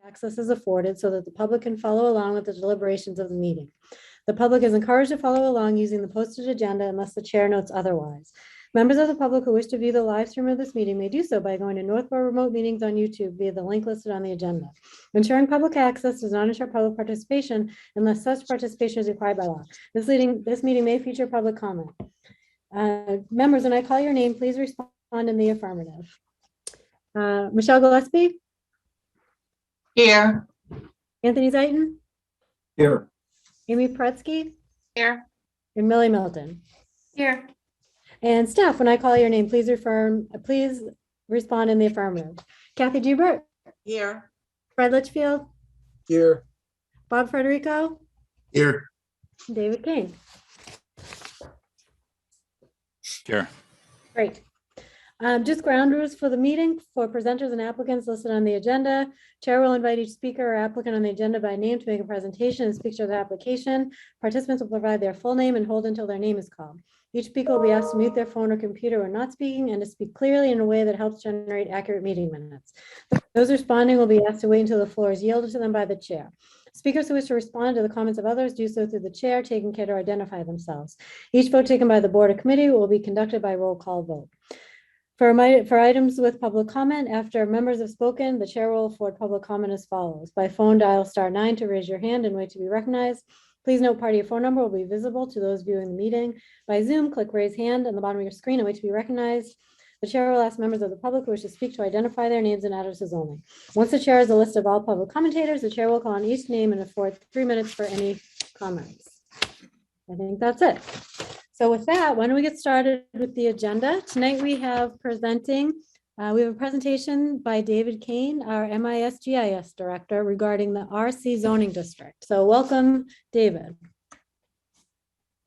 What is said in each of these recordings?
access is afforded so that the public can follow along with the deliberations of the meeting. The public is encouraged to follow along using the posted agenda unless the chair notes otherwise. Members of the public who wish to view the live stream of this meeting may do so by going to Northborough Remote Meetings on YouTube via the link listed on the agenda. Ensuring public access does not ensure public participation unless such participation is required by law. This meeting may feature public comment. Members, when I call your name, please respond in the affirmative. Michelle Gillespie? Here. Anthony Zaitin? Here. Amy Paretsky? Here. And Millie Milton? Here. And staff, when I call your name, please respond in the affirmative. Kathy Dubert? Here. Fred Litchfield? Here. Bob Frederico? Here. David Kane? Here. Great. Just ground rules for the meeting for presenters and applicants listed on the agenda. Chair will invite each speaker or applicant on the agenda by name to make a presentation and speak to the application. Participants will provide their full name and hold until their name is called. Each speaker will be asked to mute their phone or computer when not speaking and to speak clearly in a way that helps generate accurate meeting minutes. Those responding will be asked to wait until the floor is yielded to them by the chair. Speakers who wish to respond to the comments of others do so through the chair, taking care to identify themselves. Each vote taken by the board or committee will be conducted by roll call vote. For items with public comment, after members have spoken, the chair will afford public comment as follows. By phone, dial *9 to raise your hand and wait to be recognized. Please note part of your phone number will be visible to those viewing the meeting. By Zoom, click raise hand on the bottom of your screen and wait to be recognized. The chair will ask members of the public who wish to speak to identify their names and addresses only. Once the chair has a list of all public commentators, the chair will call on each name and afford 3 minutes for any comments. I think that's it. So with that, why don't we get started with the agenda? Tonight we have a presentation by David Kane, our MIS-GIS director, regarding the RC zoning district. So welcome, David.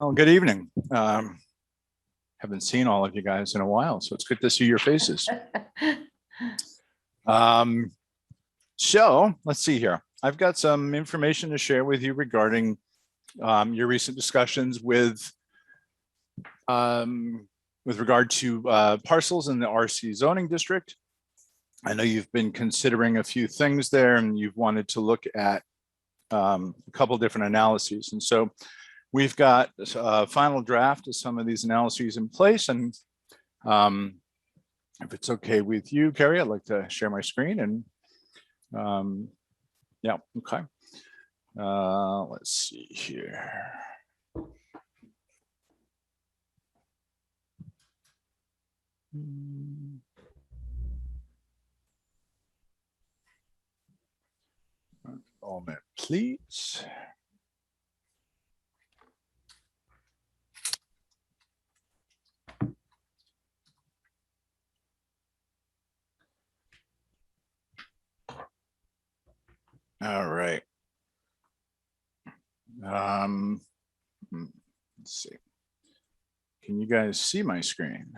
Oh, good evening. Haven't seen all of you guys in a while, so it's good to see your faces. So let's see here. I've got some information to share with you regarding your recent discussions with regard to parcels in the RC zoning district. I know you've been considering a few things there and you've wanted to look at a couple different analyses. And so we've got a final draft of some of these analyses in place. And if it's okay with you, Carrie, I'd like to share my screen and yeah, okay. Let's see here. Moment, please. All right. Let's see. Can you guys see my screen?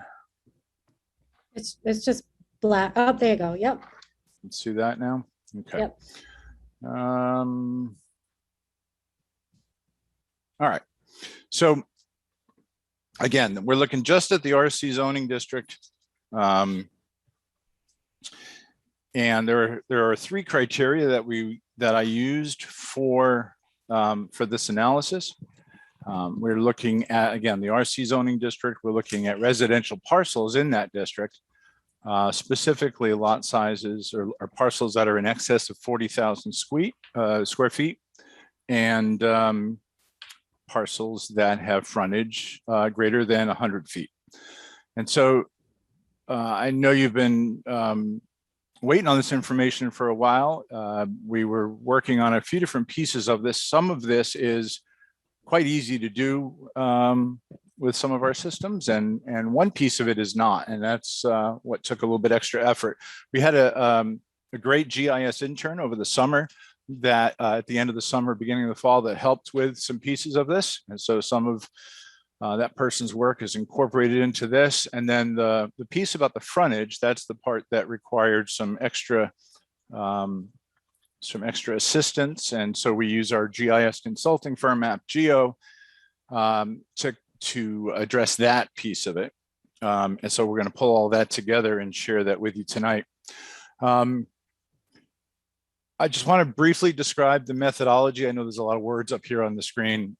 It's just black. Oh, there you go. Yep. Let's see that now. Okay. Yep. All right. So again, we're looking just at the RC zoning district. And there are 3 criteria that I used for this analysis. We're looking at, again, the RC zoning district. We're looking at residential parcels in that district, specifically lot sizes or parcels that are in excess of 40,000 square feet, and parcels that have frontage greater than 100 feet. And so I know you've been waiting on this information for a while. We were working on a few different pieces of this. Some of this is quite easy to do with some of our systems, and one piece of it is not, and that's what took a little bit extra effort. We had a great GIS intern over the summer that at the end of the summer, beginning of the fall, that helped with some pieces of this, and so some of that person's work is incorporated into this. And then the piece about the frontage, that's the part that required some extra assistance. And so we use our GIS consulting firm, AppGeo, to address that piece of it. And so we're going to pull all that together and share that with you tonight. I just want to briefly describe the methodology. I know there's a lot of words up here on the screen.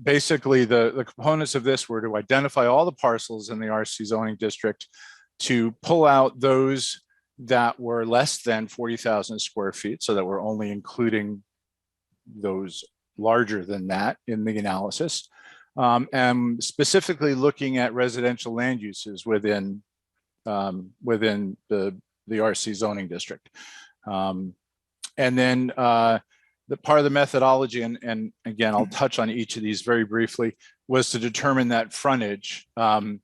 Basically, the components of this were to identify all the parcels in the RC zoning district, to pull out those that were less than 40,000 square feet, so that we're only including those larger than that in the analysis, and specifically looking at residential land uses within the RC zoning district. And then the part of the methodology, and again, I'll touch on each of these very briefly, was to determine that frontage. And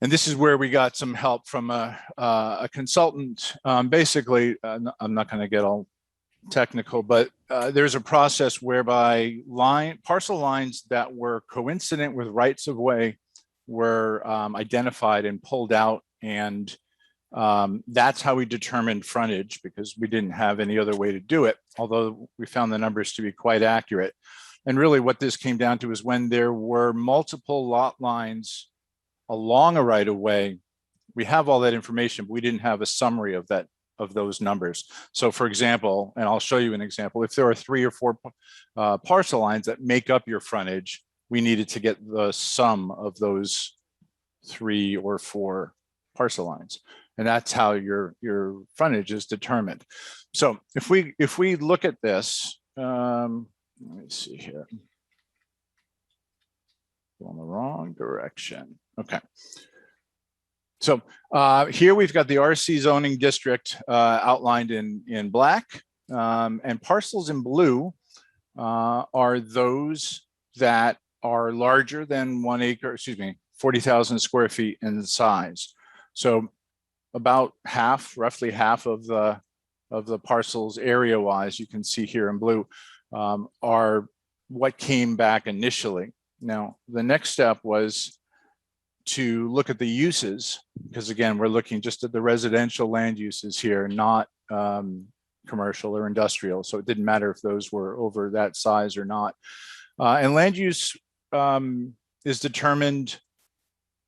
this is where we got some help from a consultant. Basically, I'm not going to get all technical, but there's a process whereby parcel lines that were coincident with rights of way were identified and pulled out, and that's how we determined frontage, because we didn't have any other way to do it, although we found the numbers to be quite accurate. And really what this came down to is when there were multiple lot lines along a right of way, we have all that information, but we didn't have a summary of those numbers. So for example, and I'll show you an example, if there are 3 or 4 parcel lines that make up your frontage, we needed to get the sum of those 3 or 4 parcel lines. And that's how your frontage is determined. So if we look at this, let me see here. Going the wrong direction. Okay. So here we've got the RC zoning district outlined in black, and parcels in blue are those that are larger than 1 acre, 40,000 square feet in size. So about half, roughly half of the parcels area wise, you can see here in blue, are what came back initially. Now, the next step was to look at the uses, because again, we're looking just at the residential land uses here, not commercial or industrial. So it didn't matter if those were over that size or not. And land use is determined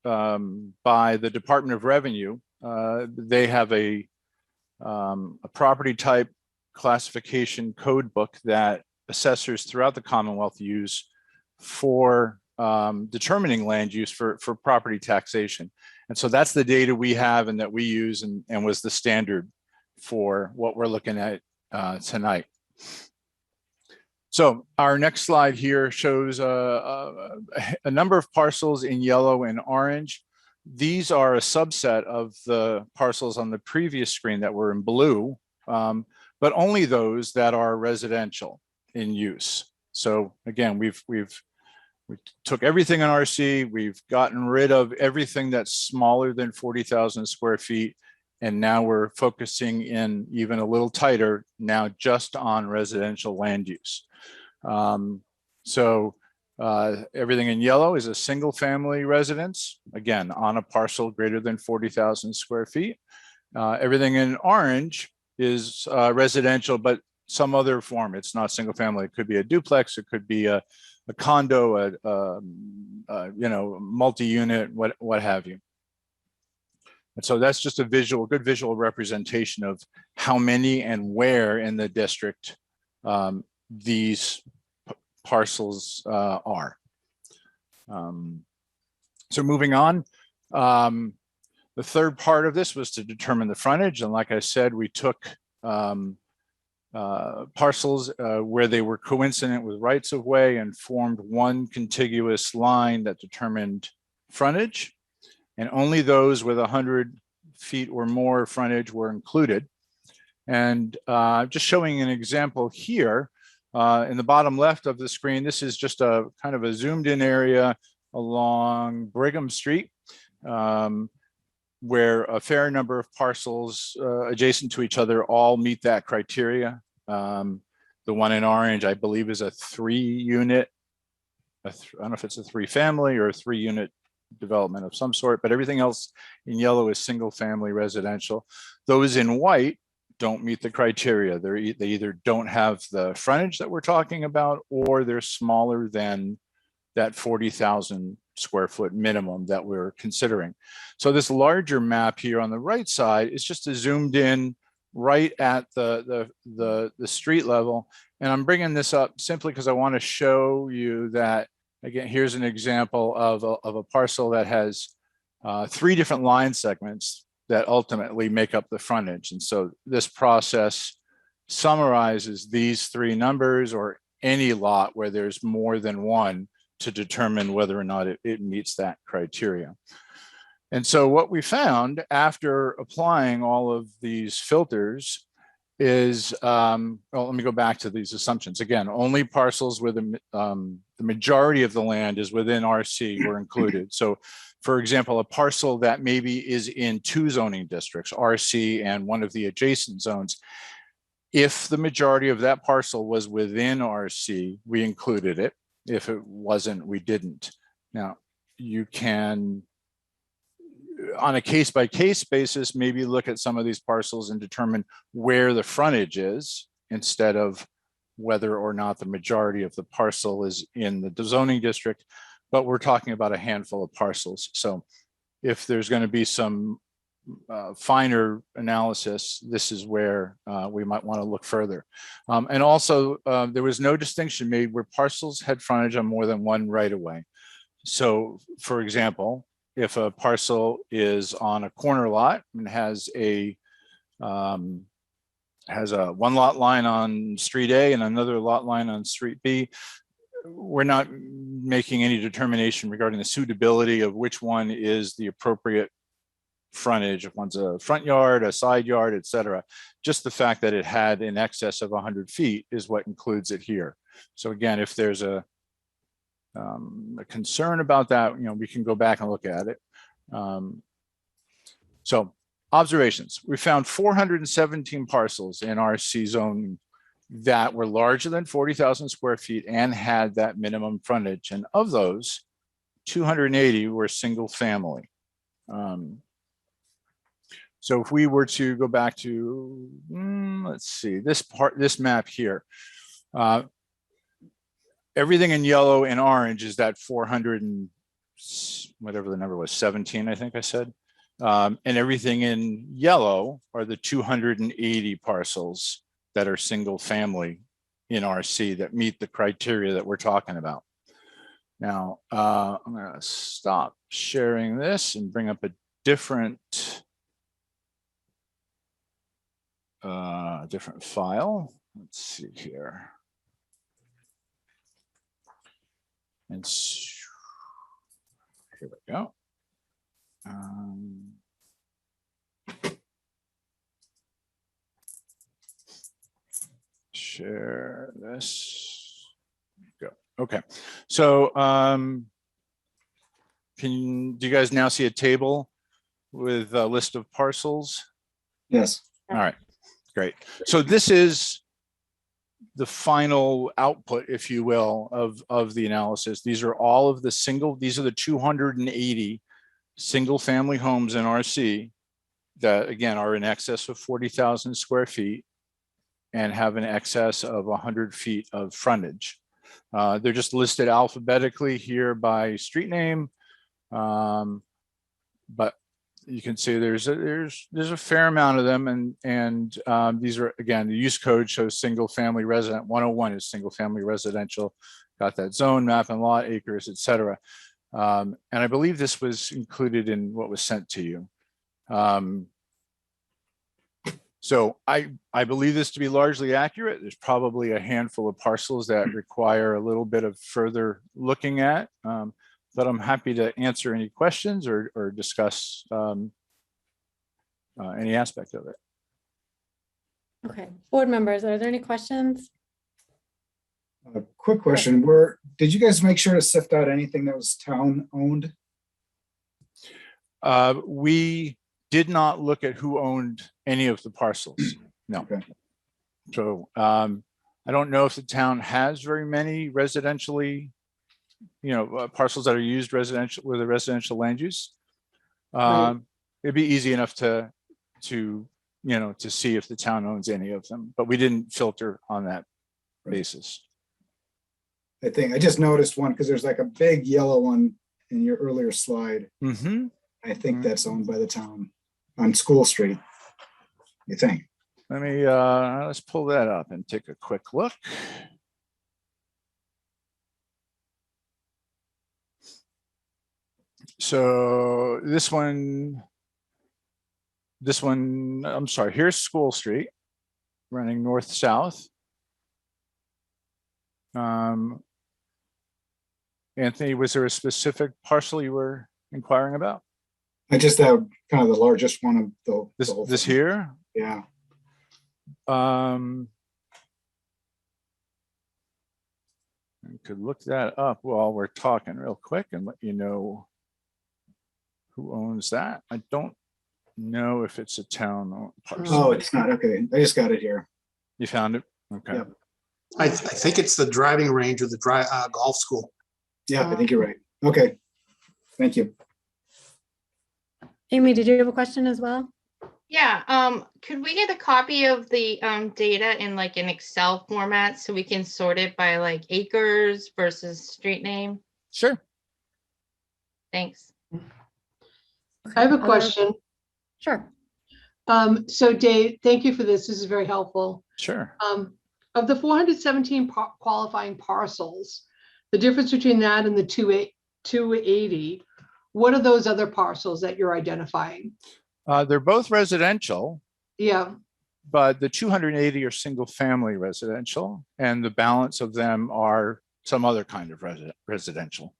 by the Department of Revenue. They have a property type classification code book that assessors throughout the Commonwealth use for determining land use for property taxation. And so that's the data we have and that we use, and was the standard for what we're looking at tonight. So our next slide here shows a number of parcels in yellow and orange. These are a subset of the parcels on the previous screen that were in blue, but only those that are residential in use. So again, we took everything in RC, we've gotten rid of everything that's smaller than 40,000 square feet, and now we're focusing in even a little tighter now just on residential land use. Everything in yellow is a single family residence, again, on a parcel greater than 40,000 square feet. Everything in orange is residential, but some other form. It's not single family. It could be a duplex, it could be a condo, multi-unit, what have you. And so that's just a good visual representation of how many and where in the district these parcels are. So moving on, the third part of this was to determine the frontage. And like I said, we took parcels where they were coincident with rights of way and formed one contiguous line that determined frontage, and only those with 100 feet or more frontage were included. And just showing an example here in the bottom left of the screen, this is just a kind of a zoomed in area along Brigham Street, where a fair number of parcels adjacent to each other all meet that criteria. The one in orange, I believe, is a 3-unit. I don't know if it's a 3-family or a 3-unit development of some sort, but everything else in yellow is single family residential. Those in white don't meet the criteria. They either don't have the frontage that we're talking about, or they're smaller than that 40,000 square foot minimum that we're considering. So this larger map here on the right side is just a zoomed in right at the street level. And I'm bringing this up simply because I want to show you that, again, here's an example of a parcel that has 3 different line segments that ultimately make up the frontage. And so this process summarizes these 3 numbers or any lot where there's more than one to determine whether or not it meets that criteria. And so what we found after applying all of these filters is, well, let me go back to these assumptions. Again, only parcels where the majority of the land is within RC were included. So for example, a parcel that maybe is in 2 zoning districts, RC and one of the adjacent zones, if the majority of that parcel was within RC, we included it. If it wasn't, we didn't. Now, you can, on a case-by-case basis, maybe look at some of these parcels and determine where the frontage is instead of whether or not the majority of the parcel is in the zoning district. But we're talking about a handful of parcels. So if there's going to be some finer analysis, this is where we might want to look further. And also, there was no distinction made where parcels had frontage on more than one right-of-way. So, for example, if a parcel is on a corner lot and has a one lot line on street A and another lot line on street B, we're not making any determination regarding the suitability of which one is the appropriate frontage. If one's a front yard, a side yard, etc. Just the fact that it had in excess of 100 feet is what includes it here. So again, if there's a concern about that, we can go back and look at it. So observations: we found 417 parcels in RC zone that were larger than 40,000 square feet and had that minimum frontage. And of those, 280 were single family. So if we were to go back to, let's see, this map here, everything in yellow and orange is that 400 and whatever the number was, 17, I think I said. And everything in yellow are the 280 parcels that are single family in RC that meet the criteria that we're talking about. Now, I'm going to stop sharing this and bring up a different file. Let's see here. And here we go. Share this. Go. Okay. So do you guys now see a table with a list of parcels? Yes. All right. Great. So this is the final output, if you will, of the analysis. These are all of the these are the 280 single family homes in RC that, again, are in excess of 40,000 square feet and have an excess of 100 feet of frontage. They're just listed alphabetically here by street name, but you can see there's a fair amount of them, and these are, again, the use code shows single family resident. 101 is single family residential, got that zone, map and lot, acres, etc. And I believe this was included in what was sent to you. So I believe this to be largely accurate. There's probably a handful of parcels that require a little bit of further looking at, but I'm happy to answer any questions or discuss any aspect of it. Okay, board members, are there any questions? A quick question: did you guys make sure to sift out anything that was town owned? We did not look at who owned any of the parcels. No. Okay. So I don't know if the town has very many residentially, parcels that are used residential with a residential land use. Right. It'd be easy enough to see if the town owns any of them, but we didn't filter on that basis. I think I just noticed one because there's like a big yellow one in your earlier slide. Mm-hmm. I think that's owned by the town on School Street. You think? Let me, let's pull that up and take a quick look. So this one, I'm sorry, here's School Street running north-south. Anthony, was there a specific parcel you were inquiring about? I just have kind of the largest one of the whole This thing. here? Yeah. I could look that up while we're talking real quick and let you know who owns that. I don't know if it's a town parcel. Oh, it's not. Okay. I just got it here. You found it? Okay. Yep. I think it's the driving range or the golf school. Yeah, I think you're right. Okay. Thank you. Amy, did you have a question as well? Yeah, could we get a copy of the data in like an Excel format so we can sort it by like acres versus street name? Sure. Thanks. I have a Other- question. Sure. So Dave, thank you for this. This is very helpful. Sure. Of the 417 qualifying parcels, the difference between that and the 280, what are those other parcels that you're identifying? They're both residential, Yeah, but the 280 are single family residential and the balance of them are some other kind of residential.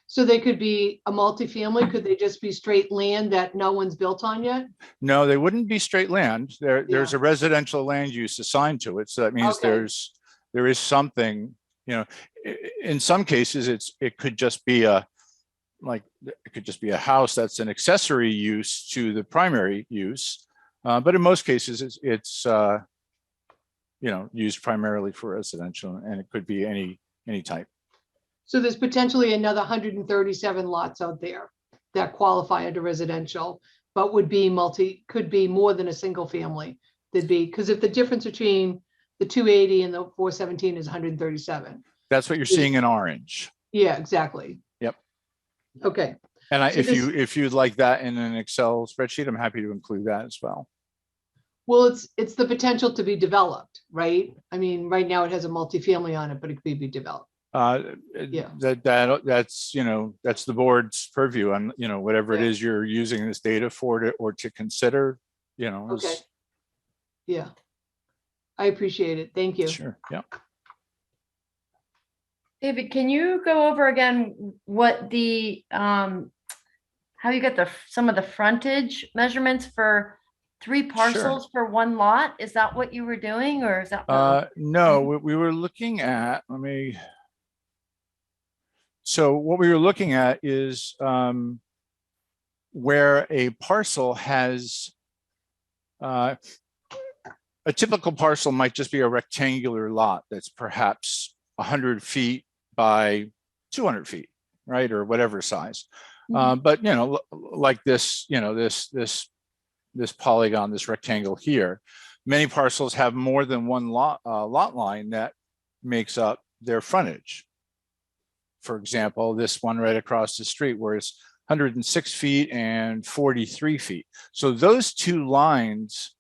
so they could be a multifamily. Could they just be straight land that no one's built on yet? No, they wouldn't be straight land. There's a residential land use assigned to it. So that means Okay. there is something, you know, in some cases, it could just be a house that's an accessory use to the primary use. But in most cases, it's used primarily for residential, and it could be any type. So there's potentially another 137 lots out there that qualify under residential, but could be more than a single family. There'd be, because if the difference between the 280 and the 417 is 137. That's what you're seeing in orange. Yeah, exactly. Yep. Okay. And So if you'd like that in an Excel spreadsheet, I'm happy to include that as well. Well, it's the potential to be developed, right? I mean, right now it has a multifamily on it, but it could be developed. Yeah. That's the board's purview on, whatever it Yeah. is you're using this data for or to consider, Okay. Yeah. I appreciate it. Thank you. Sure. Yeah. David, can you go over again what the, how you get some of the frontage measurements for 3 parcels for 1 lot? Is that what you were doing, or is that? No, we were looking at, so what we were looking at is where a parcel has, a typical parcel might just be a rectangular lot that's perhaps 100 feet by 200 feet, right? Or whatever size. But, like this, this polygon, this rectangle here, many parcels have more than one lot line that makes up their frontage. For example, this one right across the street where it's 106 feet and 43 feet. So those 2 lines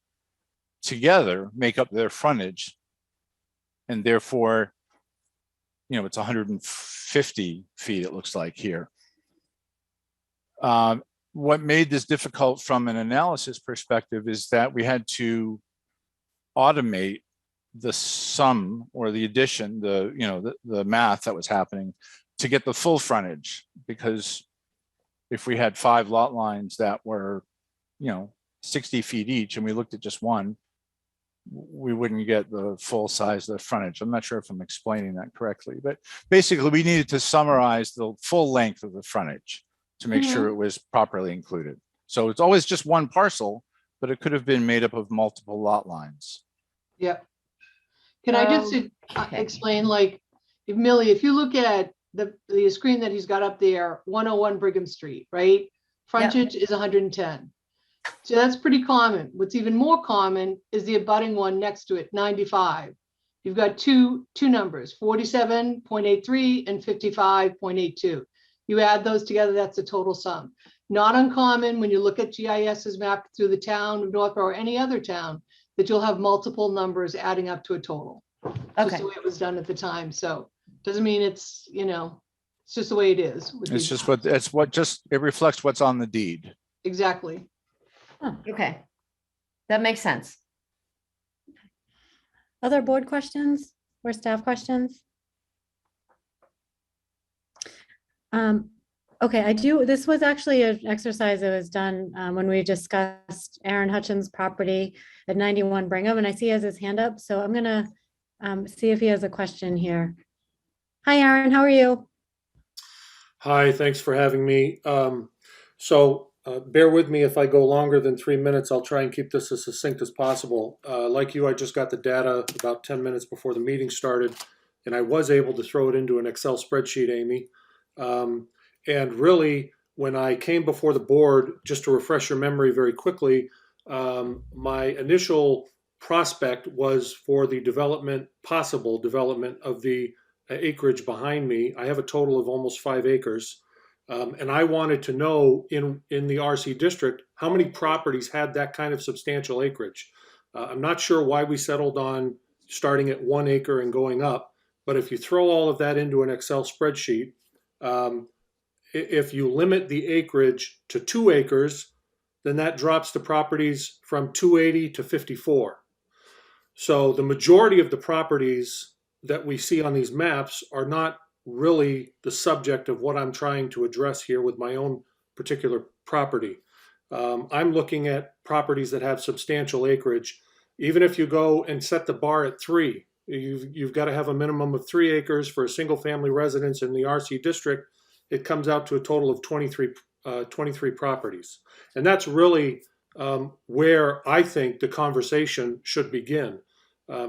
together make up their frontage. And therefore, it's 150 feet, it looks like here. What made this difficult from an analysis perspective is that we had to automate the sum or the addition, the math that was happening to get the full frontage. Because if we had 5 lot lines that were, 60 feet each, and we looked at just one, we wouldn't get the full size of the frontage. I'm not sure if I'm explaining that correctly, but basically we needed to summarize the full length of the frontage to make sure it was properly included. So it's always just one parcel, but it could have been made up of multiple lot lines. Yep. Can I just Okay. explain, like, Millie, if you look at the screen that he's got up there, 101 Brigham Street, right? Frontage is 110. So that's pretty common. What's even more common is the abutting one next to it, 95. You've got two numbers, 47.83 and 55.82. You add those together, that's the total sum. Not uncommon when you look at GIS's mapped through the town of Northborough or any other town, that you'll have multiple numbers adding up to a total. Just Okay, the way it was done at the time. So doesn't mean it's, it's just the way it is. with It's these just maps. it reflects what's on the deed. Exactly. okay. That makes sense. Other board questions or staff questions? Okay, this was actually an exercise that was done when we discussed Aaron Hutchins' property at 91 Brigham, and I see he has his hand up, so I'm gonna see if he has a question here. Hi, Aaron, how are you? Hi, thanks for having me. Bear with me if I go longer than 3 minutes. I'll try and keep this as succinct as possible. Like you, I just got the data about 10 minutes before the meeting started, and I was able to throw it into an Excel spreadsheet, Amy. And really, when I came before the board, just to refresh your memory very quickly, my initial prospect was for the possible development of the acreage behind me. I have a total of almost 5 acres. And I wanted to know in the RC district, how many properties had that kind of substantial acreage. I'm not sure why we settled on starting at 1 acre and going up, but if you throw all of that into an Excel spreadsheet, if you limit the acreage to 2 acres, then that drops the properties from 280 to 54. So the majority of the properties that we see on these maps are not really the subject of what I'm trying to address here with my own particular property. I'm looking at properties that have substantial acreage. Even if you go and set the bar at 3, you've got to have a minimum of 3 acres for a single family residence in the RC district. It comes out to a total of 23 properties. And that's really where I think the conversation should begin,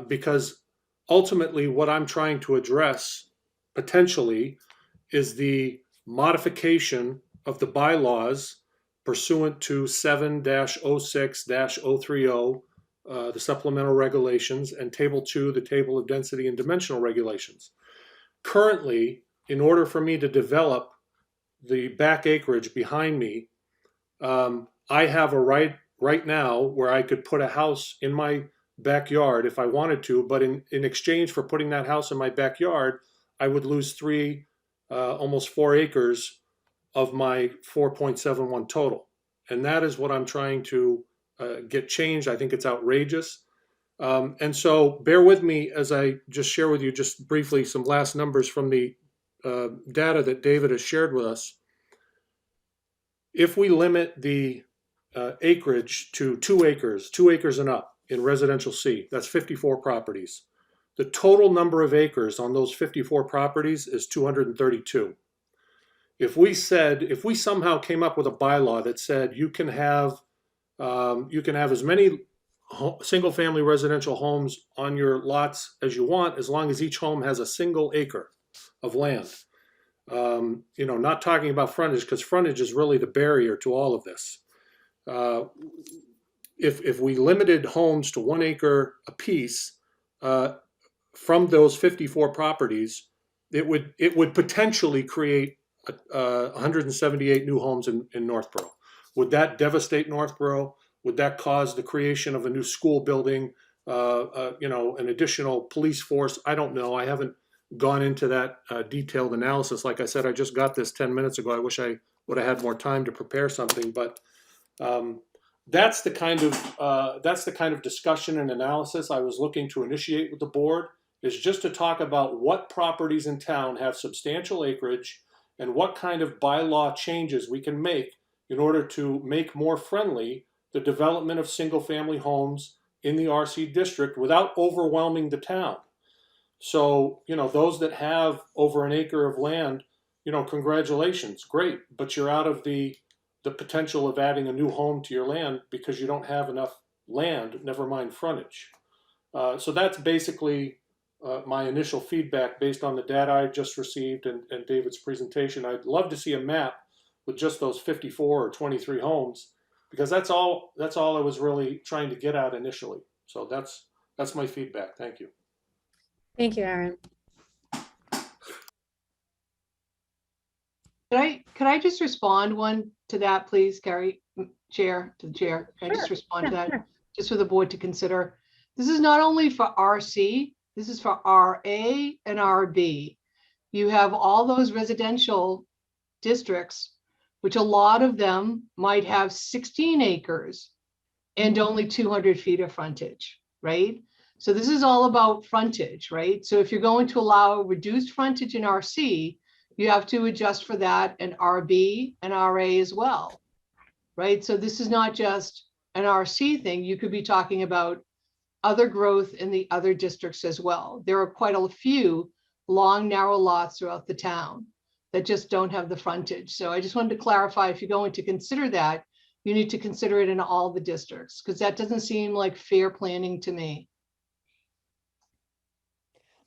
because ultimately what I'm trying to address potentially is the modification of the bylaws pursuant to 7-06-030, the supplemental regulations, and Table 2, the table of density and dimensional regulations. Currently, in order for me to develop the back acreage behind me, I have a right now where I could put a house in my backyard if I wanted to, but in exchange for putting that house in my backyard, I would lose almost 4 acres of my 4.71 total. And that is what I'm trying to get changed. I think it's outrageous. And so bear with me as I just share with you just briefly some last numbers from the data that David has shared with us. If we limit the acreage to 2 acres and up in residential C, that's 54 properties. The total number of acres on those 54 properties is 232. If we somehow came up with a bylaw that said you can have as many single-family residential homes on your lots as you want, as long as each home has a single acre of land. Not talking about frontage, because frontage is really the barrier to all of this. If we limited homes to 1 acre apiece, from those 54 properties, it would potentially create 178 new homes in Northborough. Would that devastate Northborough? Would that cause the creation of a new school building, an additional police force? I don't know. I haven't gone into that detailed analysis. Like I said, I just got this 10 minutes ago. I wish I would have had more time to prepare something, but that's the kind of discussion and analysis I was looking to initiate with the board, is just to talk about what properties in town have substantial acreage and what kind of bylaw changes we can make in order to make more friendly the development of single-family homes in the RC district without overwhelming the town. So, those that have over 1 acre of land, congratulations, great, but you're out of the potential of adding a new home to your land because you don't have enough land, never mind frontage. So that's basically my initial feedback based on the data I just received and David's presentation. I'd love to see a map with just those 54 or 23 homes, because that's all I was really trying to get at initially. So that's my feedback. Thank you. Thank you, Aaron. Could I just respond one to that, please, Carrie, to the chair? Can I just respond to that? Sure. just for the board to consider. This is not only for RC, this is for RA and RB. You have all those residential districts, which a lot of them might have 16 acres and only 200 feet of frontage, right? So this is all about frontage, right? So if you're going to allow reduced frontage in RC, you have to adjust for that in RB and RA as well, right? So this is not just an RC thing. You could be talking about other growth in the other districts as well. There are quite a few long, narrow lots throughout the town that just don't have the frontage. So I just wanted to clarify, if you're going to consider that, you need to consider it in all the districts, because that doesn't seem like fair planning to me.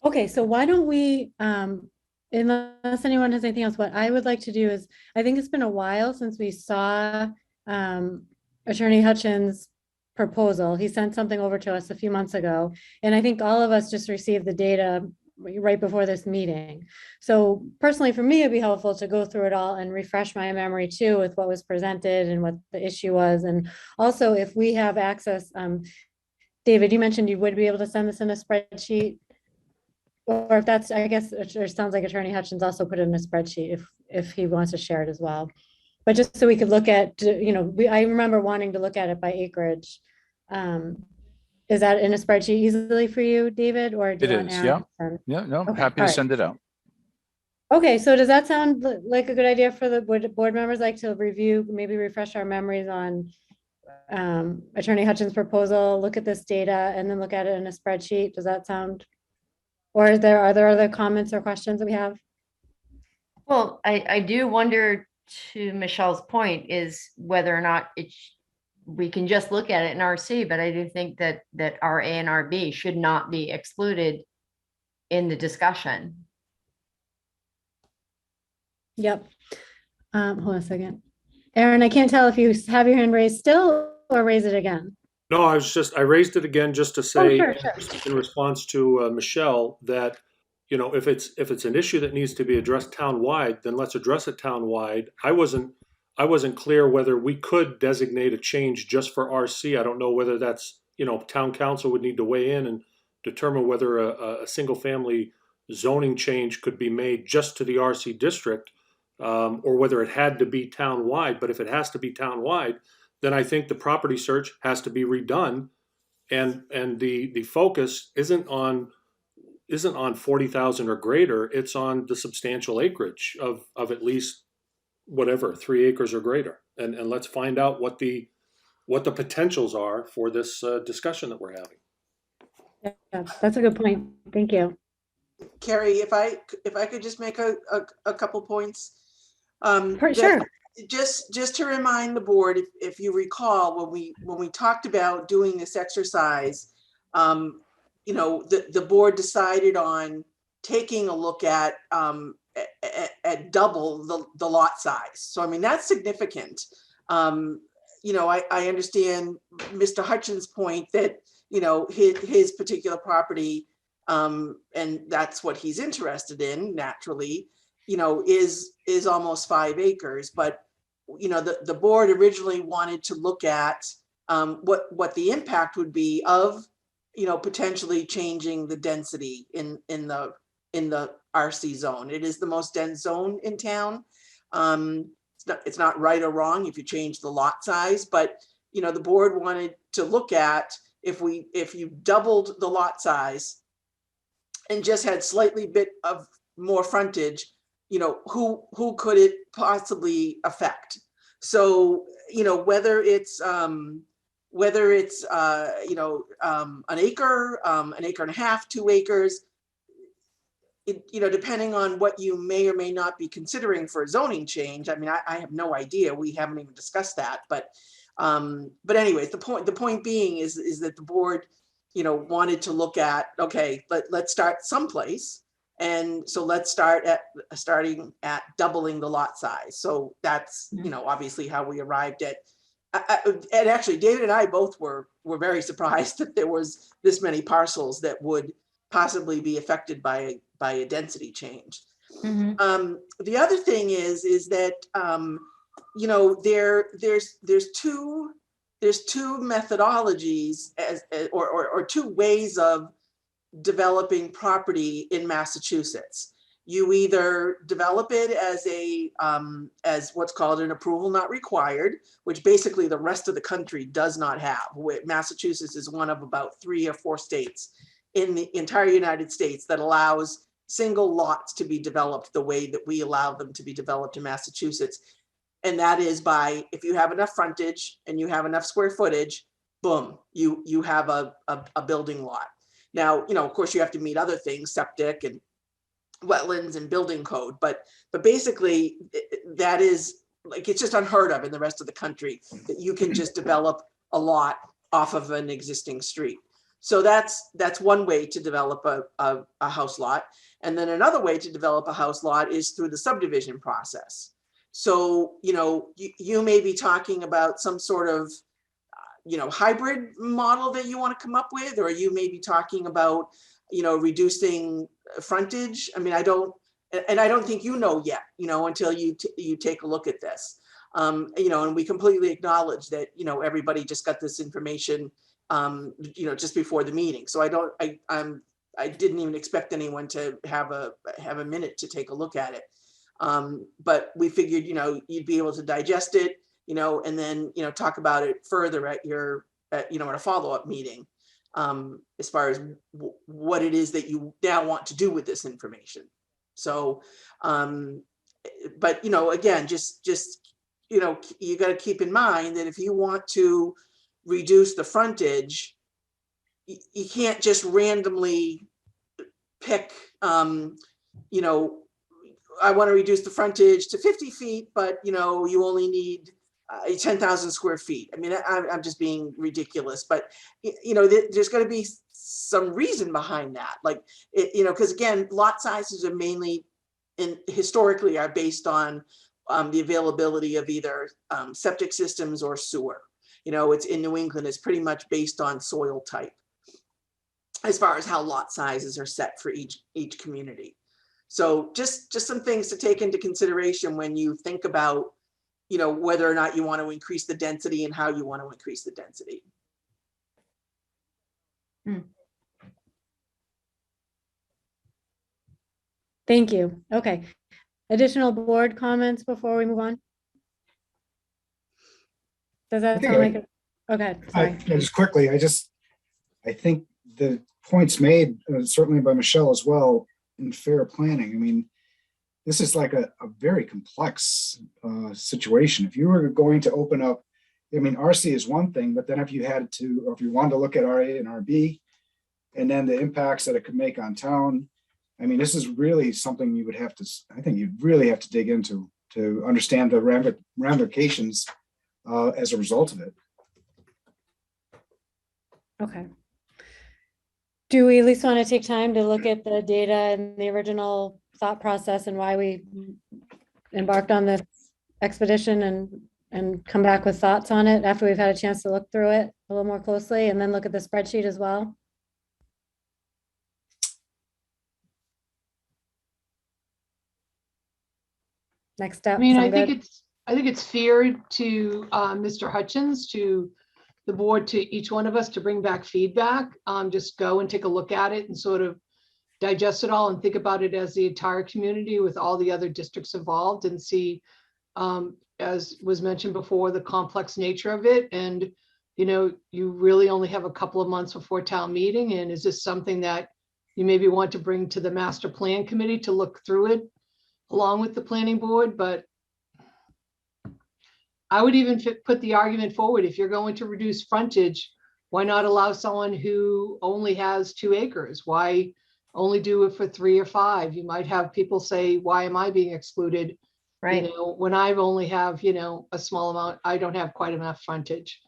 Okay, so why don't we, unless anyone has anything else, what I would like to do is, I think it's been a while since we saw Attorney Hutchins' proposal. He sent something over to us a few months ago, and I think all of us just received the data right before this meeting. So personally, for me, it'd be helpful to go through it all and refresh my memory too with what was presented and what the issue was. And also, if we have access, David, you mentioned you would be able to send this in a spreadsheet. Or if that's, I guess, it sounds like Attorney Hutchins also put it in a spreadsheet if he wants to share it as well. But just so we could look at, you know, I remember wanting to look at it by acreage. Is that in a spreadsheet easily for you, David, or do It you want is, Aaron yeah. to send? Yeah, no, Okay, happy all to right. send it out. Okay, so does that sound like a good idea for the board members, like to review, maybe refresh our memories on Attorney Hutchins' proposal, look at this data, and then look at it in a spreadsheet? Does that sound? Or are there other comments or questions that we have? Well, I do wonder, to Michelle's point, is whether or not we can just look at it in RC, but I do think that RA and RB should not be excluded in the discussion. Yep. Hold on a second. Aaron, I can't tell if you have your hand raised still or raise it again. No, I raised it again just to say, sure. in response to Michelle, that, you know, if it's an issue that needs to be addressed townwide, then let's address it townwide. I wasn't clear whether we could designate a change just for RC. I don't know whether that's, you know, town council would need to weigh in and determine whether a single family zoning change could be made just to the RC district, or whether it had to be townwide. But if it has to be townwide, then I think the property search has to be redone, and the focus isn't on 40,000 or greater. It's on the substantial acreage of at least whatever 3 acres or greater, and let's find out what the potentials are for this discussion that we're having. Yeah, that's a good point. Thank you. Carrie, if I could just make a couple points. Sure. Just to remind the board, if you recall, when we talked about doing this exercise, you know, the board decided on taking a look at double the lot size. So, I mean, that's significant. You know, I understand Mr. Hutchins' point that, you know, his particular property, and that's what he's interested in, naturally, you know, is almost 5 acres. But, you know, the board originally wanted to look at what the impact would be of, you know, potentially changing the density in the RC zone. It is the most dense zone in town. It's not right or wrong if you change the lot size, but, you know, the board wanted to look at if you doubled the lot size and just had slightly bit of more frontage, you know, who could it possibly affect? So, you know, whether it's you know, an acre and a half, 2 acres, you know, depending on what you may or may not be considering for a zoning change. I mean, I have no idea. We haven't even discussed that, but anyways, the point being is that the board, you know, wanted to look at, okay, let's start someplace. And so let's starting at doubling the lot size. So that's, you know, obviously how we arrived at, and actually David and I both were very surprised that there was this many parcels that would possibly be affected by a density change. Mm-hmm. The other thing is that, you know, there's two there's two methodologies or two ways of developing property in Massachusetts. You either develop it as what's called an approval not required, which basically the rest of the country does not have. Massachusetts is one of about 3 or 4 states in the entire United States that allows single lots to be developed the way that we allow them to be developed in Massachusetts. And that is by, if you have enough frontage and you have enough square footage, boom, you have a building lot. Now, of course you have to meet other things, septic and wetlands and building code, but basically that is like, it's just unheard of in the rest of the country that you can just develop a lot off of an existing street. So that's one way to develop a house lot. And then another way to develop a house lot is through the subdivision process. So, you may be talking about some sort of, hybrid model that you want to come up with, or you may be talking about, reducing frontage. I mean, I don't think yet, until you take a look at this. And we completely acknowledge that, everybody just got this information, just before the meeting. So I didn't even expect anyone to have a minute to take a look at it. But we figured, you'd be able to digest it, and then, talk about it further at at a follow-up meeting, as far as what it is that you now want to do with this information. So, but, again, just, you got to keep in mind that if you want to reduce the frontage, you can't just randomly pick, I want to reduce the frontage to 50 feet, but you only need 10,000 square feet. I mean, I'm just being ridiculous, but there's going to be some reason behind that. Like, because again, lot sizes are mainly historically are based on the availability of either septic systems or sewer. It's in New England, it's pretty much based on soil type as far as how lot sizes are set for each community. So just some things to take into consideration when you think about, whether or not you want to increase the density and how you want to increase the density. Thank you. Okay. Additional board comments before we move on? Does that sound like it? Okay, sorry. Just quickly, I think the points made, certainly by Michelle as well, in fair planning. I mean, this is like a very complex situation. If you were going to open up, I mean, RC is one thing, but then if you wanted to look at RA and RB, and then the impacts that it could make on town, I mean, this is really something you would have to, I think you'd really have to dig into to understand the ramifications as a result of it. Okay. Do we at least want to take time to look at the data and the original thought process and why we embarked on this expedition and come back with thoughts on it after we've had a chance to look through it a little more closely, and then look at the spreadsheet as well? Next step. I mean, sound good? I think it's fair to Mr. Hutchins, to the board, to each one of us to bring back feedback. Just go and take a look at it and sort of digest it all and think about it as the entire community with all the other districts involved, and see, as was mentioned before, the complex nature of it. And, you really only have a couple of months before town meeting. And is this something that you maybe want to bring to the master plan committee to look through it along with the planning board? But I would even put the argument forward, if you're going to reduce frontage, why not allow someone who only has 2 acres? Why only do it for 3 or 5? You might have people say, why am I being excluded? Right. When I've only have, a small amount, I don't have quite enough frontage.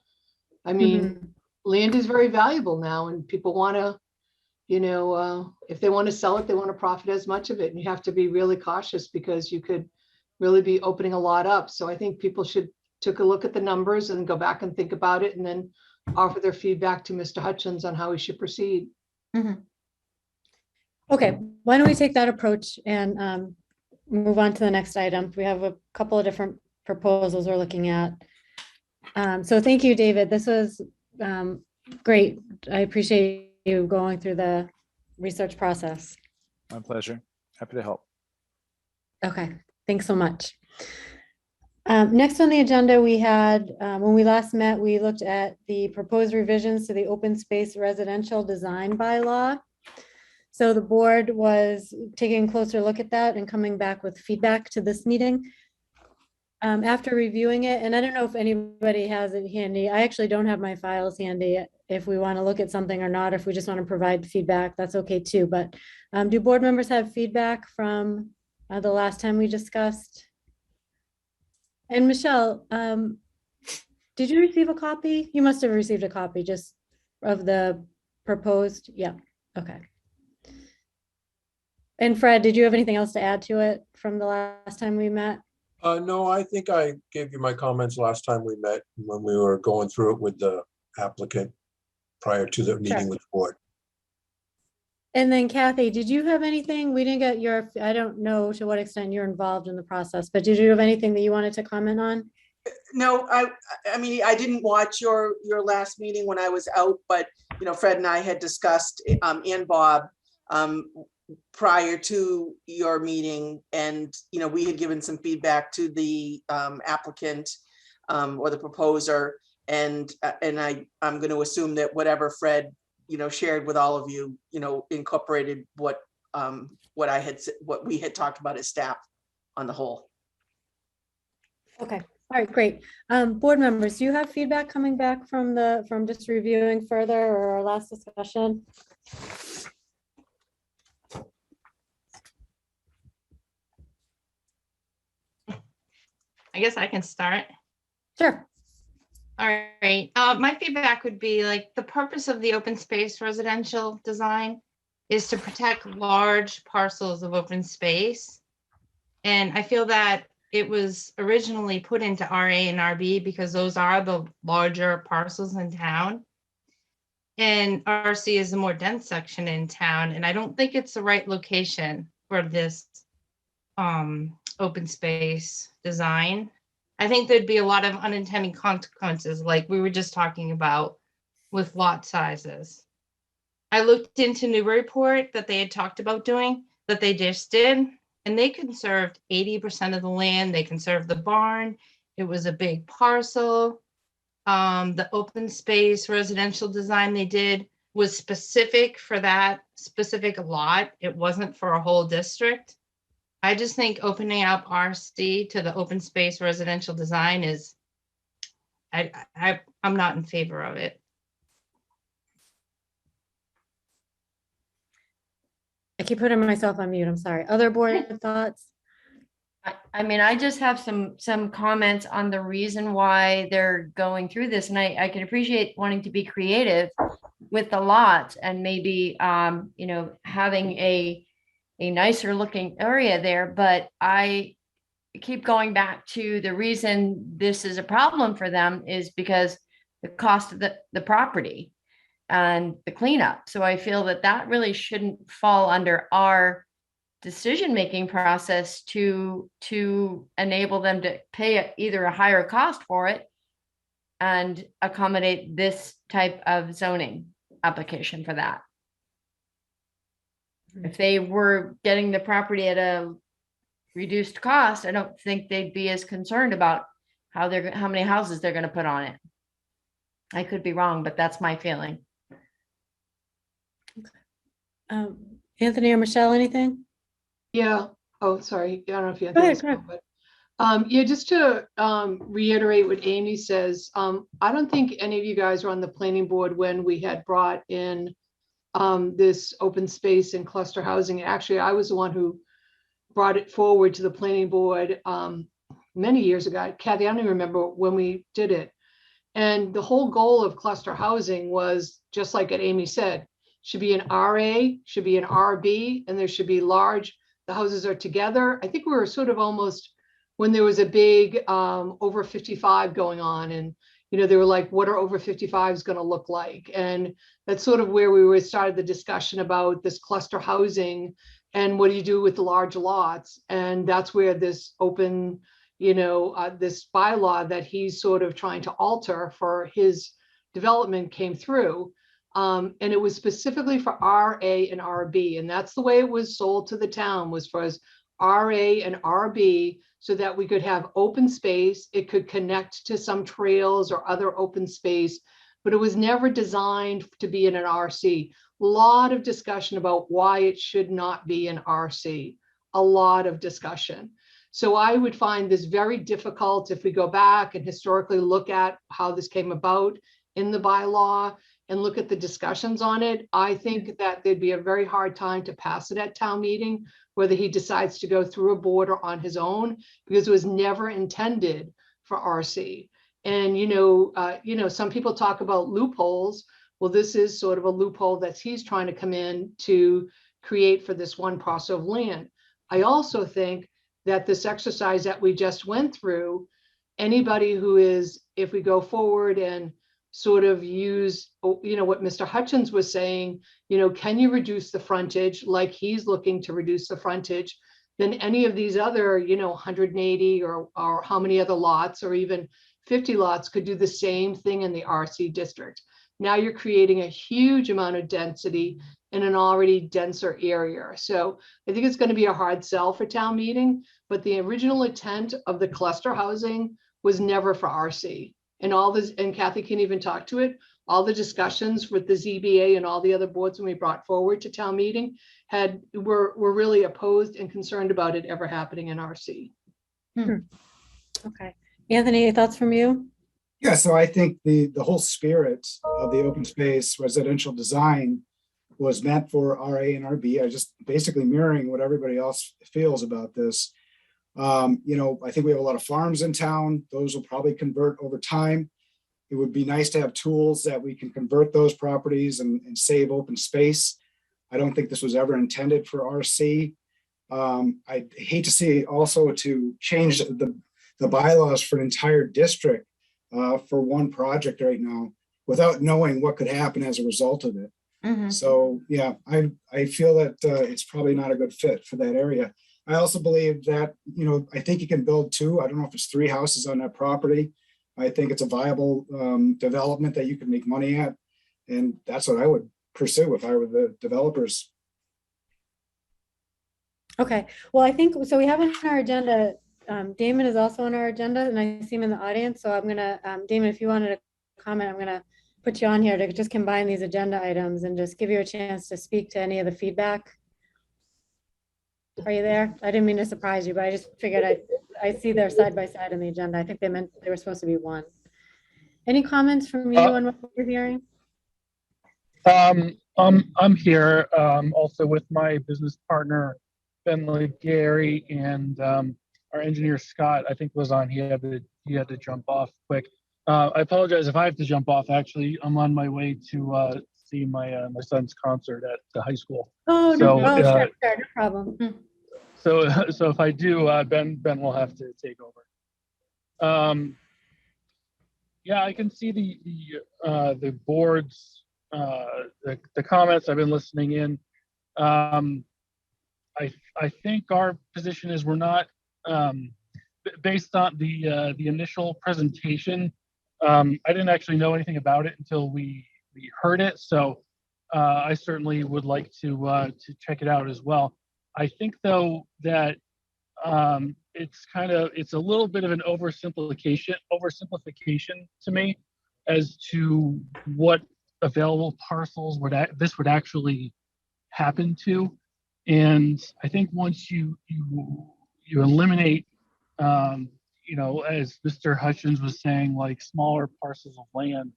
I mean, land is very valuable now, and people want to, if they want to sell it, they want to profit as much of it. And you have to be really cautious, because you could really be opening a lot up. So I think people should take a look at the numbers and go back and think about it, and then offer their feedback to Mr. Hutchins on how we should proceed. Okay, why don't we take that approach and move on to the next item? We have a couple of different proposals we're looking at. So thank you, David. This was great. I appreciate you going through the research process. My pleasure. Happy to help. Okay, thanks so much. Next on the agenda, we had, when we last met, we looked at the proposed revisions to the open space residential design bylaw. So the board was taking a closer look at that and coming back with feedback to this meeting. After reviewing it, and I don't know if anybody has it handy, I actually don't have my files handy. If we want to look at something or not, if we just want to provide feedback, that's okay too. But do board members have feedback from the last time we discussed? And Michelle, did you receive a copy? You must have received a copy just of the proposed, yeah, okay. And Fred, did you have anything else to add to it from the last time we met? No, I think I gave you my comments last time we met when we were going through it with the applicant prior to the meeting with the board. And then Kathy, did you have anything? We didn't get your, I don't know to what extent you're involved in the process, but did you have anything that you wanted to comment on? No, I mean, I didn't watch your last meeting when I was out, but, you know, Fred and I had discussed, and Bob, prior to your meeting, and, you know, we had given some feedback to the applicant or the proposer, and I'm going to assume that whatever Fred, you know, shared with all of you, you know, incorporated what we had talked about as staff on the whole. Okay, all right, great. Board members, do you have feedback coming back from just reviewing further or our last discussion? I guess I can start. Sure. All right. My feedback would be like the purpose of the open space residential design is to protect large parcels of open space. And I feel that it was originally put into RA and RB because those are the larger parcels in town. And RC is the more dense section in town. And I don't think it's the right location for this open space design. I think there'd be a lot of unintended consequences, like we were just talking about with lot sizes. I looked into Newburyport that they had talked about doing, that they just did, and they conserved 80% of the land. They conserved the barn. It was a big parcel. The open space residential design they did was specific for that specific lot. It wasn't for a whole district. I just think opening up RC to the open space residential design is, I'm not in favor of it. I keep putting myself on mute, I'm sorry. Other board thoughts? I mean, I just have some comments on the reason why they're going through this, and I can appreciate wanting to be creative with the lots and maybe, you know, having a nicer looking area there, but I keep going back to the reason this is a problem for them is because the cost of the property and the cleanup. So I feel that really shouldn't fall under our decision-making process to enable them to pay either a higher cost for it and accommodate this type of zoning application for that. If they were getting the property at a reduced cost, I don't think they'd be as concerned about how many houses they're going to put on it. I could be wrong, but that's my feeling. Anthony or Michelle, anything? Yeah. Oh, sorry. I don't know if you Go have ahead, but yeah, just to reiterate what Amy says, I don't think any of you guys were on the planning board when we had brought in this open space and cluster housing. Actually, I was the one who brought it forward to the planning board many years ago. Kathy, I don't even remember when we did it. And the whole goal of cluster housing was, just like what Amy said, should be an RA, should be an RB, and there should be large, the houses are together. I think we were sort of almost when there was a big over 55 going on, and you know, they were like, what are over 55s going to look like? And that's sort of where we started the discussion about this cluster housing and what do you do with the large lots? And that's where this open, this bylaw that he's sort of trying to alter for his development came through. And it was specifically for RA and RB, and that's the way it was sold to the town, was for RA and RB, so that we could have open space. It could connect to some trails or other open space, but it was never designed to be in an RC. A lot of discussion about why it should not be an RC, a lot of discussion. So I would find this very difficult if we go back and historically look at how this came about in the bylaw and look at the discussions on it. I think that there'd be a very hard time to pass it at town meeting, whether he decides to go through a board or on his own, because it was never intended for RC. And, some people talk about loopholes. Well, this is sort of a loophole that he's trying to come in to create for this one parcel of land. I also think that this exercise that we just went through, anybody who is, if we go forward and sort of use, what Mr. Hutchins was saying, can you reduce the frontage like he's looking to reduce the frontage, then any of these other, 180 or how many other lots or even 50 lots could do the same thing in the RC district. Now you're creating a huge amount of density in an already denser area. So I think it's going to be a hard sell for town meeting, but the original intent of the cluster housing was never for RC. And all this, and Kathy can even talk to it, all the discussions with the ZBA and all the other boards when we brought forward to town meeting were really opposed and concerned about it ever happening in RC. Okay. Anthony, any thoughts from you? Yeah, so I think the whole spirit of the open space residential design was meant for RA and RB. I just basically mirroring what everybody else feels about this. I think we have a lot of farms in town. Those will probably convert over time. It would be nice to have tools that we can convert those properties and save open space. I don't think this was ever intended for RC. I hate to see also to change the bylaws for an entire district for one project right now without knowing what could happen as a result of it. Mhm. So yeah, I feel that it's probably not a good fit for that area. I also believe that, I think you can build two. I don't know if it's 3 houses on that property. I think it's a viable development that you can make money at. And that's what I would pursue if I were the developers. Okay, well, I think, so we have on our agenda, Damon is also on our agenda and I see him in the audience. So I'm gonna, Damon, if you wanted to comment, I'm gonna put you on here to just combine these agenda items and just give you a chance to speak to any of the feedback. Are you there? I didn't mean to surprise you, but I just figured I see they're side by side in the agenda. I think they meant they were supposed to be one. Any comments from you on what we're hearing? I'm here also with my business partner, Ben Legary, and our engineer, Scott, I think was on. He had to jump off quick. I apologize if I have to jump off. Actually, I'm on my way to see my son's concert at the high school. Oh, So, sure, no problem. So if I do, Ben will have to take over. Yeah, I can see the board's the comments. I've been listening in. I think our position is we're not based on the initial presentation. I didn't actually know anything about it until we heard it. So I certainly would like to check it out as well. I think though that it's a little bit of an oversimplification to me as to what available parcels this would actually happen to. And I think once you eliminate, as Mr. Hutchins was saying, like smaller parcels of land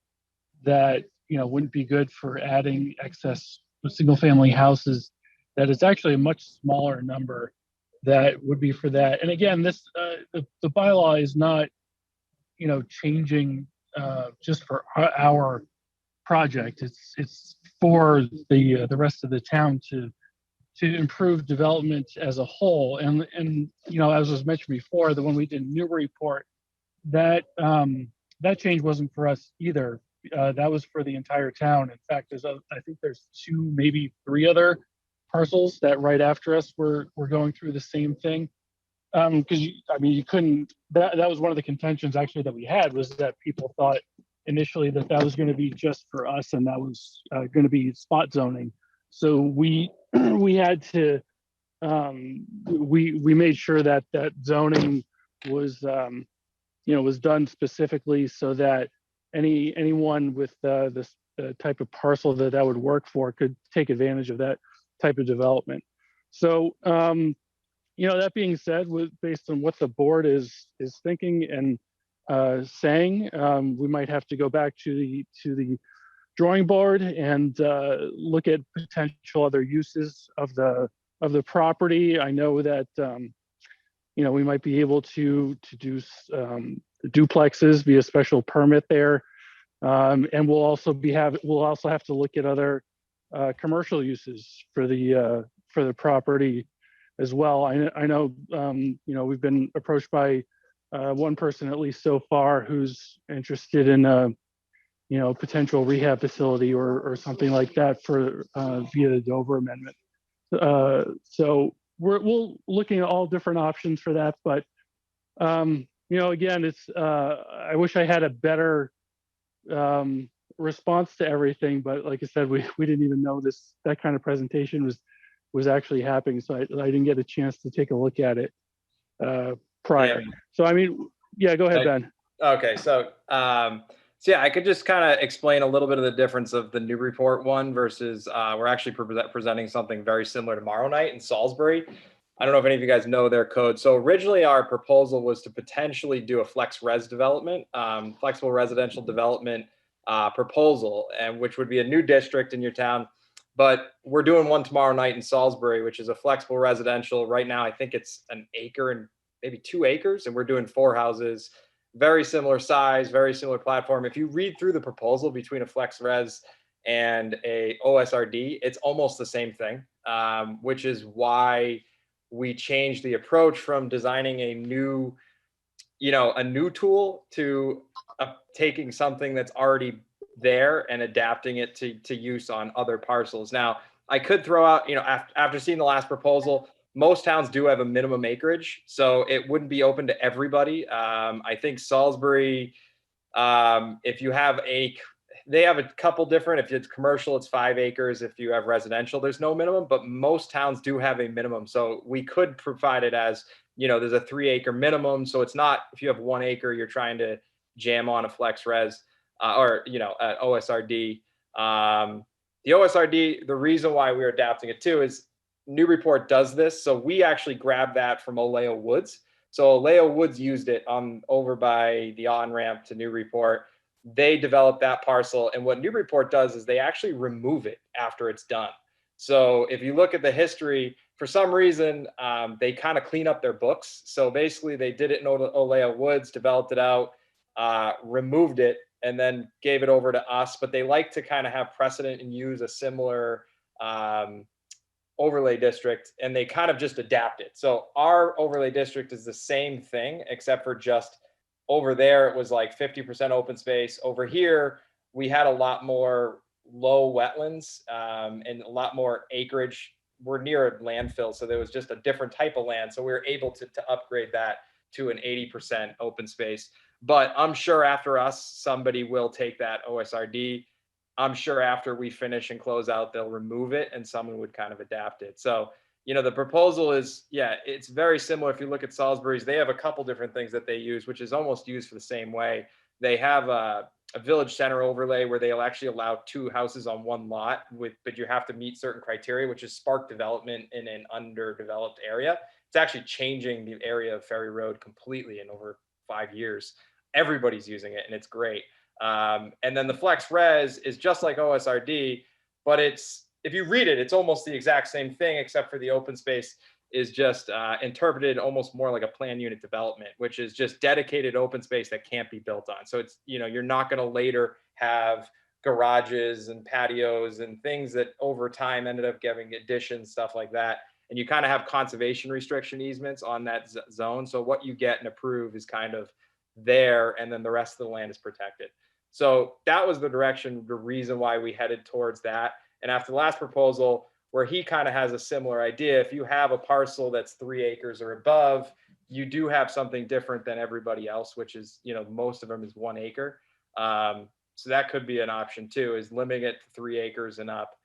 that, wouldn't be good for adding excess single family houses, that it's actually a much smaller number that would be for that. And again, this the bylaw is not, changing just for our project. It's for the rest of the town to improve development as a whole. And as was mentioned before, the one we did in Newburyport, that change wasn't for us either. That was for the entire town. In fact, I think there's 2, maybe 3 other parcels that right after us were going through the same thing. because I mean, you couldn't, that was one of the contentions actually that we had, was that people thought initially that that was going to be just for us, and that was going to be spot zoning. So we we had to we made sure that that zoning was was done specifically so that anyone with this type of parcel that would work for could take advantage of that type of development. So that being said, based on what the board is thinking and saying, we might have to go back to the drawing board and look at potential other uses of the property. I know that we might be able to do duplexes via special permit there, and we'll also have to look at other commercial uses for the property as well. I know we've been approached by one person at least so far who's interested in potential rehab facility or something like that for via the Dover Amendment. So we're looking at all different options for that, but again, it's I wish I had a better response to everything, but like I said, we didn't even know that kind of presentation was actually happening, so I didn't get a chance to take a look at it prior. Yeah. So I mean, yeah, go ahead, Ben. Okay, so yeah, I could just kind of explain a little bit of the difference of the new report one versus we're actually presenting something very similar tomorrow night in Salisbury. I don't know if any of you guys know their code. So originally our proposal was to potentially do a flex res development, flexible residential development proposal, and which would be a new district in your town. But we're doing one tomorrow night in Salisbury, which is a flexible residential. Right now, I think it's an acre and maybe 2 acres, and we're doing 4 houses, very similar size, very similar platform. If you read through the proposal between a flex res and a OSRD, it's almost the same thing, which is why we changed the approach from designing a new tool to taking something that's already there and adapting it to use on other parcels. Now, I could throw out, after seeing the last proposal, most towns do have a minimum acreage, so it wouldn't be open to everybody. I think Salisbury, if you have they have a couple different, if it's commercial, it's 5 acres. If you have residential, there's no minimum, but most towns do have a minimum. So we could provide it as, there's a 3 acre minimum. So it's not, if you have 1 acre, you're trying to jam on a flex res or an OSRD. The OSRD, the reason why we're adapting it too is New Report does this. So we actually grabbed that from Oleo Woods. So Oleo Woods used it over by the on-ramp to New Report. They developed that parcel. And what New Report does is they actually remove it after it's done. So if you look at the history, for some reason, they kind of clean up their books. So basically they did it in Oleo Woods, developed it out, removed it, and then gave it over to us. But they like to kind of have precedent and use a similar overlay district, and they kind of just adapt it. So our overlay district is the same thing, except for just over there, it was like 50% open space. Over here, we had a lot more low wetlands and a lot more acreage. We're near a landfill, so there was just a different type of land. So we were able to upgrade that to an 80% open space. But I'm sure after us, somebody will take that OSRD. I'm sure after we finish and close out, they'll remove it and someone would kind of adapt it. So, the proposal is, it's very similar. If you look at Salisbury's, they have a couple different things that they use, which is almost used for the same way. They have a village center overlay where they'll actually allow 2 houses on 1 lot but you have to meet certain criteria, which is spark development in an underdeveloped area. It's actually changing the area of Ferry Road completely in over 5 years. Everybody's using it and it's great. And then the flex res is just like OSRD, but if you read it, it's almost the exact same thing, except for the open space is just interpreted almost more like a plan unit development, which is just dedicated open space that can't be built on. So it's, you're not going to later have garages and patios and things that over time ended up getting additions, stuff like that. And you kind of have conservation restriction easements on that zone. So what you get and approve is kind of there, and then the rest of the land is protected. So that was the direction, the reason why we headed towards that. And after the last proposal, where he kind of has a similar idea, if you have a parcel that's 3 acres or above, you do have something different than everybody else, which is, most of them is 1 acre. So that could be an option too, is limiting it to 3 acres and up,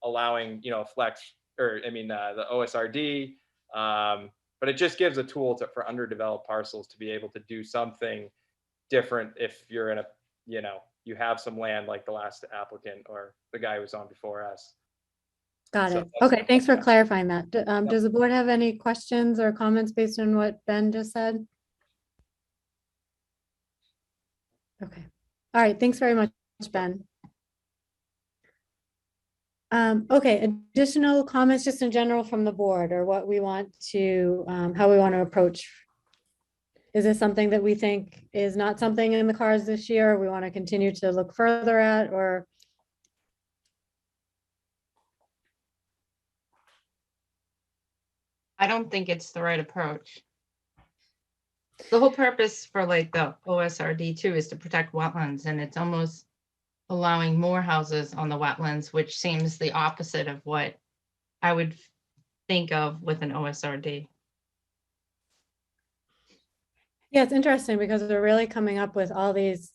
allowing, flex, or the OSRD. But it just gives a tool for underdeveloped parcels to be able to do something different if you're in a, you have some land like the last applicant or the guy who was on before us. Got So it. that's- Okay, thanks for clarifying that. Does the board have any questions or comments based on what Ben just said? Okay. All right, thanks very much, Ben. Okay, additional comments just in general from the board, or what we want to, how we want to approach. Is this something that we think is not something in the cards this year, or we want to continue to look further at, or? I don't think it's the right approach. The whole purpose for like the OSRD too is to protect wetlands, and it's almost allowing more houses on the wetlands, which seems the opposite of what I would think of with an OSRD. Yeah, it's interesting because we're really coming up with all these,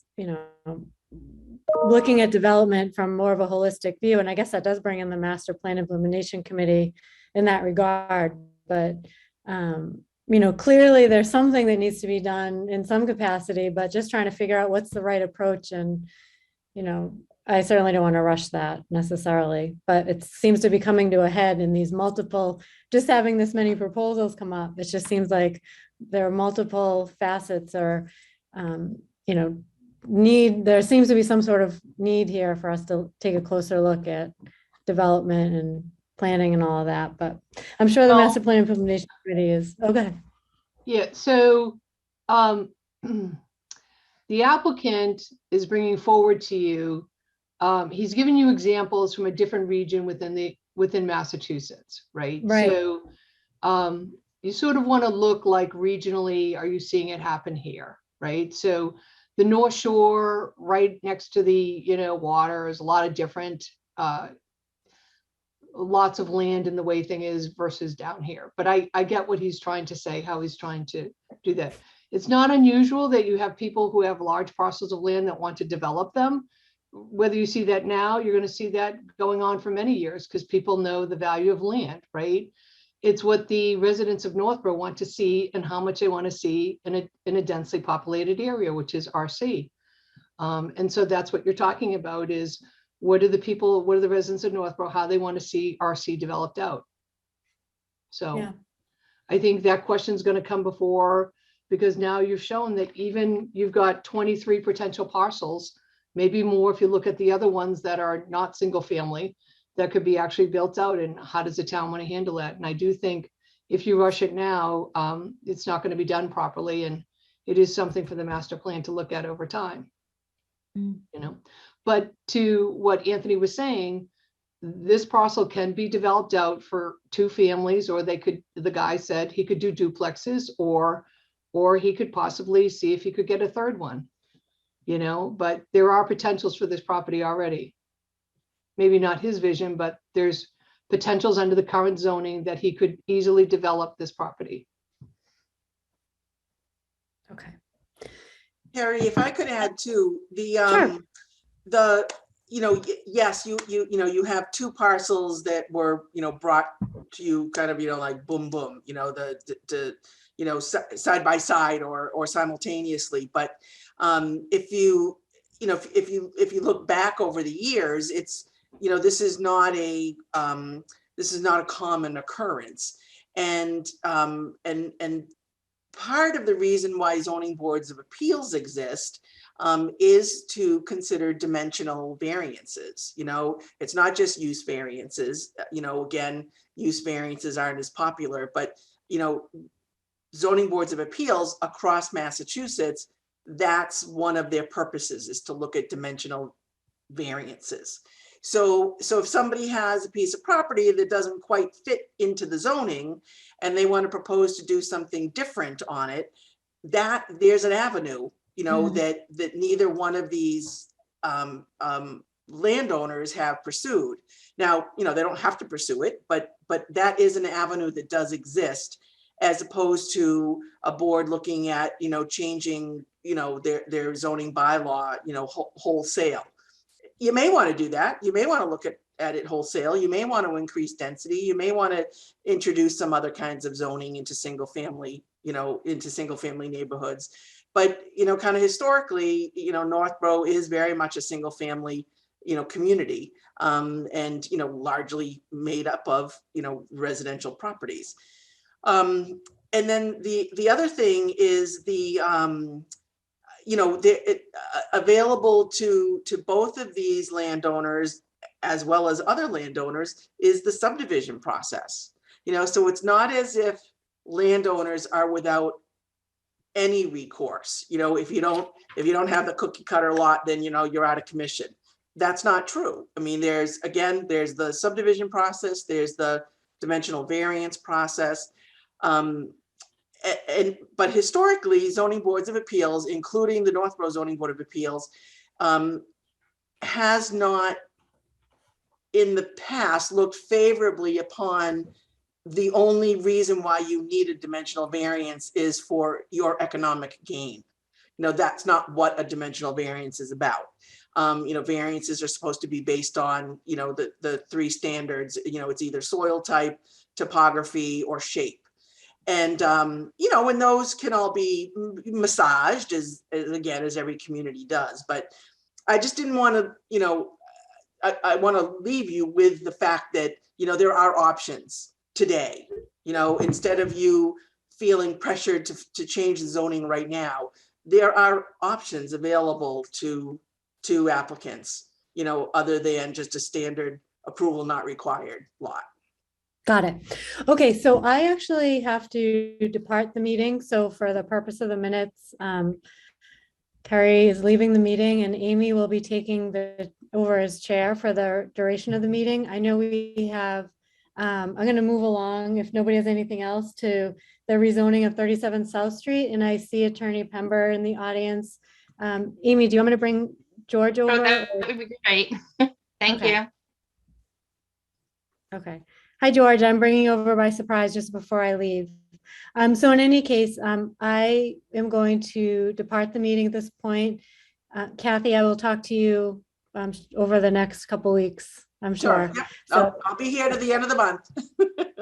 looking at development from more of a holistic view. And I guess that does bring in the Master Plan Implementation Committee in that regard. But, clearly there's something that needs to be done in some capacity, but just trying to figure out what's the right approach. And, I certainly don't want to rush that necessarily, but it seems to be coming to a head in these multiple, just having this many proposals come up. It just seems like there are multiple facets or, there seems to be some sort of need here for us to take a closer look at development and planning and all of that, but I'm sure the Master Plan Implementation Committee is, okay. Yeah, so the applicant is bringing forward to you, he's given you examples from a different region within Massachusetts, right? Right. So you sort of want to look like regionally, are you seeing it happen here, right? So the North Shore, right next to the, water, is a lot of different, lots of land in the way thing is versus down here. But I get what he's trying to say, how he's trying to do that. It's not unusual that you have people who have large parcels of land that want to develop them. Whether you see that now, you're going to see that going on for many years because people know the value of land, right? It's what the residents of Northborough want to see and how much they want to see in a densely populated area, which is RC. And so that's what you're talking about is what are the residents of Northborough, how they want to see RC developed out. So yeah. I think that question is going to come before, because now you've shown that even you've got 23 potential parcels, maybe more if you look at the other ones that are not single family, that could be actually built out, and how does the town want to handle that? And I do think if you rush it now, it's not going to be done properly, and it is something for the master plan to look at over time. But to what Anthony was saying, this parcel can be developed out for 2 families, or the guy said he could do duplexes, or he could possibly see if he could get a 3rd one, but there are potentials for this property already. Maybe not his vision, but there's potentials under the current zoning that he could easily develop this property. Okay. Harry, if I could add too, Sure. Yes, you have 2 parcels that were, brought to you kind of, like boom, boom, side by side or simultaneously. But if you look back over the years, it's, this is not a common occurrence. And part of the reason why zoning boards of appeals exist is to consider dimensional variances. It's not just use variances. Again, use variances aren't as popular, but zoning boards of appeals across Massachusetts, that's one of their purposes, is to look at dimensional variances. So if somebody has a piece of property that doesn't quite fit into the zoning and they want to propose to do something different on it, that there's an avenue, that neither one of these landowners have pursued. Now, they don't have to pursue it, but that is an avenue that does exist. as opposed to a board looking at, changing, their zoning bylaw, wholesale. You may want to do that. You may want to look at it wholesale. You may want to increase density. You may want to introduce some other kinds of zoning into single family neighborhoods. But, kind of historically, Northborough is very much a single family, community, and, largely made up of, residential properties. And then the other thing is available to both of these landowners as well as other landowners is the subdivision process. So it's not as if landowners are without any recourse. If you don't have the cookie cutter lot, then you're out of commission. That's not true. I mean, there's the subdivision process, there's the dimensional variance process. But historically, zoning boards of appeals, including the Northborough Zoning Board of Appeals, has not in the past looked favorably upon the only reason why you need a dimensional variance is for your economic gain. That's not what a dimensional variance is about. Variances are supposed to be based on, the three standards, it's either soil type, topography, or shape. And, and those can all be massaged as every community does. But I just didn't want to, I want to leave you with the fact that, there are options today, instead of you feeling pressured to change the zoning right now, there are options available to applicants, other than just a standard approval not required lot. Got it. Okay, so I actually have to depart the meeting. So for the purpose of the minutes, Carrie is leaving the meeting and Amy will be taking over as chair for the duration of the meeting. I know we have, I'm going to move along if nobody has anything else to the rezoning of 37 South Street. And I see Attorney Pember in the audience. Amy, do you want me to bring George over? That would be great. Thank you. Okay. Hi, George. I'm bringing you over by surprise just before I leave. So in any case, I am going to depart the meeting at this point. Kathy, I will talk to you over the next couple weeks, I'm sure. Yep. So, I'll be here to the end of the month.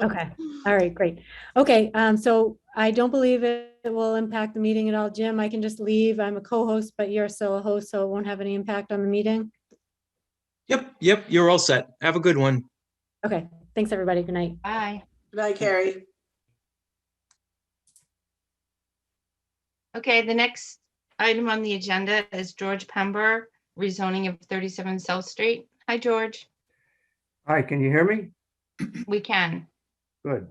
okay. All right, great. Okay. So I don't believe it will impact the meeting at all. Jim, I can just leave. I'm a co-host, but you're still a host, so it won't have any impact on the meeting. Yep. You're all set. Have a good one. Okay. Thanks, everybody. Good night. Bye. Good night, Carrie. Okay, the next item on the agenda is George Pember, rezoning of 37 South Street. Hi, George. Hi, can you hear me? We can. Good.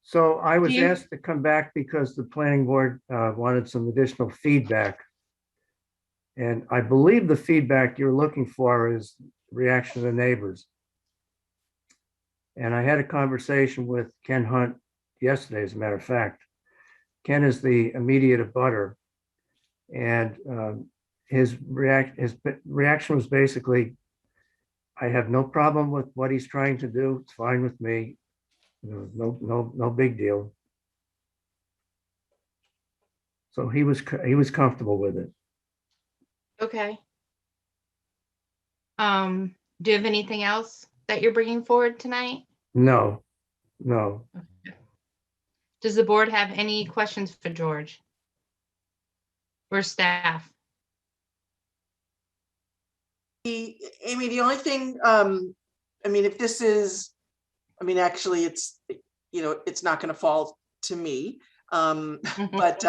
So I was Do you- asked to come back because the planning board wanted some additional feedback. And I believe the feedback you're looking for is reaction of the neighbors. And I had a conversation with Ken Hunt yesterday, as a matter of fact. Ken is the immediate abutter. And his reaction was basically, I have no problem with what he's trying to do. It's fine with me. No big deal. So he was comfortable with it. Okay. Do you have anything else that you're bringing forward tonight? No. Does the board have any questions for George or staff? Amy, the only thing, if this is, actually it's, it's not going to fall to me. But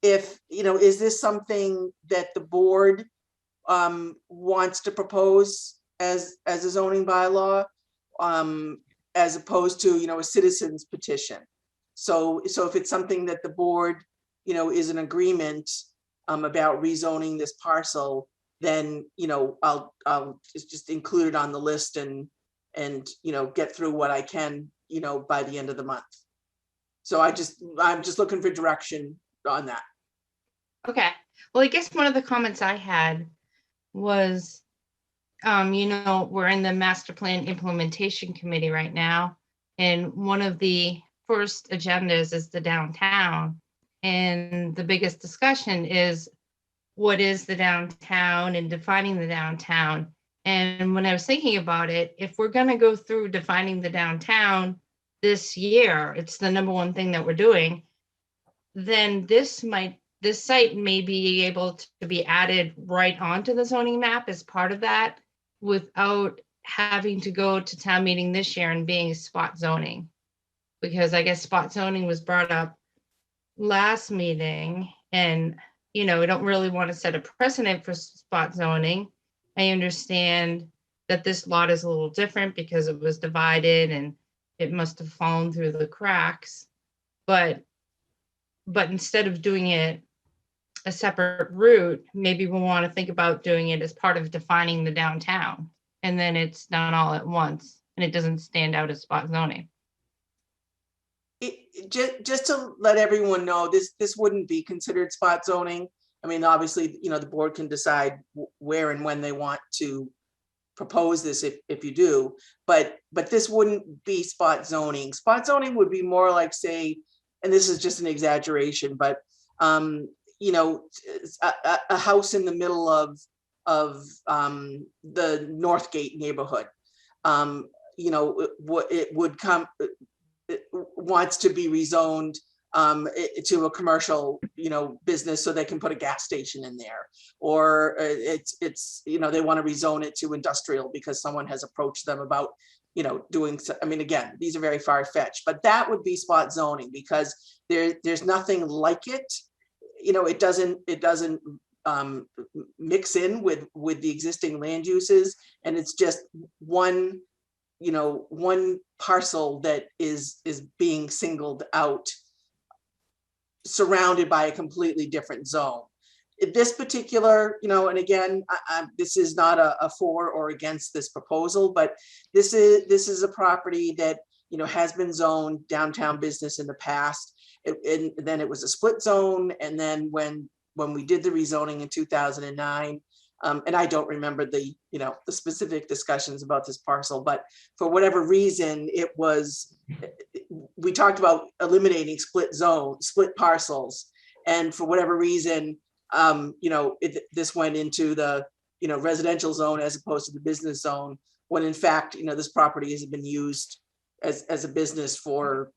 if, is this something that the board wants to propose as a zoning bylaw, as opposed to, a citizen's petition? So if it's something that the board, is in agreement about rezoning this parcel, then, I'll just include it on the list and get through what I can, by the end of the month. So I'm just looking for direction on that. Okay. Well, I guess one of the comments I had was, we're in the master plan implementation committee right now. And one of the first agendas is the downtown. And the biggest discussion is what is the downtown and defining the downtown. And when I was thinking about it, if we're going to go through defining the downtown this year, it's the number one thing that we're doing, then this site may be able to be added right onto the zoning map as part of that without having to go to town meeting this year and being spot zoning. Because I guess spot zoning was brought up last meeting, and I don't really want to set a precedent for spot zoning. I understand that this lot is a little different because it was divided and it must have fallen through the cracks. But instead of doing it a separate route, maybe we want to think about doing it as part of defining the downtown. And then it's done all at once and it doesn't stand out as spot zoning. Just to let everyone know, this wouldn't be considered spot zoning. I mean, obviously, the board can decide where and when they want to propose this if you do, but this wouldn't be spot zoning. Spot zoning would be more like, say, and this is just an exaggeration, but a house in the middle of the Northgate neighborhood, it wants to be rezoned to a commercial, business so they can put a gas station in there, or it's they want to rezone it to industrial because someone has approached them about doing. I mean, again, these are very far-fetched, but that would be spot zoning because there's nothing like it. It doesn't mix in with the existing land uses, and it's just one parcel that is being singled out, surrounded by a completely different zone. This particular, and again, this is not a for or against this proposal, but this is a property that has been zoned downtown business in the past, and then it was a split zone, and then when we did the rezoning in 2009. And I don't remember the specific discussions about this parcel, but for whatever reason, we talked about eliminating split parcels. And for whatever reason, this went into the, residential zone as opposed to the business zone, when in fact, this property has been used as a business for,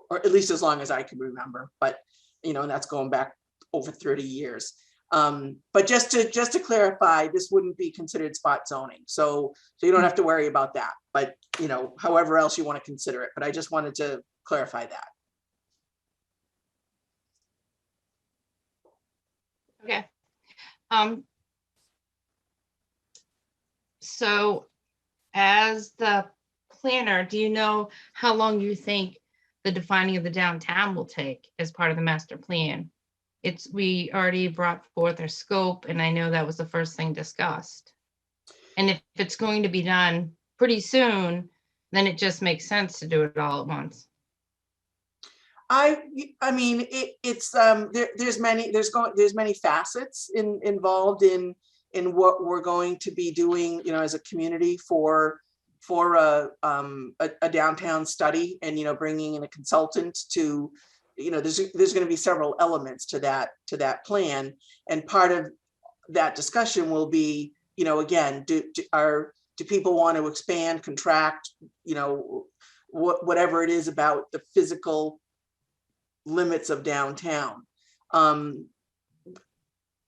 or at least as long as I can remember, but, and that's going back over 30 years. But just to clarify, this wouldn't be considered spot zoning. So you don't have to worry about that, but however else you want to consider it, but I just wanted to clarify that. Okay. So as the planner, do you know how long you think the defining of the downtown will take as part of the master plan? We already brought forth our scope, and I know that was the first thing discussed. And if it's going to be done pretty soon, then it just makes sense to do it all at once. I mean, there's many facets involved in what we're going to be doing, as a community for a downtown study, and bringing in a consultant to. There's going to be several elements to that plan, and part of that discussion will be, again, do people want to expand, contract, whatever it is about the physical limits of downtown.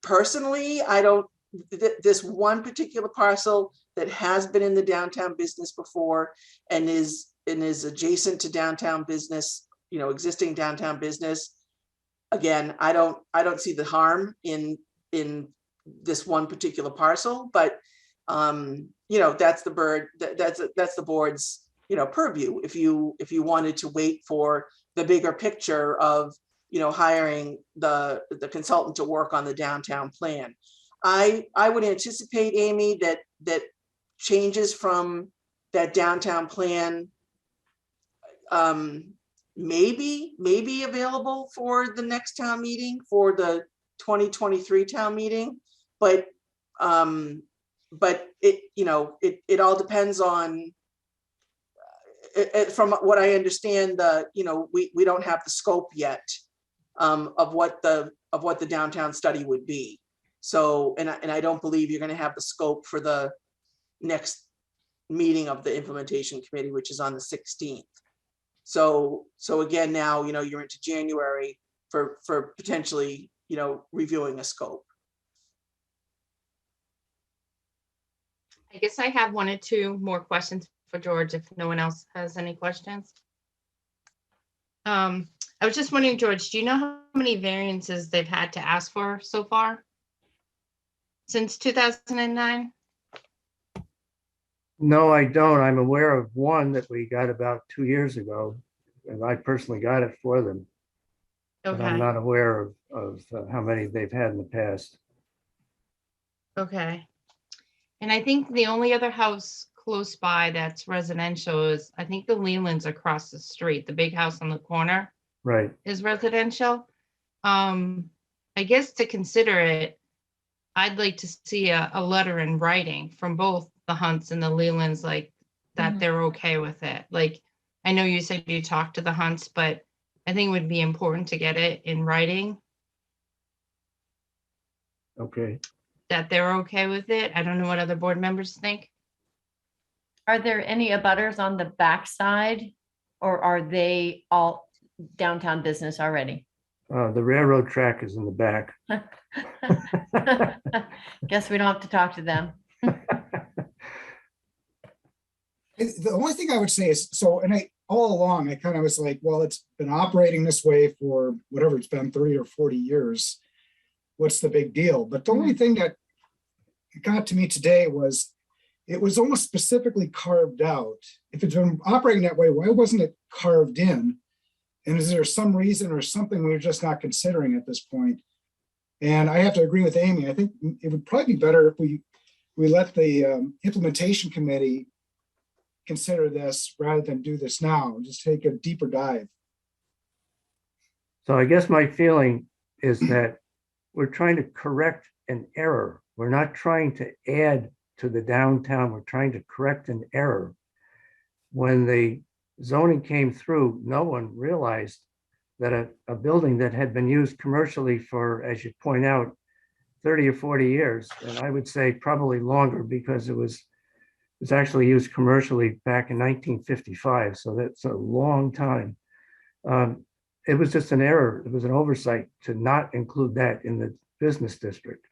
Personally, I don't. This one particular parcel that has been in the downtown business before and is adjacent to downtown business. Existing downtown business. Again, I don't see the harm in this one particular parcel, but that's the board's purview. If you wanted to wait for the bigger picture of hiring the consultant to work on the downtown plan, I would anticipate, Amy, that changes from that downtown plan maybe available for the next town meeting, for the 2023 town meeting, but it all depends on, from what I understand, we don't have the scope yet of what the downtown study would be. So, and I don't believe you're going to have the scope for the next meeting of the implementation committee, which is on the 16th. So again, now, you're into January for potentially, reviewing a scope. I guess I have one or two more questions for George, if no one else has any questions. I was just wondering, George, do you know how many variances they've had to ask for so far since 2009? No, I don't. I'm aware of one that we got about 2 years ago, and I personally got it for them. But I'm Okay, not aware of how many they've had in the past. okay. And I think the only other house close by that's residential is, I think the Lelands across the street, the big house on the corner Right. is residential. I guess to consider it, I'd like to see a letter in writing from both the Hunts and the Lelands, like that Mhm. they're okay with it. Like, I know you said you talked to the Hunts, but I think it would be important to get it in writing Okay. that they're okay with it. I don't know what other board members think. Are there any abutters on the backside, or are they all downtown business already? The railroad track is in the back. Guess we don't have to talk to them. The only thing I would say is, all along, I kind of was like, well, it's been operating this way for whatever it's been, 30 or 40 years. What's the big deal? But the only thing that got to me today was it was almost specifically carved out. If it's been operating that way, why wasn't it carved in? And is there some reason or something we're just not considering at this point? And I have to agree with Amy. I think it would probably be better if we let the implementation committee consider this rather than do this now. Just take a deeper dive. So I guess my feeling is that we're trying to correct an error. We're not trying to add to the downtown. We're trying to correct an error. When the zoning came through, no one realized that a building that had been used commercially for, as you point out, 30 or 40 years, and I would say probably longer, because it was actually used commercially back in 1955. So that's a long time. It was just an error. It was an oversight to not include that in the business district.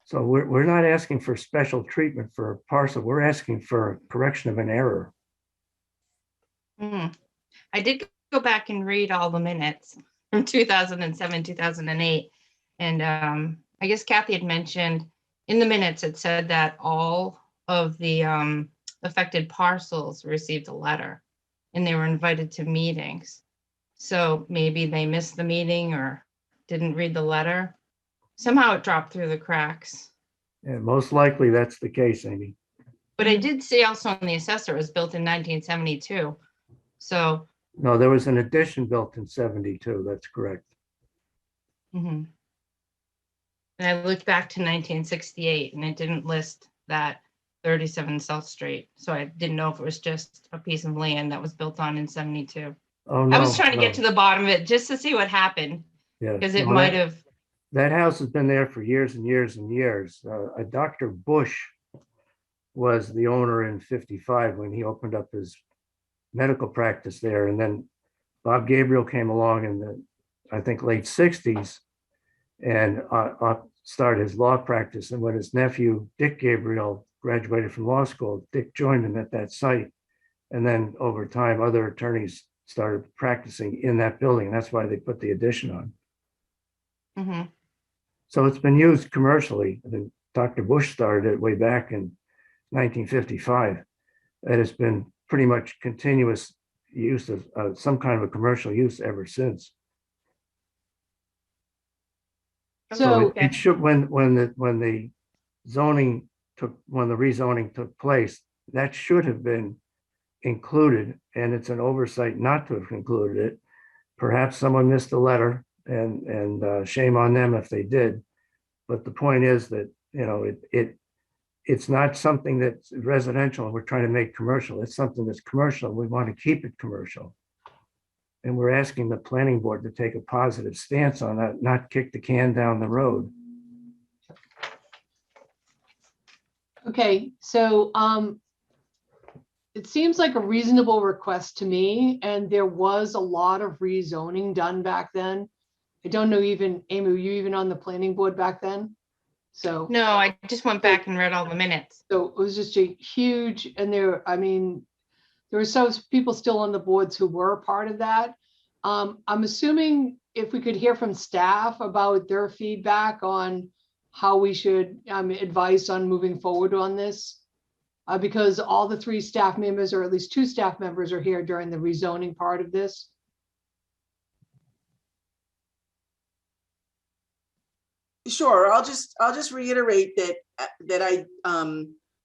So we're not asking for special treatment for a parcel. We're asking for correction of an error. I did go back and read all the minutes from 2007, 2008. And I guess Kathy had mentioned in the minutes, it said that all of the affected parcels received a letter and they were invited to meetings. So maybe they missed the meeting or didn't read the letter. Somehow it dropped through the cracks. And most likely that's the case, Amy. But I did see also on the assessor, it was built in 1972. So. No, there was an addition built in 72. That's correct. And I looked back to 1968 and it didn't list that 37 South Street. So I didn't know if it was just a piece of land that was built on in 72. Oh, no, I was trying to get to the bottom of it just to see what happened. Yeah, because it no, might have. That house has been there for years and years and years. Dr. Bush was the owner in 55 when he opened up his medical practice there. And then Bob Gabriel came along in the, I think, late 60s and started his law practice. And when his nephew, Dick Gabriel, graduated from law school, Dick joined him at that site. And then over time, other attorneys started practicing in that building. And that's why they put the addition on. Mm-hmm. So it's been used commercially. I think Dr. Bush started it way back in 1955. It has been pretty much continuous use of some kind of a commercial use ever since. So it should, when the rezoning took place, that should have been included, and it's an oversight not to have included it. Perhaps someone missed a letter, and shame on them if they did. But the point is that, you know, it's not something that's residential and we're trying to make commercial. It's something that's commercial. We want to keep it commercial. And we're asking the planning board to take a positive stance on that, not kick the can down the road. Okay, so it seems like a reasonable request to me, and there was a lot of rezoning done back then. I don't know, even Amy, were you even on the planning board back then? So No, I just went back and read all the minutes. so it was just a huge, and there, I mean, there were some people still on the boards who were a part of that. I'm assuming if we could hear from staff about their feedback on how we should advise on moving forward on this. Because all the 3 staff members, or at least 2 staff members, are here during the rezoning part of this. Sure, I'll just reiterate that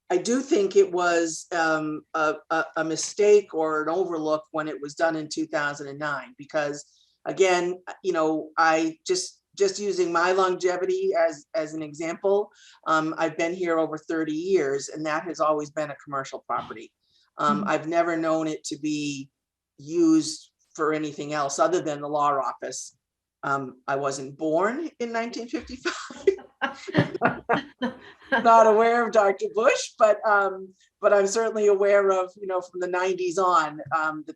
I do think it was a mistake or an overlook when it was done in 2009, because again, you know, I just using my longevity as an example, I've been here over 30 years and that has always been a commercial property. I've never known it to be used for anything else other than the law office. I wasn't born in 1955. Not aware of Dr. Bush, but I'm certainly aware of, you know, from the 90s on,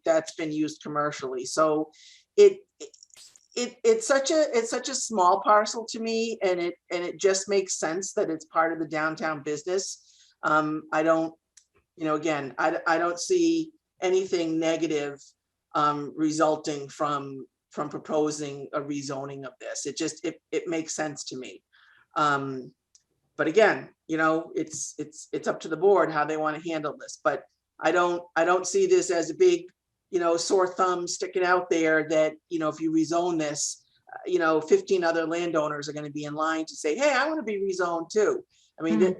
that's been used commercially. So it's such a small parcel to me, and it just makes sense that it's part of the downtown business. I don't, you know, again, I don't see anything negative resulting from proposing a rezoning of this. It makes sense to me. But again, you know, it's up to the board how they want to handle this. But I don't see this as a big, you know, sore thumb sticking out there that, you know, if you rezone this, you know, 15 other landowners are going to be in line to say, hey, I want to be rezoned too. I mean,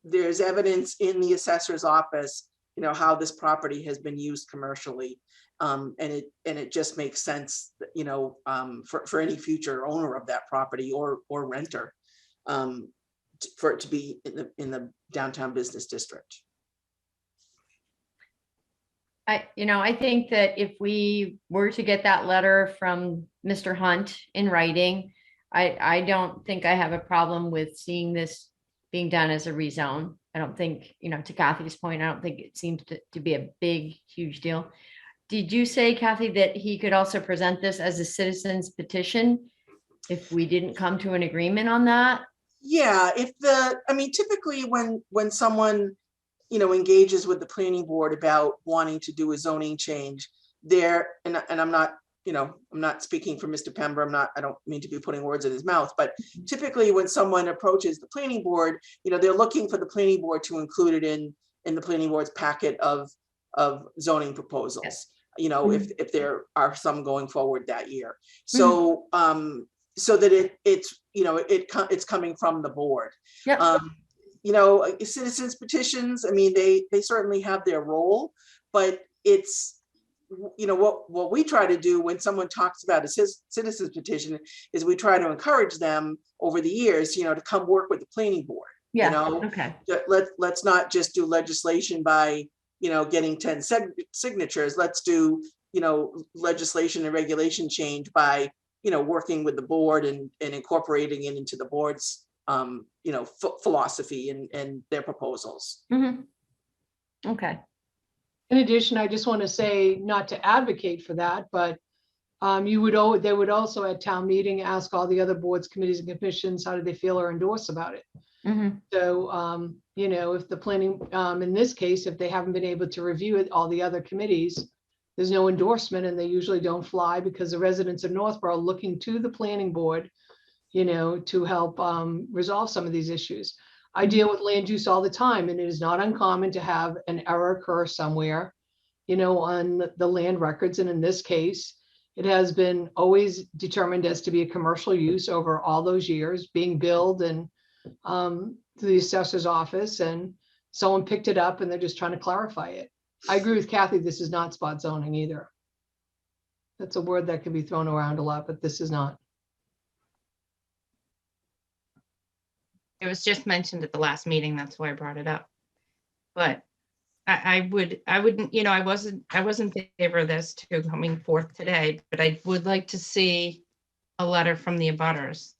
there's evidence in the assessor's office, you know, how this property has been used commercially. And it just makes sense, you know, for any future owner of that property or renter, for it to be in the downtown business district. I think that if we were to get that letter from Mr. Hunt in writing, I don't think I have a problem with seeing this being done as a rezone. I don't think, you know, to Kathy's point, I don't think it seems to be a big, huge deal. Did you say, Kathy, that he could also present this as a citizen's petition if we didn't come to an agreement on that? Yeah, I mean, typically when someone, you know, engages with the planning board about wanting to do a zoning change there, and I'm not, you know, I'm not speaking for Mr. Pember, I don't mean to be putting words in his mouth, but typically when someone approaches the planning board, you know, they're looking for the planning board to include it in the planning board's packet of zoning proposals. Yes. You know, if there are some going forward that year. So, so that it's, you know, it's coming from the board. Yep. You know, citizens petitions, I mean, they certainly have their role, but it's, you know, what we try to do when someone talks about a citizens petition is we try to encourage them over the years, you know, to come work with the planning board. Yeah. You know, okay. Let's not just do legislation by, you know, getting 10 signatures. Let's do, you know, legislation and regulation change by, you know, working with the board and incorporating it into the board's, you know, philosophy and their proposals. Mm-hmm. Okay. In addition, I just want to say, not to advocate for that, but they would also at town meeting ask all the other boards, committees, and commissions, how do they feel or endorse about it? Mm-hmm. So, you know, if the planning, in this case, if they haven't been able to review it, all the other committees, there's no endorsement, and they usually don't fly because the residents of Northborough are looking to the planning board, you know, to help resolve some of these issues. I deal with land use all the time, and it is not uncommon to have an error occur somewhere, you know, on the land records. And in this case, it has been always determined as to be a commercial use over all those years, being billed and to the assessor's office, and someone picked it up and they're just trying to clarify it. I agree with Kathy, this is not spot zoning either. That's a word that can be thrown around a lot, but this is not. It was just mentioned at the last meeting. That's why I brought it up. But I wouldn't, I wasn't in favor of this too coming forth today, but I would like to see a letter from the abutters,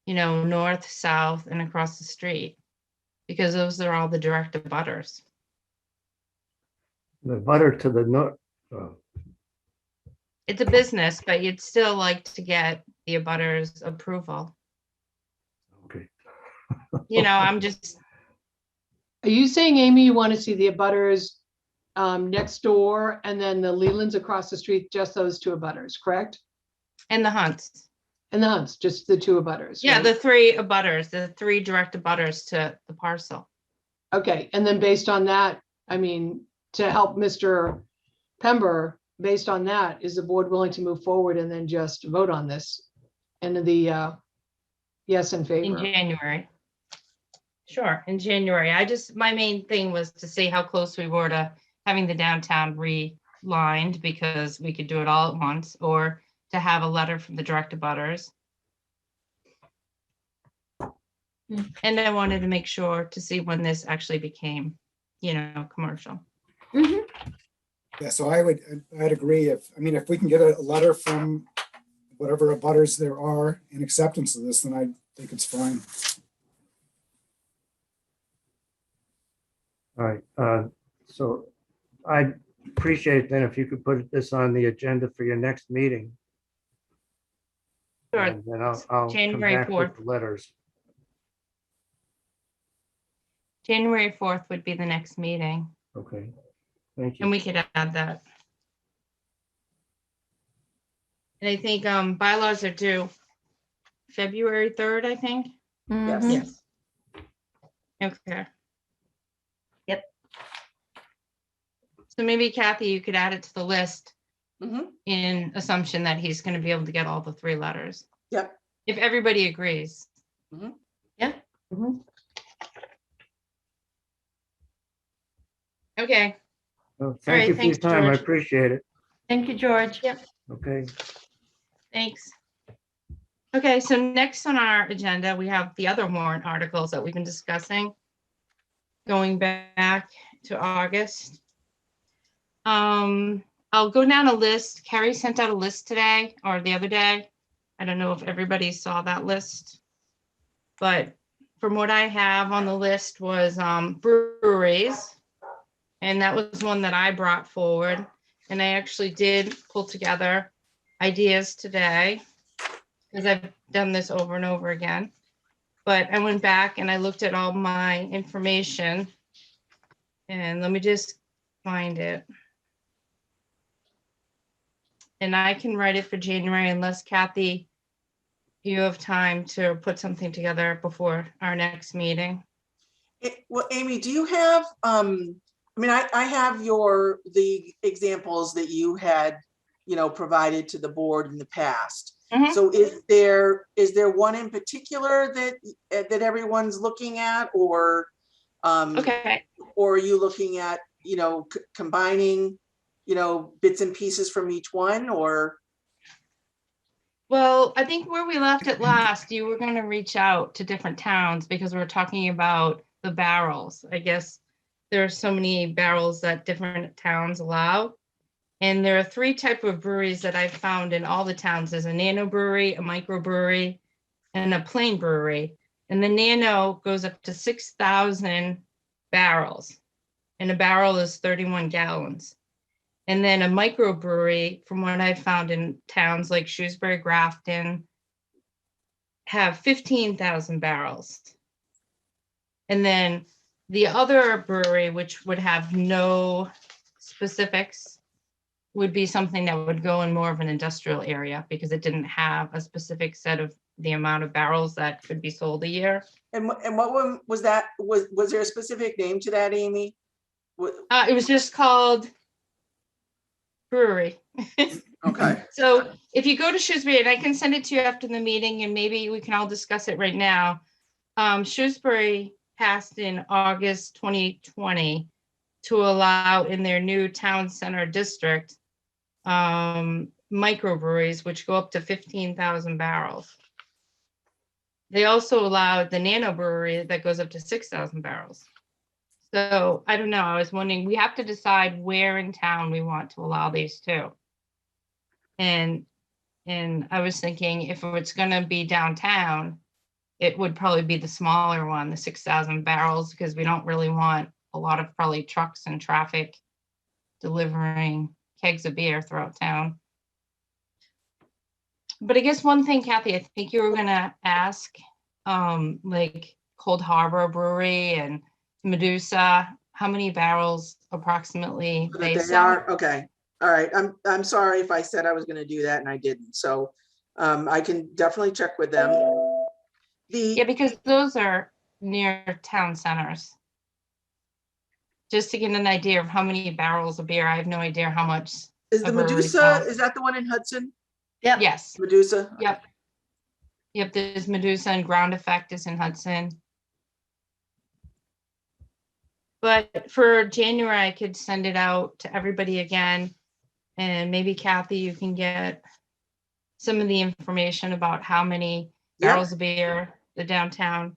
north, south, and across the street, because those are all the direct abutters. The butter to the north. It's a business, but you'd still like to get the abutters approval. Okay. I'm just, Are you saying, Amy, you want to see the abutters next door and then the Lelands across the street, just those two abutters, correct? and the Hunts. And the Hunts, just the two abutters? Yeah, right? the three abutters, the three direct abutters to the parcel. Okay, and then based on that, I mean, to help Mr. Pember, based on that, is the board willing to move forward and then just vote on this? And the yes in In favor? January. Sure, in January. My main thing was to see how close we were to having the downtown relined, because we could do it all at once, or to have a letter from the direct abutters. And I wanted to make sure to see when this actually became, commercial. Yeah, so I'd agree if we can get a letter from whatever abutters there are in acceptance of this, then I think it's fine. All right, so I'd appreciate then if you could put this on the agenda for your next meeting. Sure. And then I'll come January back with 4th. the letters. January 4th would be the next meeting, Okay, thank you. and we could add that. And I think bylaws are due February 3rd, I think. Yes. Yes. Okay. Yep. So maybe Kathy, you could add it to the list Mhm. in assumption that he's going to be able to get all the three letters. Yep. If everybody agrees. Mhm. Yeah. Mhm. Okay. Well, right, thank you for your thanks, time. I George. appreciate it. Thank you, George. Yep. Okay, Thanks. Okay, so next on our agenda, we have the other warrant articles that we've been discussing, going back to August. I'll go down a list. Carrie sent out a list today or the other day. I don't know if everybody saw that list. But from what I have on the list was breweries. And that was one that I brought forward. And I actually did pull together ideas today, because I've done this over and over again. But I went back and I looked at all my information. And let me just find it. And I can write it for January unless Kathy, you have time to put something together before our next meeting. Well, Amy, do you have, I have the examples that you had, provided to the board in the past. Mhm. So is there one in particular that everyone's looking at, or Okay. or are you looking at, combining, bits and pieces from each one, or? Well, I think where we left it last, you were going to reach out to different towns because we're talking about the barrels. I guess there are so many barrels that different towns allow. And there are three types of breweries that I've found in all the towns. There's a nano brewery, a microbrewery, and a plain brewery. And the nano goes up to 6,000 barrels. And a barrel is 31 gallons. And then a microbrewery, from what I've found in towns like Shrewsbury, Grafton, have 15,000 barrels. And then the other brewery, which would have no specifics, would be something that would go in more of an industrial area because it didn't have a specific set of the amount of barrels that could be sold a year. And what one was that? Was there a specific name to that, Amy? It was just called brewery. Okay. So if you go to Shrewsbury, and I can send it to you after the meeting, and maybe we can all discuss it right now. Shrewsbury passed in August 2020 to allow in their new town center district microbreweries, which go up to 15,000 barrels. they also allowed the nano brewery that goes up to 6,000 barrels. So I don't know. I was wondering, we have to decide where in town we want to allow these to. And I was thinking if it's going to be downtown, it would probably be the smaller one, the 6,000 barrels, because we don't really want a lot of probably trucks and traffic delivering kegs of beer throughout town. But I guess one thing, Kathy, I think you were gonna ask, like Cold Harbor Brewery and Medusa, how many barrels approximately they They sell? are, okay, all right, I'm sorry if I said I was gonna do that and I didn't, so I can definitely check with them. Yeah, because those are near town centers. Just to get an idea of how many barrels of beer, I have no idea how much. Is a the brewery Medusa, sells. is that the one in Hudson? Yep. Yes, Medusa? yep. Yep, there's Medusa and Ground Effect is in Hudson. But for January, I could send it out to everybody again. And maybe Kathy, you can get some of the information about how many barrels of beer the downtown.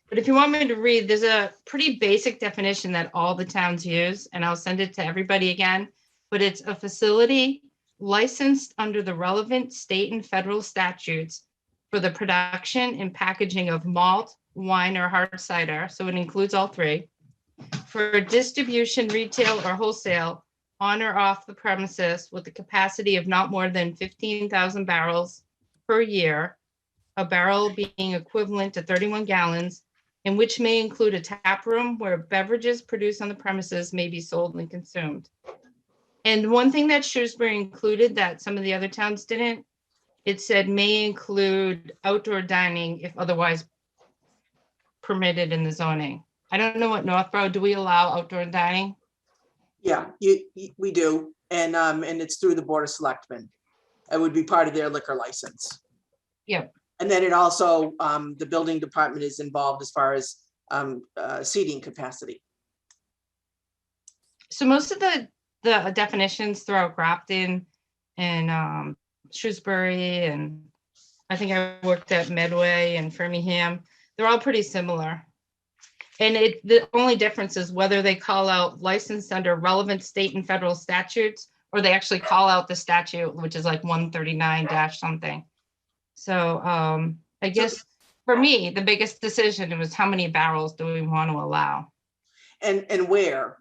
But if you want me to read, there's a pretty basic definition that all the towns use, and I'll send it to everybody again. But it's a facility licensed under the relevant state and federal statutes for the production and packaging of malt, wine, or hard cider. So it includes all three. For distribution, retail, or wholesale on or off the premises with the capacity of not more than 15,000 barrels per year, a barrel being equivalent to 31 gallons, and which may include a tap room where beverages produced on the premises may be sold and consumed. And one thing that Shrewsbury included that some of the other towns didn't, it said may include outdoor dining if otherwise permitted in the zoning. I don't know what Northborough, do we allow outdoor dining? Yeah, we do, and it's through the Board of Selectmen. It would be part of their liquor license. Yep. And then it also, the building department is involved as far as seating capacity. So most of the definitions throughout Grafton and Shrewsbury, and I think I worked at Medway and Framingham, they're all pretty similar. And the only difference is whether they call out licensed under relevant state and federal statutes, or they actually call out the statute, which is like 139 dash something. So I guess for me, the biggest decision was how many barrels do we want to allow? And where?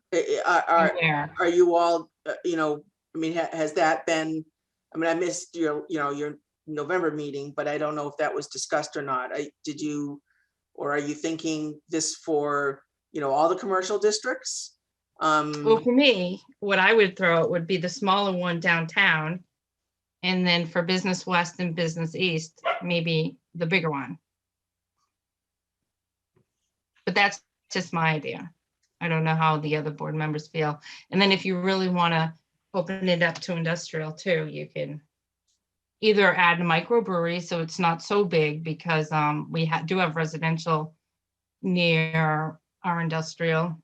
Are you all, you know, I mean, has that been, I mean, I missed your November meeting, but I don't know if that was discussed or not. Did you, or are you thinking this for, you know, all the commercial districts? Well, for me, what I would throw out would be the smaller one downtown. And then for Business West and Business East, maybe the bigger one. But that's just my idea. I don't know how the other board members feel. And then if you really want to open it up to industrial too, you can either add a microbrewery so it's not so big, because we do have residential near our industrial.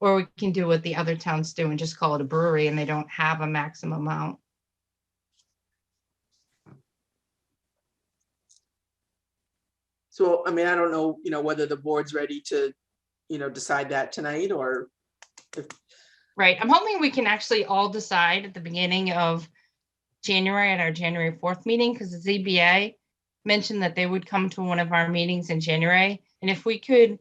Or we can do what the other towns do and just call it a brewery and they don't have a maximum amount. So, I mean, I don't know, you know, whether the board's ready to, you know, decide that tonight or. Right. I'm hoping we can actually all decide at the beginning of January at our January 4th meeting, because the ZBA mentioned that they would come to one of our meetings in January. And if we could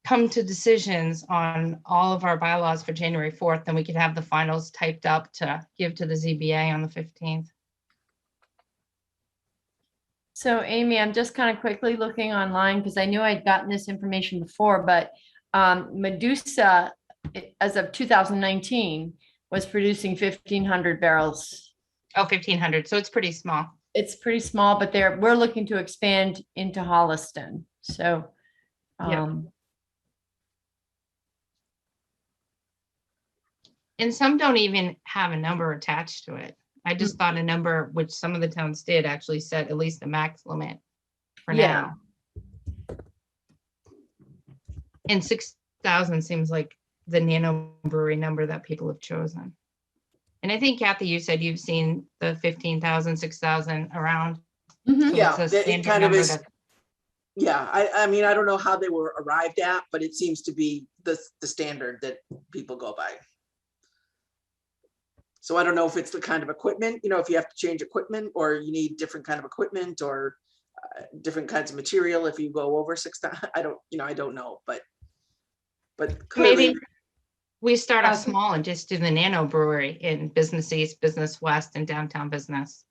come to decisions on all of our bylaws for January 4th, then we could have the finals typed up to give to the ZBA on the 15th. So Amy, I'm just kind of quickly looking online because I knew I'd gotten this information before, but Medusa, as of 2019, was producing 1,500 barrels. Oh, 1,500. So it's pretty small. It's pretty small, but we're looking to expand into Holliston. So, and some don't even have a number attached to it. I just thought a number, which some of the towns did, actually set at least the max limit for now. And 6,000 seems like the nano brewery number that people have chosen. And I think, Kathy, you said you've seen the 15,000, 6,000 around. So Yeah, it's a it standard kind of number is. that- Yeah, I mean, I don't know how they were arrived at, but it seems to be the standard that people go by. So I don't know if it's the kind of equipment, you know, if you have to change equipment or you need different kind of equipment or different kinds of material if you go over 6,000. I don't know, but clearly. Maybe we start off Kathy? small and just do the nano brewery in Business East, Business West, and downtown business,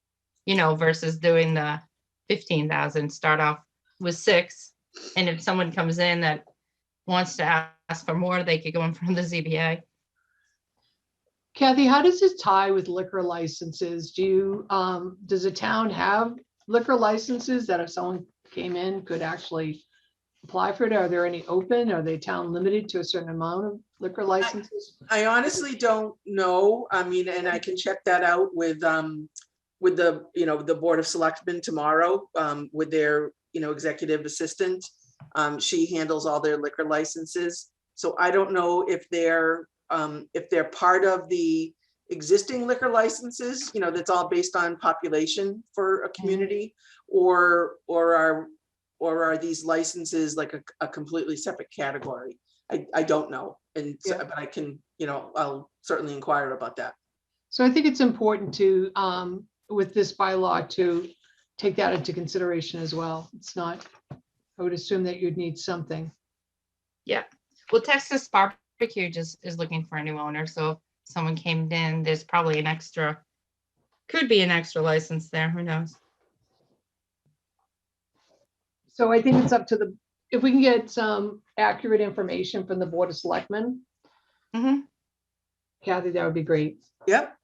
you know, versus doing the 15,000, start off with 6. And if someone comes in that wants to ask for more, they could go in front of the ZBA. Kathy, how does this tie with liquor licenses? Does the town have liquor licenses that if someone came in could actually apply for it? Are there any open? Are they town limited to a certain amount of liquor licenses? I honestly don't know. I mean, and I can check that out with the, the Board of Selectmen tomorrow, with their, executive assistant. She handles all their liquor licenses. So I don't know if they're part of the existing liquor licenses, that's all based on population for a community, or are these licenses like a completely separate category? I don't know. And so, Yeah. but I can, I'll certainly inquire about that. So I think it's important to, with this bylaw, to take that into consideration as well. It's not, I would assume that you'd need something. Yeah. Well, Texas Barbecue just is looking for a new owner. So if someone came in, there's probably could be an extra license there. Who knows? So I think it's up to if we can get some accurate information from the Board of Selectmen, Mhm. Kathy, that would be great. Yep.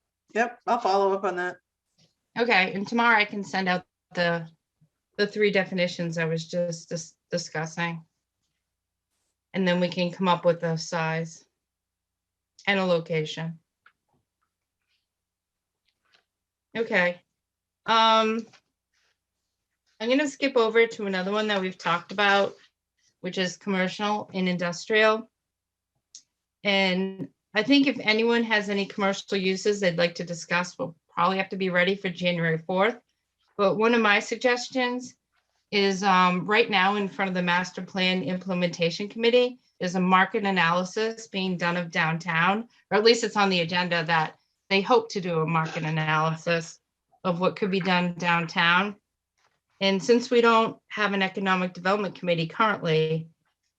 I'll follow up on that. Okay. And tomorrow I can send out the 3 definitions I was just discussing. And then we can come up with a size and a location. Okay. I'm going to skip over to another one that we've talked about, which is commercial and industrial. And I think if anyone has any commercial uses they'd like to discuss, we'll probably have to be ready for January 4th. But one of my suggestions is right now in front of the Master Plan Implementation Committee is a market analysis being done of downtown, or at least it's on the agenda that they hope to do a market analysis of what could be done downtown. And since we don't have an economic development committee currently,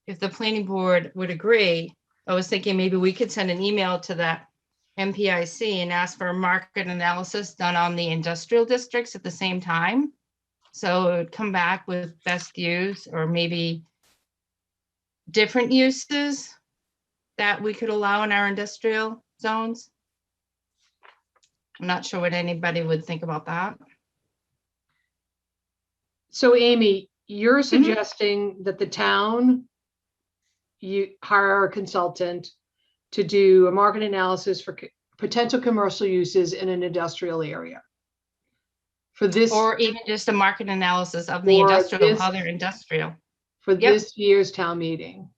if the planning board would agree, I was thinking maybe we could send an email to the MPIC and ask for a market analysis done on the industrial districts at the same time. So it would come back with best use or maybe different uses that we could allow in our industrial zones. I'm not sure what anybody would think about that. So Amy, you're suggesting that the town, you hire a consultant to do a market analysis for potential commercial uses in an industrial area. For this, Or even just a market analysis of the For industrial, this- other industrial. for Yep. this year's town meeting.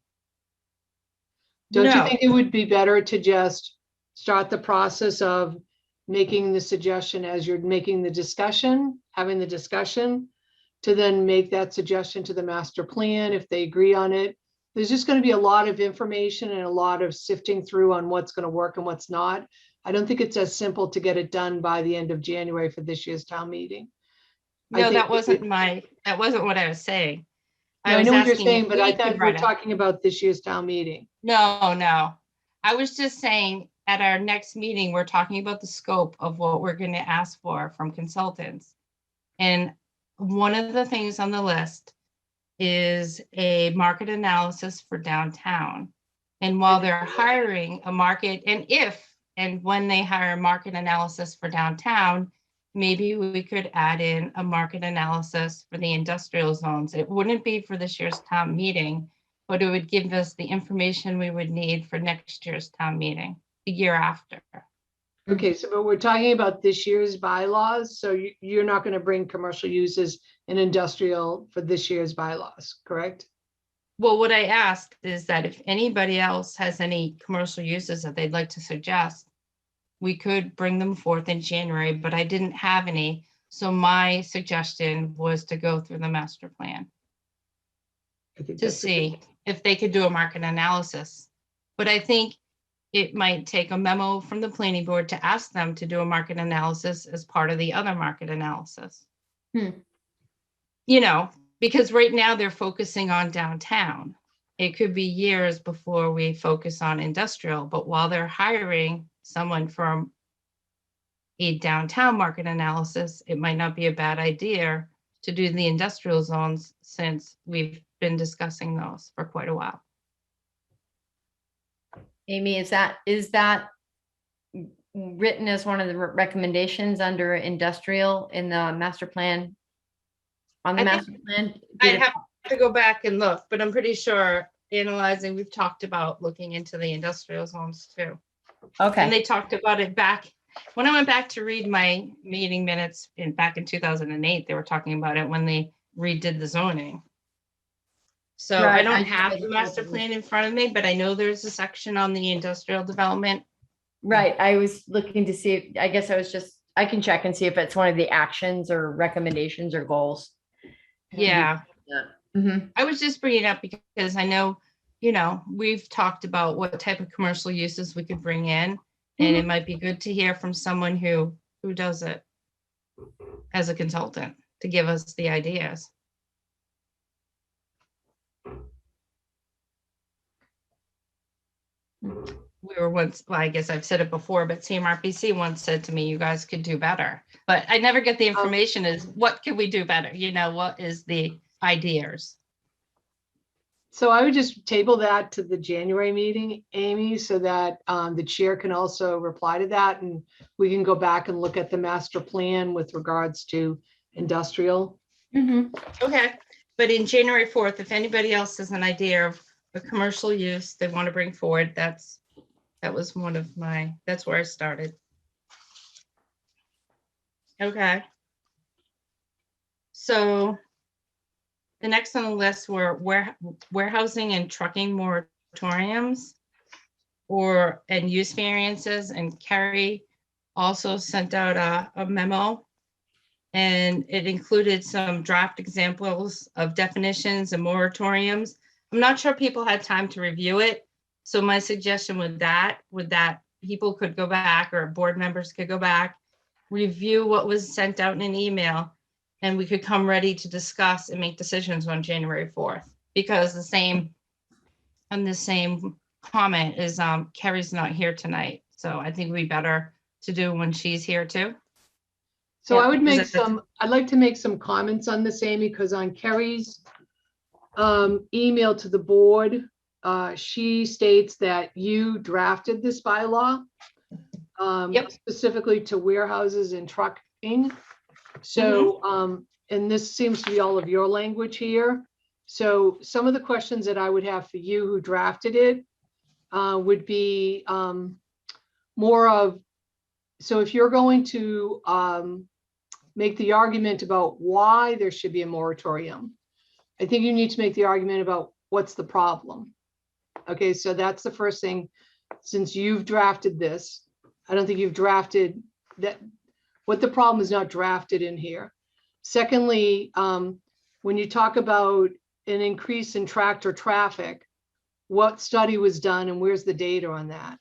Don't you No. think it would be better to just start the process of making the suggestion as you're making the discussion, having the discussion, to then make that suggestion to the master plan if they agree on it? There's just going to be a lot of information and a lot of sifting through on what's going to work and what's not. I don't think it's as simple to get it done by the end of January for this year's town meeting. I No, think that wasn't what I was saying. I was know what you're asking if saying, but I we could thought we write we're a- talking about this year's town meeting. No. I was just saying at our next meeting, we're talking about the scope of what we're going to ask for from consultants. And one of the things on the list is a market analysis for downtown. And while they're hiring a market, and when they hire a market analysis for downtown, maybe we could add in a market analysis for the industrial zones. It wouldn't be for this year's town meeting, but it would give us the information we would need for next year's town meeting, the year after. Okay, so but we're talking about this year's bylaws, so you're not going to bring commercial uses in industrial for this year's bylaws, correct? Well, what I asked is that if anybody else has any commercial uses that they'd like to suggest, we could bring them forth in January, but I didn't have any So my suggestion was to go through the master plan I think to that's a good- see if they could do a market analysis. But I think it might take a memo from the planning board to ask them to do a market analysis as part of the other market analysis. You know, because right now they're focusing on downtown. It could be years before we focus on industrial, but while they're hiring someone from a downtown market analysis, it might not be a bad idea to do the industrial zones since we've been discussing those for quite a while. Amy, is that written as one of the recommendations under industrial in the master plan? On the I master think plan? I'd have to go back and look, but I'm pretty sure analyzing, we've talked about looking into the industrial zones too. And Okay, they talked about it back, when I went back to read my meeting minutes back in 2008, they were talking about it when they redid the zoning. So I Right, I don't just have read the the master paper. plan in front of me, but I know there's a section on the industrial development. right. I was looking to see, if I guess I can check and see if it's one of the actions or recommendations or goals. Yeah, Mhm. I was just bringing it up because I know, you know, we've talked about what type of commercial uses we could bring in. And it might be good to hear from someone who does it as a consultant to give us the ideas. We were once, well, I guess I've said it before, but CMRPC once said to me, you guys could do better. But I never get the information is what can we do better? You know, what is the ideas? So I would just table that to the January meeting, Amy, so that the chair can also reply to that and we can go back and look at the master plan with regards to industrial. Okay, but in January 4th, if anybody else has an idea of a commercial use they want to bring forward, that was one of my, that's where I started. Okay. So the next on the list were warehousing and trucking moratoriums and use variances, and Carrie also sent out a memo. And it included some draft examples of definitions and moratoriums. I'm not sure people had time to review it. So my suggestion with that people could go back, or board members could go back, review what was sent out in an email, and we could come ready to discuss and make decisions on January 4th. Because the same comment is Carrie's not here tonight. So I think we better to do when she's here too. So Yeah, I would because I'd like to make some comments on this, Amy, because on Kerry's email to the board, she states that you drafted this bylaw specifically to warehouses and trucking. So, and this seems to be all of your language here. So some of the questions that I would have for you who drafted it would be more of, so if you're going to make the argument about why there should be a moratorium, I think you need to make the argument about what's the problem. Okay, so that's the first thing. Since you've drafted this, I don't think you've drafted that. What the problem is not drafted in here. Secondly, when you talk about an increase in tractor traffic, what study was done and where's the data on that?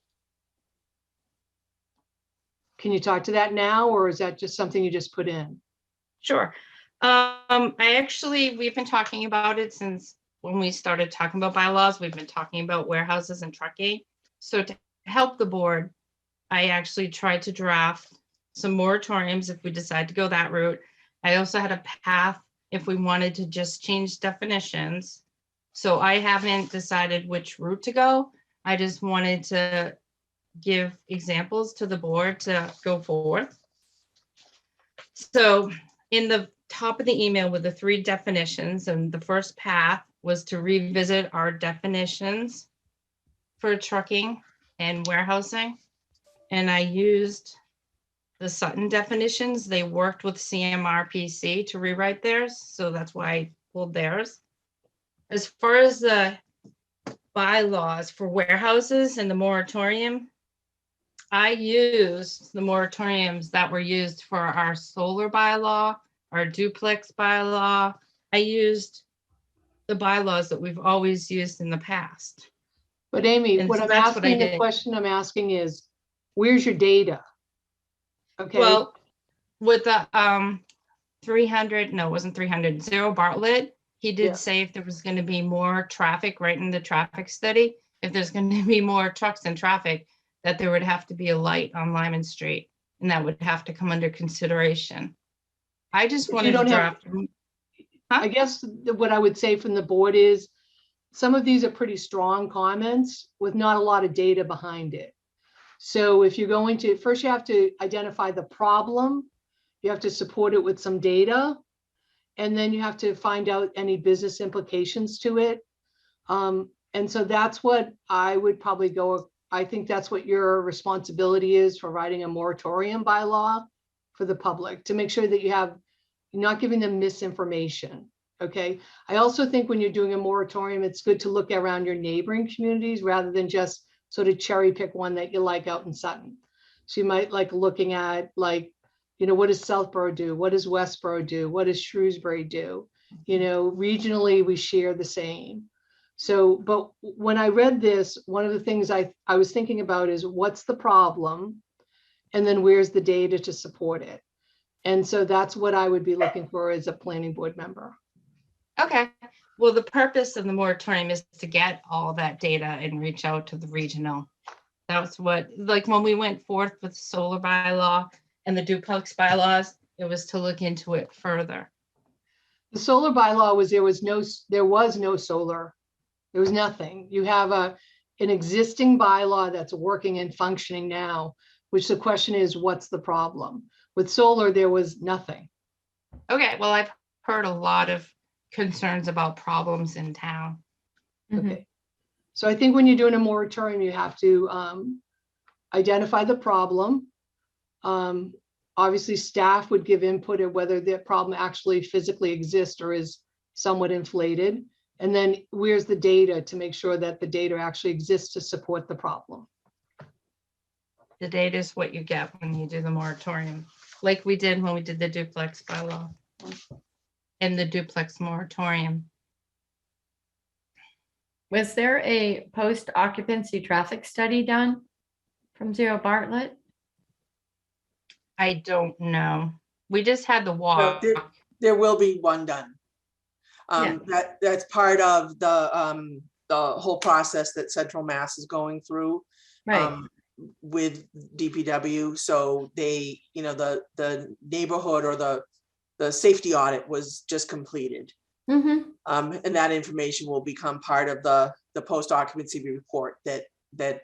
Can you talk to that now, or is that just something you just put in? Sure. We've been talking about it since when we started talking about bylaws. We've been talking about warehouses and trucking. So to help the board, I actually tried to draft some moratoriums if we decide to go that route. I also had a path if we wanted to just change definitions. So I haven't decided which route to go. I just wanted to give examples to the board to go forth. So in the top of the email with the 3 definitions, and the first path was to revisit our definitions for trucking and warehousing. And I used the Sutton definitions. They worked with CMRPC to rewrite theirs. So that's why I pulled theirs. As far as the bylaws for warehouses and the moratorium, I used the moratoriums that were used for our solar bylaw, our duplex bylaw. I used the bylaws that we've always used in the past. But Amy, And what so I'm that's what I asking, the did. question I'm asking is, where's your data? Okay, Well, with the 300, no, it wasn't 300, Zero Bartlett, he did Yeah. say if there was going to be more traffic, right in the traffic study, if there's going to be more trucks and traffic, that there would have to be a light on Lyman Street, and that would have to come under consideration. I just But you wanted to don't have- draft. I guess what I would say from the board is, some of these are pretty strong comments with not a lot of data behind it. So if you're going to, first you have to identify the problem, you have to support it with some data, and then you have to find out any business implications to it. And so that's what I would probably go, I think that's what your responsibility is for writing a moratorium bylaw for the public, to make sure that you're not giving them misinformation. Okay. I also think when you're doing a moratorium, it's good to look around your neighboring communities rather than just sort of cherry pick one that you like out in Sutton. So you might like looking at like, you know, what does Southborough do? What does Westborough do? What does Shrewsbury do? You know, regionally, we share the same. So, but when I read this, one of the things I was thinking about is what's the problem? And then where's the data to support it? And so that's what I would be looking for as a planning board member. Okay, well, the purpose of the moratorium is to get all that data and reach out to the regional. That's what, like when we went forth with solar bylaw and the duplex bylaws, it was to look into it further. The solar bylaw was, there was no solar. There was nothing. You have an existing bylaw that's working and functioning now, which the question is, what's the problem? With solar, there was nothing. Okay, well, I've heard a lot of concerns about problems in town. Okay. So I think when you're doing a moratorium, you have to identify the problem. Obviously, staff would give input of whether the problem actually physically exists or is somewhat inflated. And then where's the data to make sure that the data actually exists to support the problem. The data is what you get when you do the moratorium, like we did when we did the duplex bylaw and the duplex moratorium. Was there a post-occupancy traffic study done from Zero Bartlett? I don't know. We just had the walk. There will be one done. Yeah. That's part of the whole process that Central Mass is going through. Right. With DPW. So they, you know, the neighborhood or the safety audit was just completed. Mm-hmm. And that information will become part of the post occupancy report that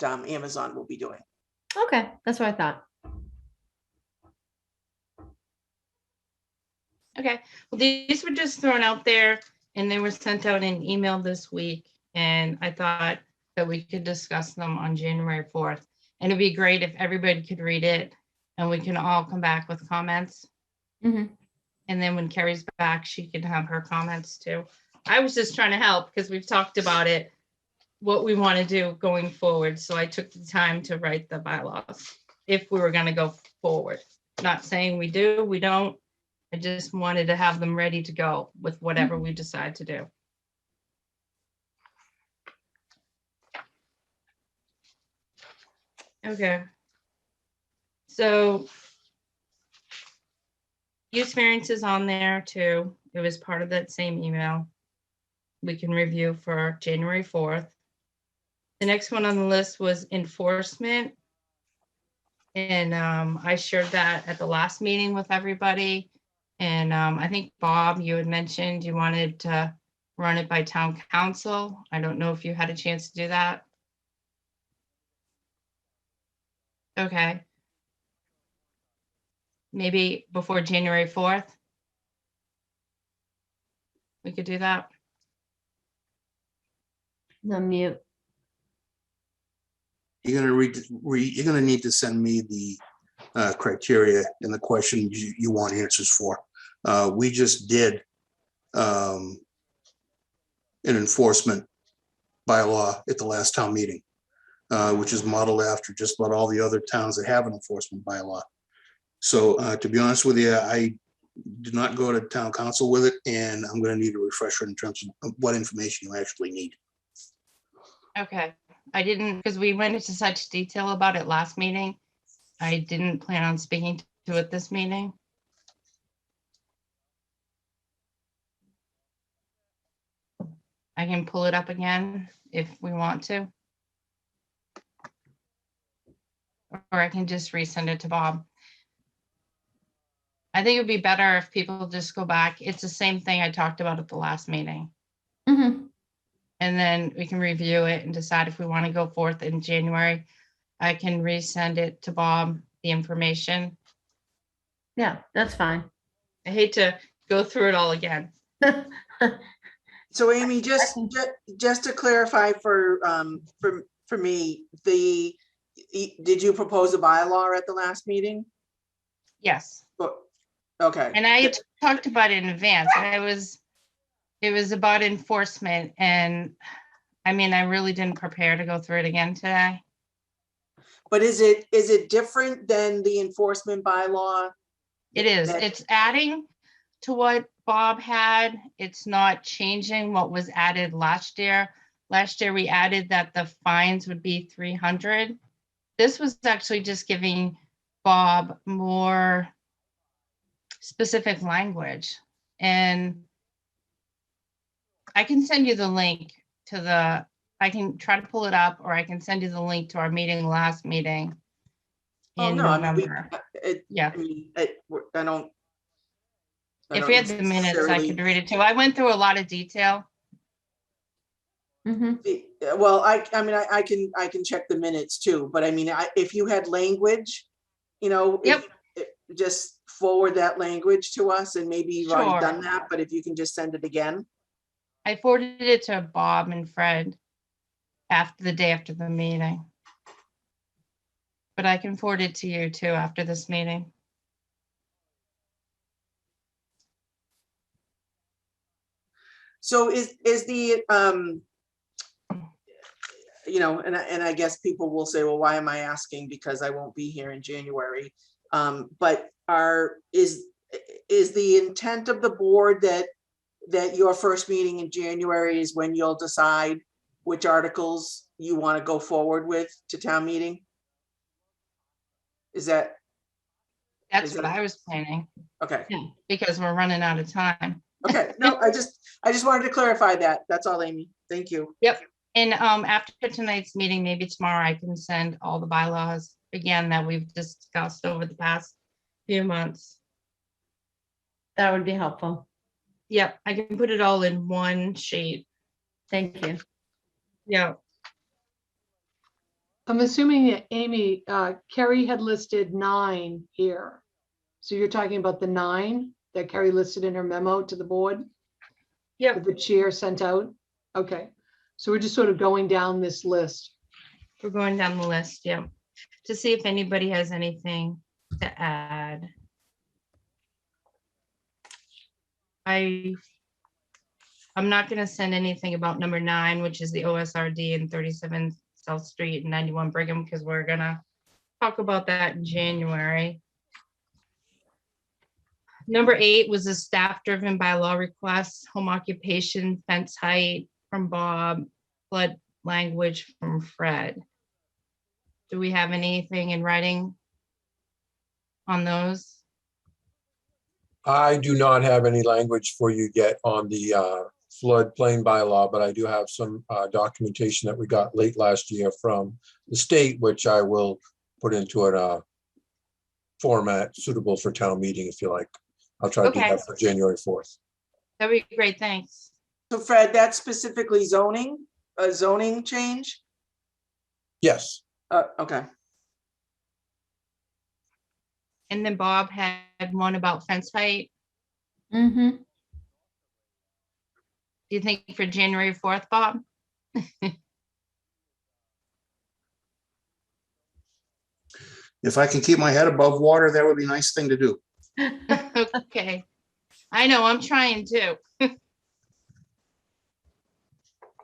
Amazon will be doing. Okay, that's what I thought. Okay, well, these were just thrown out there and they were sent out in email this week. And I thought that we could discuss them on January 4th. And it'd be great if everybody could read it and we can all come back with comments. Mm-hmm. And then when Carrie's back, she can have her comments too. I was just trying to help because we've talked about it, what we want to do going forward. So I took the time to write the bylaws if we were going to go forward. Not saying we do, we don't. I just wanted to have them ready to go with whatever we decide to do. Okay. So use variances on there too. It was part of that same email. We can review for January 4th. The next one on the list was enforcement. And I shared that at the last meeting with everybody. And I think Bob, you had mentioned you wanted to run it by town council. I don't know if you had a chance to do that. Okay. Maybe before January 4th. We could do that. The mute. You're gonna need to send me the criteria and the questions you want answers for. We just did an enforcement bylaw at the last town meeting. which is modeled after just about all the other towns that have an enforcement bylaw. So to be honest with you, I did not go to town council with it, and I'm going to need a refresher in terms of what information you actually need. Okay, I didn't, because we went into such detail about it last meeting. I didn't plan on speaking to it this meeting. I can pull it up again if we want to. Or I can just resend it to Bob. I think it would be better if people just go back. It's the same thing I talked about at the last meeting. Mhm. And then we can review it and decide if we want to go forth in January. I can resend it to Bob, the information. Yeah, that's fine. I hate to go through it all again. So Amy, just to clarify for me, did you propose a bylaw at the last meeting? Yes. Okay. And I talked about it in advance. It was about enforcement, and I mean, I really didn't prepare to go through it again today. But is it different than the enforcement bylaw? It is. It's adding to what Bob had. It's not changing what was added last year. Last year, we added that the fines would be 300. This was actually just giving Bob more specific language. And I can send you the link to I can try to pull it up, or I can send you the link to our last meeting in November. Yeah. I mean, I don't. If we had the minutes, I could read it too. I went through a lot of detail. Well, I mean, I can check the minutes too, but I mean, if you had language, Yep. Just forward that language to us, and maybe you've already done Sure. that, but if you can just send it again. I forwarded it to Bob and Fred the day after the meeting. But I can forward it to you too after this meeting. So is the and I guess people will say, well, why am I asking? Because I won't be here in January. But is the intent of the board that your first meeting in January is when you'll decide which articles you want to go forward with to town meeting? That's what I was planning. Okay. Yeah, because we're running out of time. Okay. No, I just wanted to clarify that. That's all, Amy. Thank you. Yep. And after tonight's meeting, maybe tomorrow, I can send all the bylaws again that we've discussed over the past few months. That would be helpful. Yep, I can put it all in one sheet. Thank you. Yeah. I'm assuming that Amy, Carrie had listed 9 here. So you're talking about the 9 that Carrie listed in her memo to the board? Yeah. That the chair sent out? Okay. So we're just sort of going down this list. We're going down the list, yeah, to see if anybody has anything to add. I'm not going to send anything about number 9, which is the OSRD and 37 South Street and 91 Brigham, because we're going to talk about that in January. Number 8 was a staff-driven bylaw request, home occupation, fence height from Bob, flood language from Fred. Do we have anything in writing on those? I do not have any language for you yet on the floodplain bylaw, but I do have some documentation that we got late last year from the state, which I will put into a format suitable for town meeting if you like. I'll try to do that for January 4th. That'd be great, thanks. So Fred, that's specifically zoning, a zoning change? Yes. Okay. And then Bob had one about fence height. Mm-hmm. Do you think for January 4th, Bob? If I can keep my head above water, that would be a nice thing to do. Okay. I know, I'm trying to.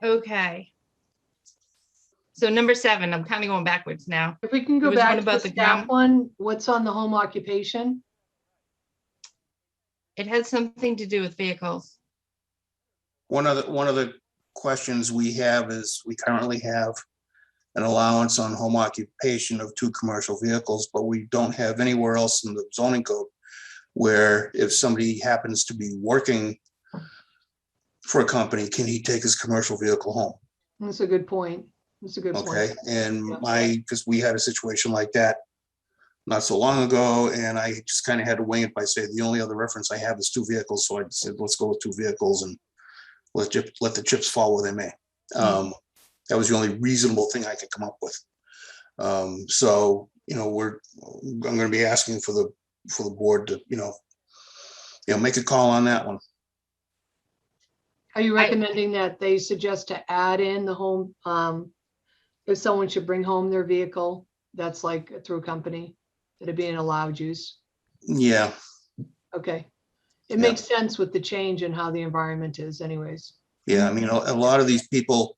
Okay. So number 7, I'm kind of going backwards now. If we can There go was back one to about the the staff ground. one, what's on the home occupation? It has something to do with vehicles. One of the questions we have is we currently have an allowance on home occupation of 2 commercial vehicles, but we don't have anywhere else in the zoning code where if somebody happens to be working for a company, can he take his commercial vehicle home? That's a good point. That's a good point. Okay, and Yeah. because we had a situation like that not so long ago, and I just kind of had to wing it by saying the only other reference I have is 2 vehicles, so I said, let's go with 2 vehicles and let the chips fall where they may. That was the only reasonable thing I could come up with. So, I'm going to be asking for the board to, make a call on that one. Are you recommending that they suggest to add in the home, if someone should bring home their vehicle, that's like through a company, that'd be an allowed use? Yeah, Okay. It Yeah. makes sense with the change in how the environment is anyways. yeah. I mean, a lot of these people,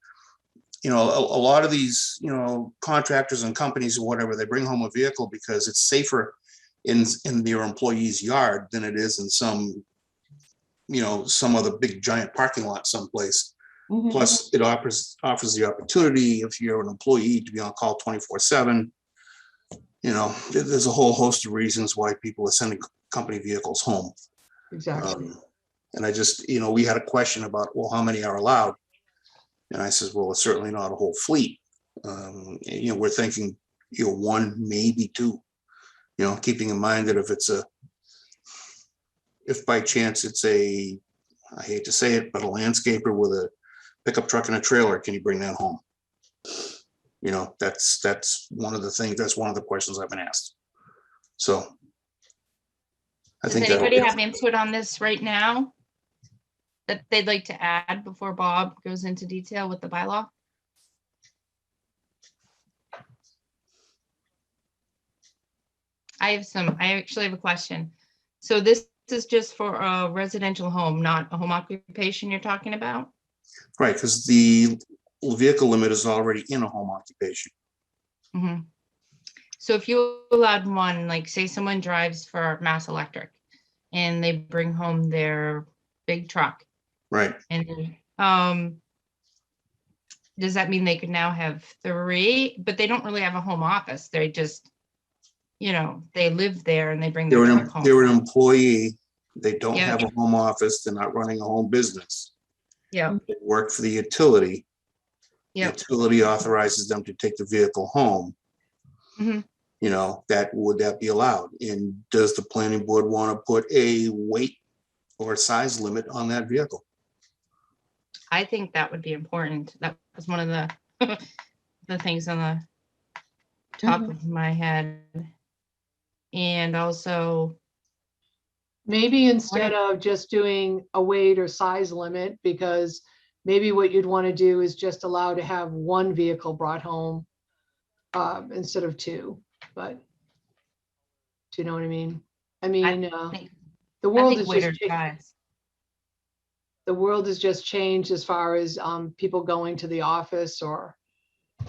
a lot of these, contractors and companies or whatever, they bring home a vehicle because it's safer in their employee's yard than it is in some other big giant parking lot someplace. Plus, it offers the opportunity if you're an employee to be on call 24/7. There's a whole host of reasons why people are sending company vehicles home. Exactly. And I just, we had a question about, well, how many are allowed? And I says, well, it's certainly not a whole fleet. We're thinking, 1, maybe 2. Keeping in mind that if by chance it's I hate to say it, but a landscaper with a pickup truck and a trailer, can you bring that home? That's one of the things, that's one of the questions I've been asked. So I Does think anybody have input on this right now that they'd like to add before Bob goes into detail with the bylaw? I actually have a question. So this is just for a residential home, not a home occupation you're talking about? right, because the vehicle limit is already in a home occupation. Mhm. So if you allowed one, like say someone drives for Mass Electric and they bring home their big truck, Right. and does that mean they could now have 3? But they don't really have a home office. They just, they live there and they bring their truck home. They're an employee. They don't Yeah. have a home office. They're not running a home business. Yeah. They work for the utility. The Yep. utility authorizes them to take the vehicle home. Mhm. Would that be allowed? And does the planning board want to put a weight or size limit on that vehicle? I think that would be important. That was one of the the things on the top of my head. And also, Maybe instead of just doing a weight or size limit, because maybe what you'd want to do is just allow to have 1 vehicle brought home instead of 2. But do you know what I mean? I mean, the world is just the world has just changed as far as people going to the office or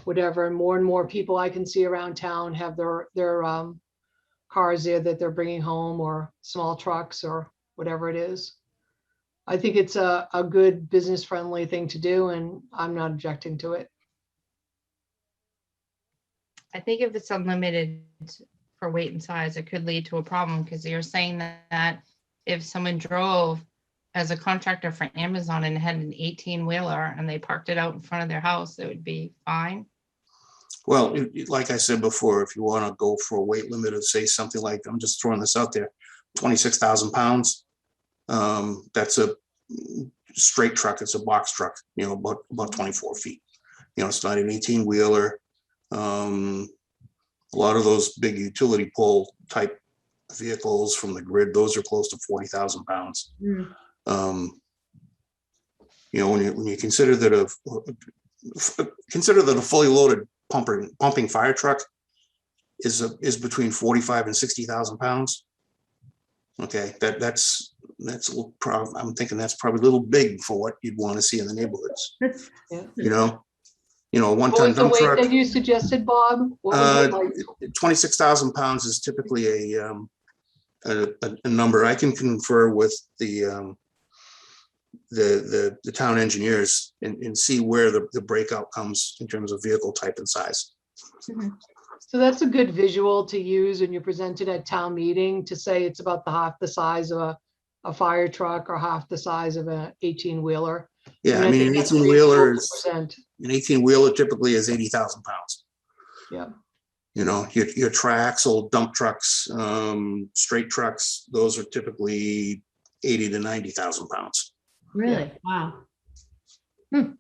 whatever. And more people I can see around town have their cars there that they're bringing home, or small trucks or whatever it is. I think it's a good business friendly thing to do, and I'm not objecting to it. I think if it's unlimited for weight and size, it could lead to a problem, because you're saying that if someone drove as a contractor for Amazon and had an 18-wheeler and they parked it out in front of their house, it would be fine. Well, like I said before, if you want to go for a weight limit of, say, something like, I'm just throwing this out there, 26,000 pounds, that's a straight truck. It's a box truck, about 24 feet. It's not an 18-wheeler. A lot of those big utility pole type vehicles from the grid, those are close to 40,000 pounds. When you consider that a fully loaded pumping fire truck is between 45 and 60,000 pounds. Okay, that's I'm thinking that's probably a little big for what you'd want to see in the neighborhoods. Yeah. You know, a What one-ton was the dump weight truck, that you suggested, Bob? What was it like? 26,000 pounds is typically a number. I can confer with the town engineers and see where the breakout comes in terms of vehicle type and size. So that's a good visual to use when you present it at town meeting, to say it's about the half the size of a fire truck or half the size of an 18-wheeler. Yeah, I mean, think an that's 18-wheeler reasonable to present. an 18-wheeler typically is 80,000 pounds. Yeah. You know, your tracks, old dump trucks, straight trucks, those are typically 80 to 90,000 pounds. Really? Wow. And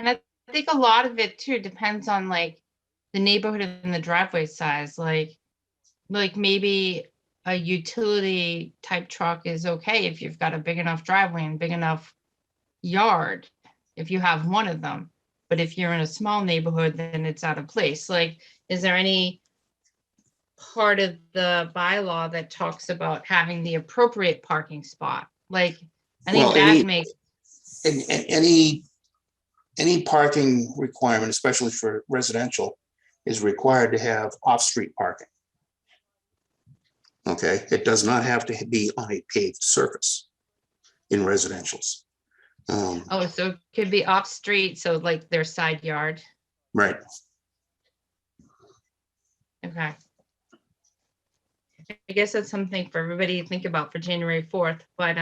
I think a lot of it too depends on like the neighborhood and the driveway size. Like maybe a utility type truck is okay if you've got a big enough driveway and big enough yard, if you have one of them. But if you're in a small neighborhood, then it's out of place. Like, is there any part of the bylaw that talks about having the appropriate parking spot? Like, I think Well, that makes. Any parking requirement, especially for residential, is required to have off-street parking. Okay, it does not have to be on a paved surface in residentials. Oh, so it could be off street, so like their side yard. Right. Okay. I guess that's something for everybody to think about for January 4th, but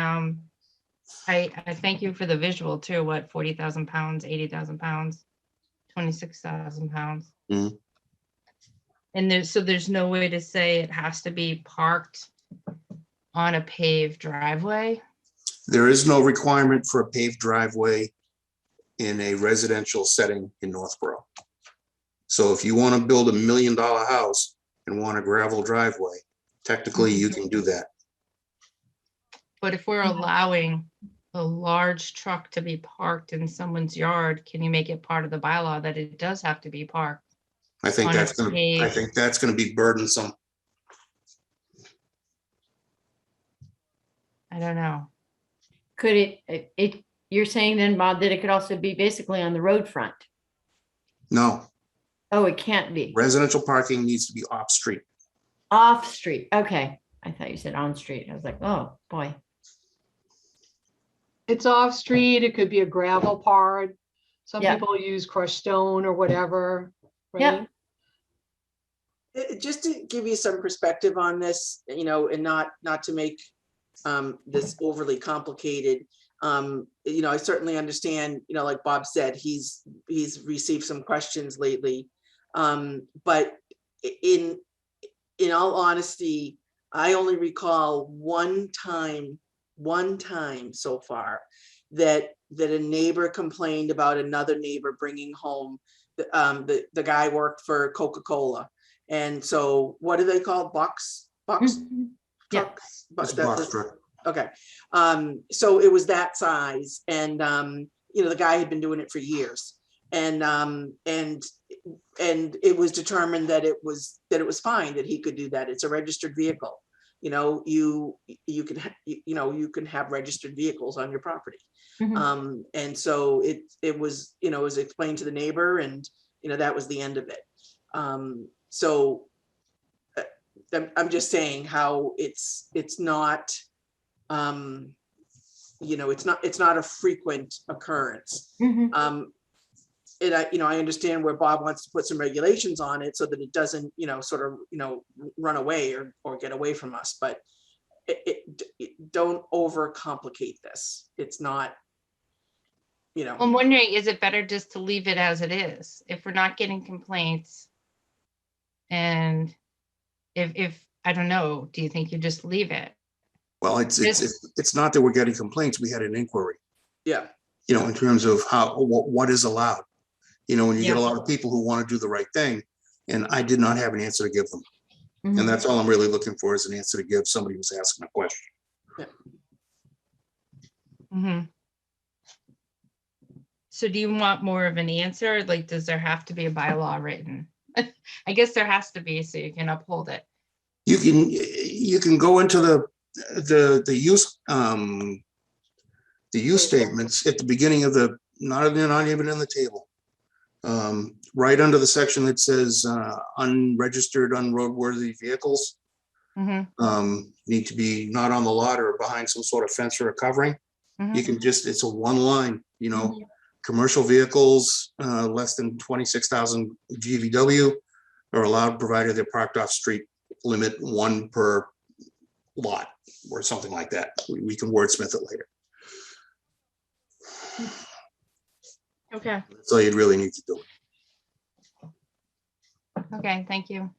I thank you for the visual too. What, 40,000 pounds, 80,000 pounds, 26,000 pounds. Mhm. And there's no way to say it has to be parked on a paved driveway. There is no requirement for a paved driveway in a residential setting in Northborough. So if you want to build $1 million house and want a gravel driveway, technically you can do that. But if we're allowing a large truck to be parked in someone's yard, can you make it part of the bylaw that it does have to be parked? I think On a that's gonna be burdensome. I don't know. Could you're saying then, Bob, that it could also be basically on the road front? No, Oh, it can't be. residential parking needs to be off-street. Off street. Okay. I thought you said on street. I was like, oh, boy. It's off street. It could be a gravel part. Some Yeah. people use crushed stone or whatever. Right? Yep. Just to give you some perspective on this, you know, and not to make this overly complicated. You know, I certainly understand, you know, like Bob said, he's received some questions lately. But in all honesty, I only recall one time so far that a neighbor complained about another neighbor bringing home the guy worked for Coca-Cola. And so what do they call box Mhm. Yeah. trucks? It's a box truck. Okay. So it was that size, and you know, the guy had been doing it for years, and it was determined that it was fine, that he could do that. It's a registered vehicle. You know, you can have registered vehicles on your property. Mhm. And so it was, you know, it was explained to the neighbor, and you know, that was the end of it. So I'm just saying how it's not, you know, it's not a frequent occurrence. Mhm. And I understand where Bob wants to put some regulations on it so that it doesn't, you know, sort of, you know, run away or get away from us, but don't overcomplicate this. It's not, you know. I'm wondering, is it better just to leave it as it is? If we're not getting complaints, and if I don't know, do you think you just leave it? Well, it's not that we're getting complaints. We had an inquiry, Yeah. you know, in terms of what is allowed. You know, when you get a Yeah. lot of people who want to do the right thing, and I did not have an answer to give them. Mhm. And that's all I'm really looking for, is an answer to give somebody who's asking a question. Mm-hmm. So do you want more of an answer? Like, does there have to be a bylaw written? I guess there has to be, so you can uphold it. You can go into the use statements at the beginning of not even in the table. Right under the section that says unregistered, unroadworthy vehicles need to be not on the lot or behind some sort of fence or a covering. You can just, it's a one line, commercial vehicles less than 26,000 GVW are allowed, provided they're parked off street, limit one per lot or something like that. We can wordsmith it later. Okay, That's all you'd really need to do. okay, thank you.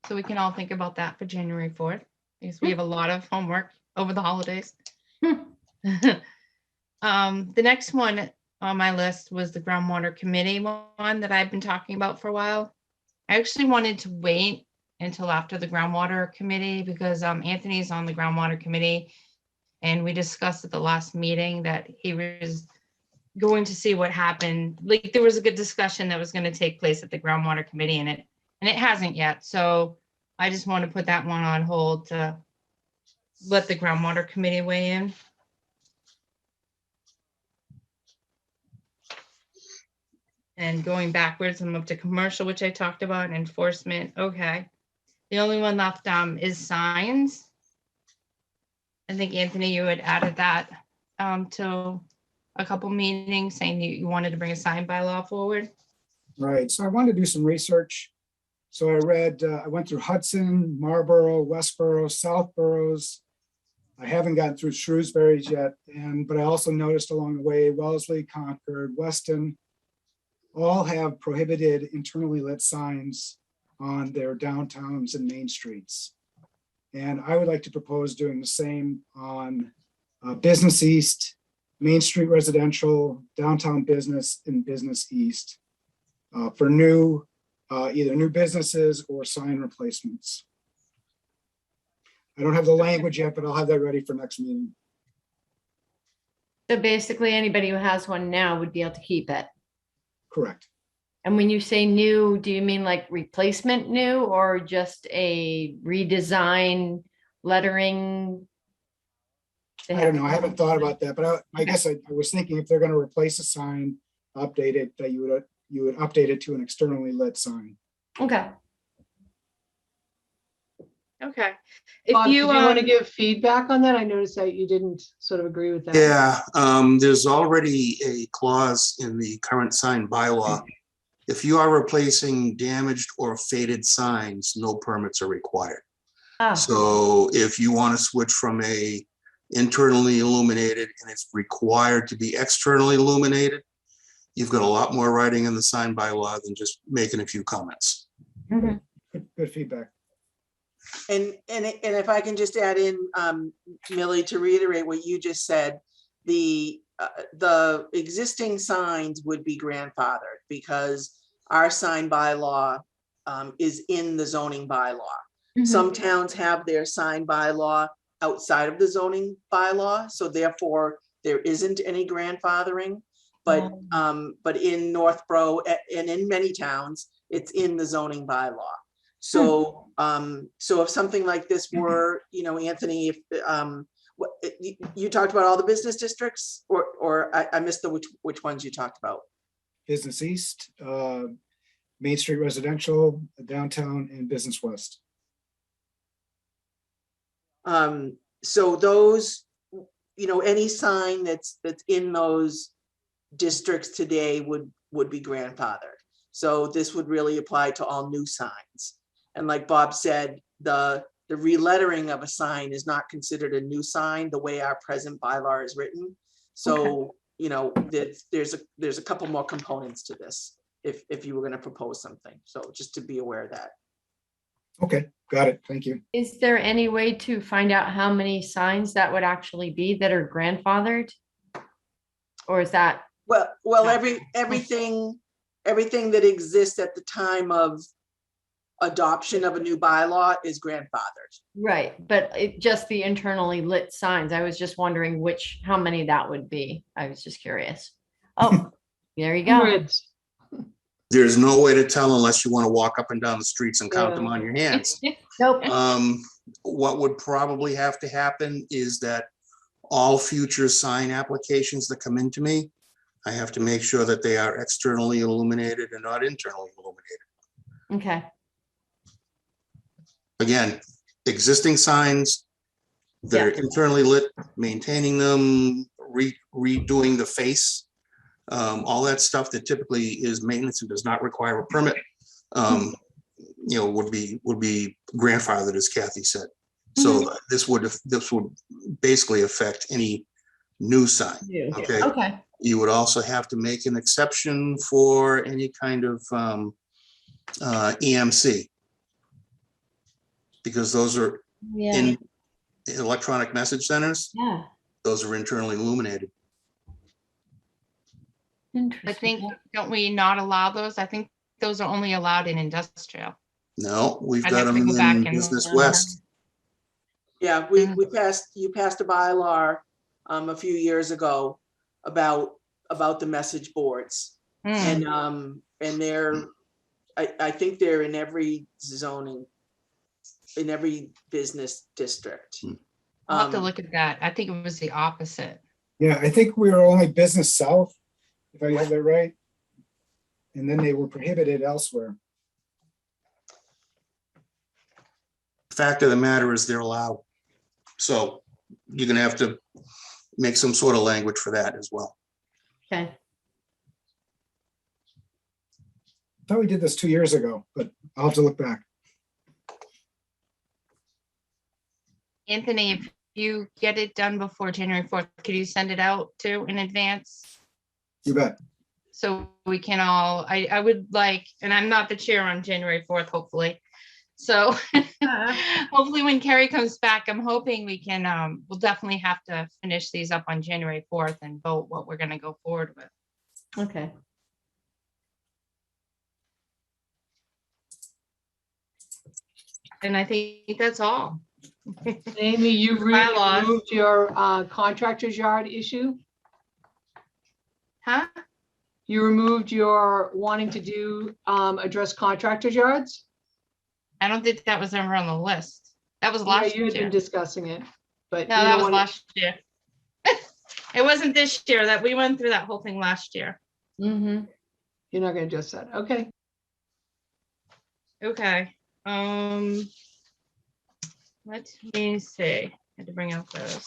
So we can all think about that for January 4th, because we have a lot of homework over the holidays. The next one on my list was the Groundwater Committee one that I've been talking about for a while. I actually wanted to wait until after the Groundwater Committee because Anthony's on the Groundwater Committee, and we discussed at the last meeting that he was going to see what happened. Like there was a good discussion that was going to take place at the Groundwater Committee, and it hasn't yet. So I just want to put that one on hold to let the Groundwater Committee weigh in. And going backwards, I'm up to commercial, which I talked about, and enforcement. Okay. The only one left is signs. I think Anthony, you had added that to a couple meetings saying you wanted to bring a sign bylaw forward. Right, so I wanted to do some research. So I went through Hudson, Marlborough, Westboro, Southboroughs. I haven't gotten through Shrewsbury's yet, but I also noticed along the way, Wellesley, Concord, Weston, all have prohibited internally lit signs on their downtowns and main streets. And I would like to propose doing the same on Business East, Main Street Residential, Downtown Business, and Business East for either new businesses or sign replacements. I don't have the language yet, but I'll have that ready for next meeting. So basically, anybody who has one now would be able to keep it. Correct. And when you say new, do you mean like replacement new or just a redesign lettering? I don't know. I haven't thought about that, but I guess I was thinking if they're going to replace a sign, update it, that you would update it to an externally lit sign. Okay. Okay. Bob, If did you you want to give feedback on that? I noticed that you didn't sort of agree with that. Yeah, there's already a clause in the current sign bylaw. If you are replacing damaged or faded signs, no permits are required. So if you want to switch from a internally illuminated and it's required to be externally illuminated, you've got a lot more writing in the sign bylaw than just making a few comments. Good feedback. And if I can just add in, Millie, to reiterate what you just said, the existing signs would be grandfathered because our sign bylaw is in the zoning bylaw. Some towns have their sign bylaw outside of the zoning bylaw, so therefore there isn't any grandfathering. But in Northborough and in many towns, it's in the zoning bylaw. So so if something like this were, Anthony, if you talked about all the business districts, or I missed which ones you talked about. Business East, Main Street Residential, Downtown, and Business West. So those, any sign that's in those districts today would be grandfathered. So this would really apply to all new signs. And like Bob said, the relettering of a sign is not considered a new sign the way our present bylaw is written. So, there's a couple more components to this if you were going to propose something. So just to be aware of that. Okay, got it. Thank you. Is there any way to find out how many signs that would actually be that are grandfathered? Or is that? Well, everything that exists at the time of adoption of a new bylaw is grandfathered. Right, but just the internally lit signs. I was just wondering how many that would be. I was just curious. Oh, there you go. Hundreds. There's no way to tell unless you want to walk up and down the streets and count them on your hands. Nope. What would probably have to happen is that all future sign applications that come into me, I have to make sure that they are externally illuminated and not internally illuminated. Okay, Again, existing signs that are internally lit, maintaining them, redoing the face, all that stuff that typically is maintenance and does not require a permit, you know, would be grandfathered, as Kathy said. So this would basically affect any new sign. Okay. okay, You would also have to make an exception for any kind of EMC, because those are yeah, in electronic message centers. yeah. Those are internally illuminated. Interesting. I think, don't we not allow those? I think those are only allowed in industrial. No, we've I'd got have to them go back in and- Business West. Yeah, you passed a bylaw a few years ago about the message boards. Mm. And they're, I think they're in every zoning, in every business district. I'll have to look at that. I think it was the opposite. Yeah, I think we were only business south, if I have that right. And then they were prohibited elsewhere. Fact of the matter is they're allowed. So you're gonna have to make some sort of language for that as well. Okay, I thought we did this 2 years ago, but I'll have to look back. Anthony, if you get it done before January 4th, could you send it out too in advance? You bet. So we can all, I would like, and I'm not the chair on January 4th, hopefully. So hopefully when Carrie comes back, I'm hoping we can, we'll definitely have to finish these up on January 4th and vote what we're gonna go forward with. okay. And I think that's all. Amy, you Bylaws. removed your contractor's yard issue? Huh? You removed your wanting to do address contractors' yards? I don't think that was ever on the list. That was Yeah, last you had year. been discussing it, but No, you that don't was want last year. It wasn't this year, that we went through that whole thing last year. Mm-hmm. you're not gonna adjust that. Okay. Okay, let me see, I had to bring out those.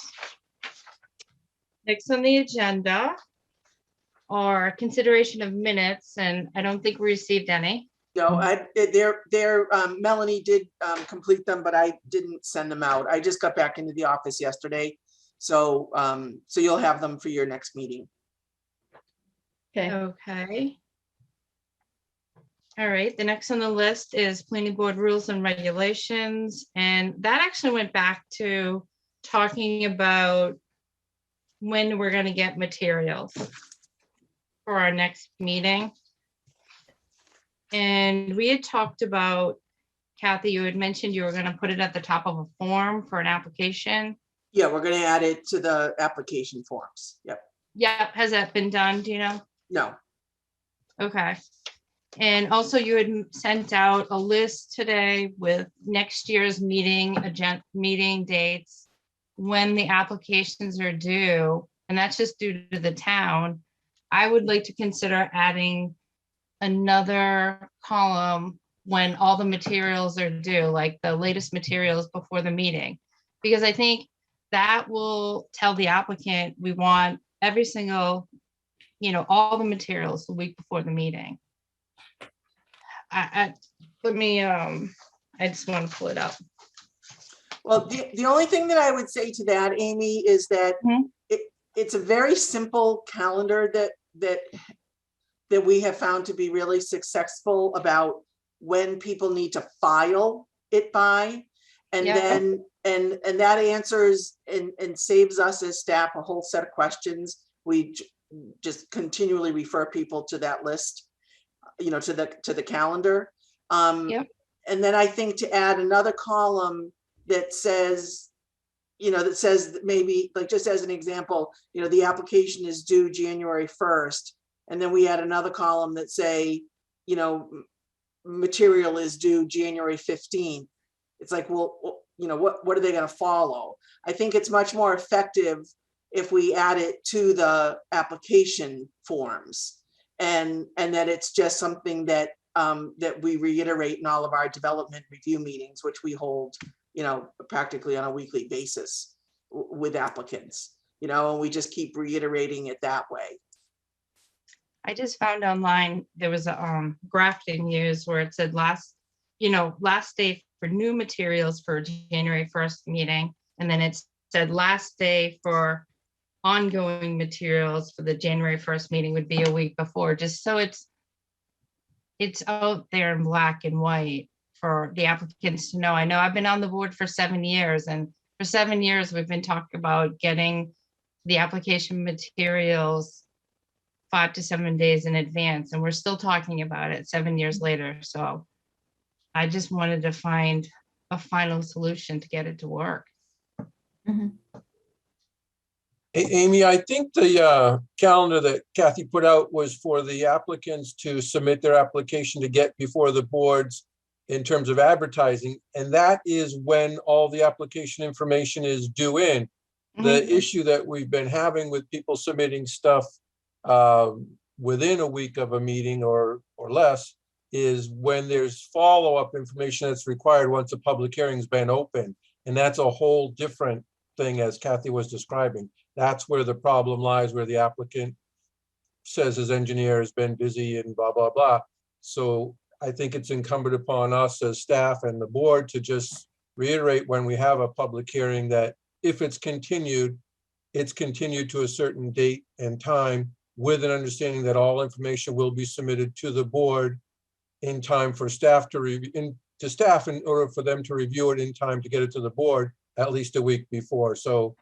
Next on the agenda are consideration of minutes, and I don't think we received any. No, Melanie did complete them, but I didn't send them out. I just got back into the office yesterday. So, so you'll have them for your next meeting. Okay, Okay. All right, the next on the list is planning board rules and regulations, and that actually went back to talking about when we're gonna get materials for our next meeting. And we had talked about, Kathy, you had mentioned you were gonna put it at the top of a form for an application. Yeah, we're gonna add it to the application forms. Yep. Yeah, has that been done? Do you know? No, Okay. And also you had sent out a list today with next year's meeting dates, when the applications are due, and that's just due to the town. I would like to consider adding another column when all the materials are due, like the latest materials before the meeting. Because I think that will tell the applicant we want every single, all the materials the week before the meeting. I just want to pull it up. well, the only thing that I would say to that, Amy, is that it's a very simple calendar that we have found to be really successful about when people need to file it by. And Yeah. then, and that answers and saves us as staff a whole set of questions. We just continually refer people to that list, to the calendar. Yep. And then I think to add another column that says, that maybe, like, just as an example, the application is due January 1st. And then we add another column that say, material is due January 15th. It's like, well, what are they going to follow? I think it's much more effective if we add it to the application forms. And that it's just something that that we reiterate in all of our development review meetings, which we hold, you know, practically on a weekly basis with applicants, you know, and we just keep reiterating it that way. I just found online, there was a graphic used where it said last day for new materials for January 1st meeting. And then it said last day for ongoing materials for the January 1st meeting would be a week before, just so it's out there in black and white for the applicants to know. I know I've been on the board for 7 years, and for 7 years, we've been talking about getting the application materials 5 to 7 days in advance, and we're still talking about it 7 years later. So I just wanted to find a final solution to get it to work. Amy, I think the calendar that Kathy put out was for the applicants to submit their application to get before the boards in terms of advertising. And that is when all the application information is due in. The issue that we've been having with people submitting stuff within a week of a meeting or less is when there's follow-up information that's required once a public hearing's been open. And that's a whole different thing, as Kathy was describing. That's where the problem lies, where the applicant says his engineer has been busy and blah, blah, blah. So I think it's incumbent upon us as staff and the board to just reiterate when we have a public hearing that if it's continued to a certain date and time with an understanding that all information will be submitted to the board in time for staff to review, to staff in order for them to review it in time to get it to the board at least a week before. So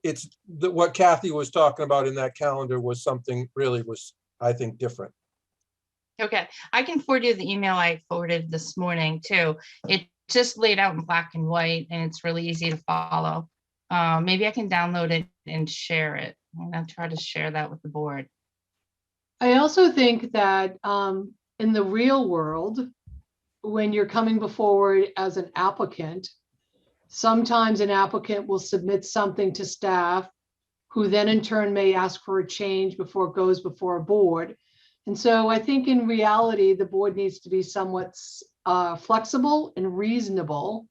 it's what Kathy was talking about in that calendar was something really was, I think, different. Okay, I can forward you the email I forwarded this morning too. It just laid out in black and white and it's really easy to follow. Maybe I can download it and share it. I'm gonna try to share that with the board. I also think that in the real world, when you're coming forward as an applicant, sometimes an applicant will submit something to staff who then in turn may ask for a change before it goes before a board. And so I think in reality, the board needs to be somewhat flexible and reasonable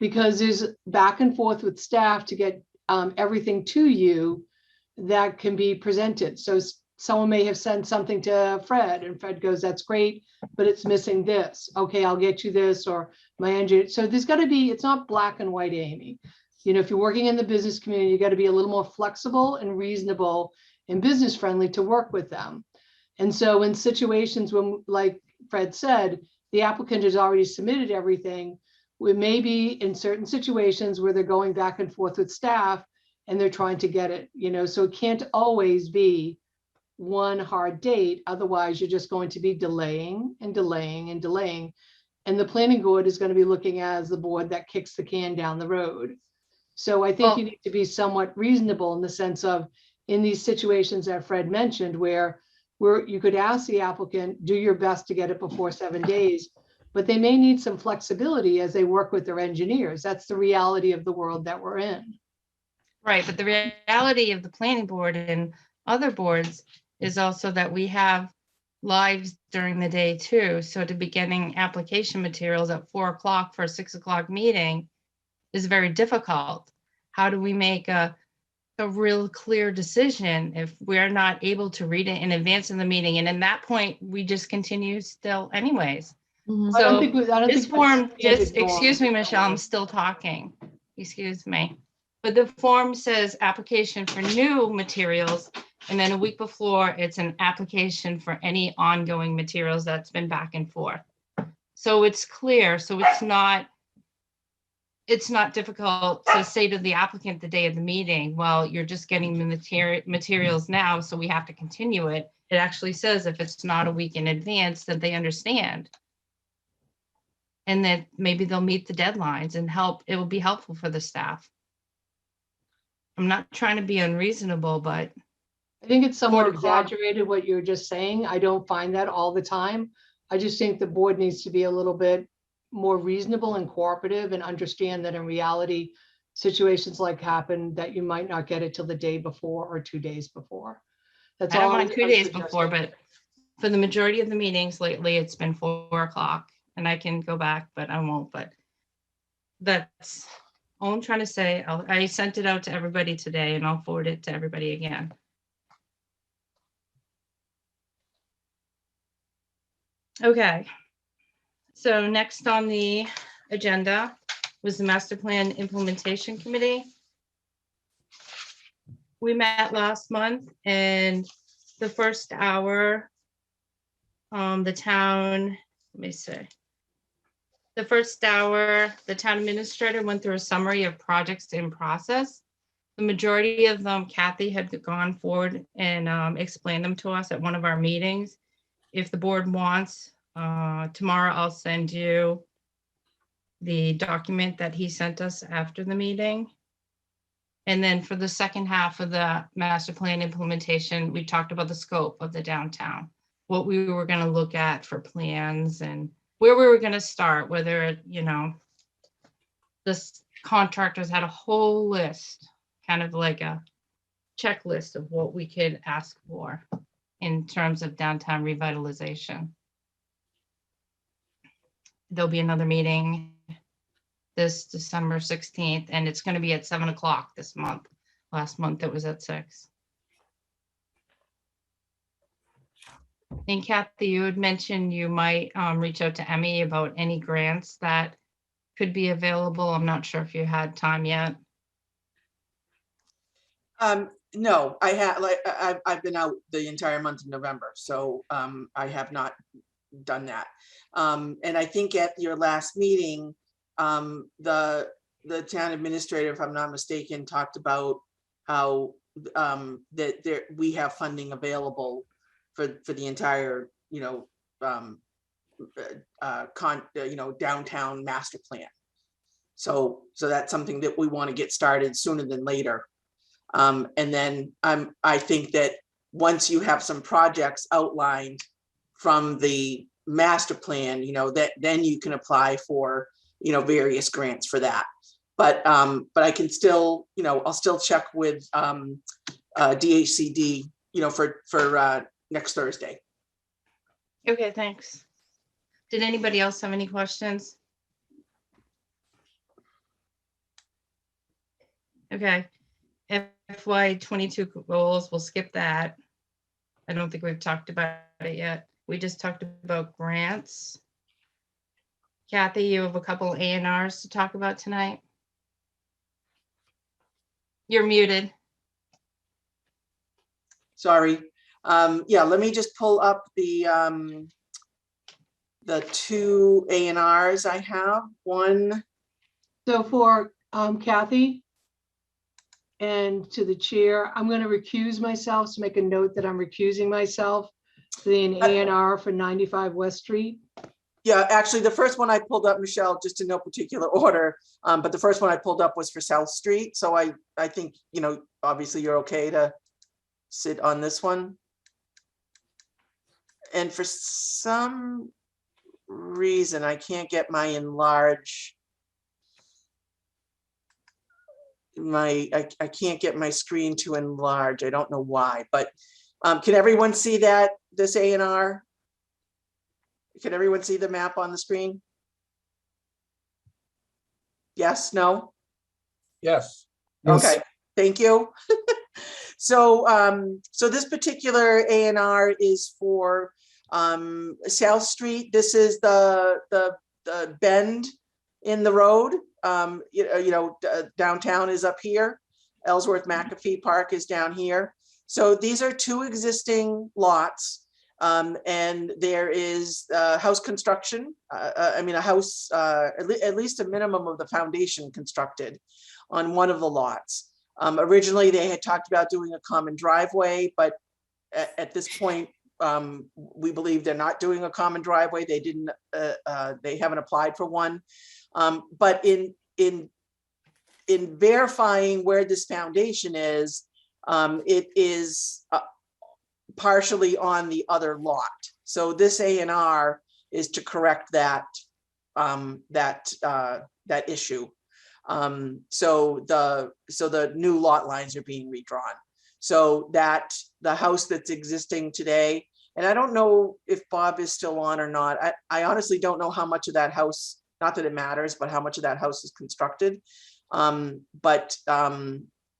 because there's back and forth with staff to get everything to you that can be presented. So someone may have sent something to Fred and Fred goes, that's great, but it's missing this. Okay, I'll get you this, or my engineer. So there's got to be, it's not black and white, Amy. You know, if you're working in the business community, you got to be a little more flexible and reasonable and business friendly to work with them. And so in situations when, like Fred said, the applicant has already submitted everything, we may be in certain situations where they're going back and forth with staff and they're trying to get it, you know, so it can't always be one hard date. Otherwise, you're just going to be delaying and delaying and delaying. And the planning board is going to be looking as the board that kicks the can down the road. So I think you need to be somewhat reasonable in the sense of in these situations that Fred mentioned, where you could ask the applicant, do your best to get it before 7 days, but they may need some flexibility as they work with their engineers. That's the reality of the world that we're in. Right, but the reality of the planning board and other boards is also that we have lives during the day too. So to be getting application materials at 4 o'clock for a 6 o'clock meeting is very difficult. How do we make a real clear decision if we're not able to read it in advance of the meeting? And in that point, we just continue still anyways. So this form just, excuse me, Michelle, I'm still talking. Excuse me. But the form says application for new materials. And then a week before, it's an application for any ongoing materials that's been back and forth. So it's clear. So it's not difficult to say to the applicant the day of the meeting, well, you're just getting the materials now, so we have to continue it. It actually says if it's not a week in advance, that they understand. And that maybe they'll meet the deadlines and it will be helpful for the staff. I'm not trying to be unreasonable, but I think it's somewhat exaggerated what you're just saying. I don't find that all the time. I just think the board needs to be a little bit more reasonable and cooperative and understand that in reality, situations like happen that you might not get it till the day before or 2 days before. That's I don't all mind I'm 2 days before, suggesting. but for the majority of the meetings lately, it's been 4 o'clock, and I can go back, but I won't, but that's all I'm trying to say. I sent it out to everybody today, and I'll forward it to everybody again. Okay. So next on the agenda was the Master Plan Implementation Committee. We met last month, and the first hour, the town, let me see. The first hour, the town administrator went through a summary of projects in process. The majority of them, Kathy had gone forward and explained them to us at one of our meetings. If the board wants, tomorrow I'll send you the document that he sent us after the meeting. And then for the second half of the master plan implementation, we talked about the scope of the downtown, what we were going to look at for plans and where we were going to start, whether, you know, the contractors had a whole list, kind of like a checklist of what we could ask for in terms of downtown revitalization. There'll be another meeting this December 16th, and it's going to be at 7 o'clock this month. Last month it was at 6. And Kathy, you had mentioned you might reach out to Emmy about any grants that could be available. I'm not sure if you had time yet. No, I have, like, I've been out the entire month of November, so I have not done that. And I think at your last meeting, the town administrator, if I'm not mistaken, talked about how that we have funding available for the entire, you know, downtown master plan. So that's something that we want to get started sooner than later. And then I think that once you have some projects outlined from the master plan, you know, that then you can apply for, you know, various grants for that. But I can still, you know, I'll still check with DHCD, you know, for next Thursday. Okay, thanks. Did anybody else have any questions? Okay. FY22 goals, we'll skip that. I don't think we've talked about it yet. We just talked about grants. Kathy, you have a couple A&Rs to talk about tonight. You're muted. Sorry. Yeah, let me just pull up the 2 A&Rs I have. One. So for Kathy and to the chair, I'm going to recuse myself, to make a note that I'm recusing myself for the A&R for 95 West Street. Yeah, actually, the first one I pulled up, Michelle, just in no particular order, but the first one I pulled up was for South Street. So I think, you know, obviously you're okay to sit on this one. And for some reason, I can't get my enlarge. I can't get my screen to enlarge. I don't know why, but can everyone see that, this A&R? Can everyone see the map on the screen? Yes, no? Yes. Okay, thank you. So this particular A&R is for South Street. This is the bend in the road. Downtown is up here. Ellsworth McAfee Park is down here. So these are 2 existing lots. And there is house construction. A house, at least a minimum of the foundation constructed on one of the lots. Originally, they had talked about doing a common driveway, but at this point, we believe they're not doing a common driveway. They didn't. They haven't applied for one. But in verifying where this foundation is, it is partially on the other lot. So this A&R is to correct that issue. So the new lot lines are being redrawn. So that the house that's existing today, and I don't know if Bob is still on or not. I honestly don't know how much of that house, not that it matters, but how much of that house is constructed. But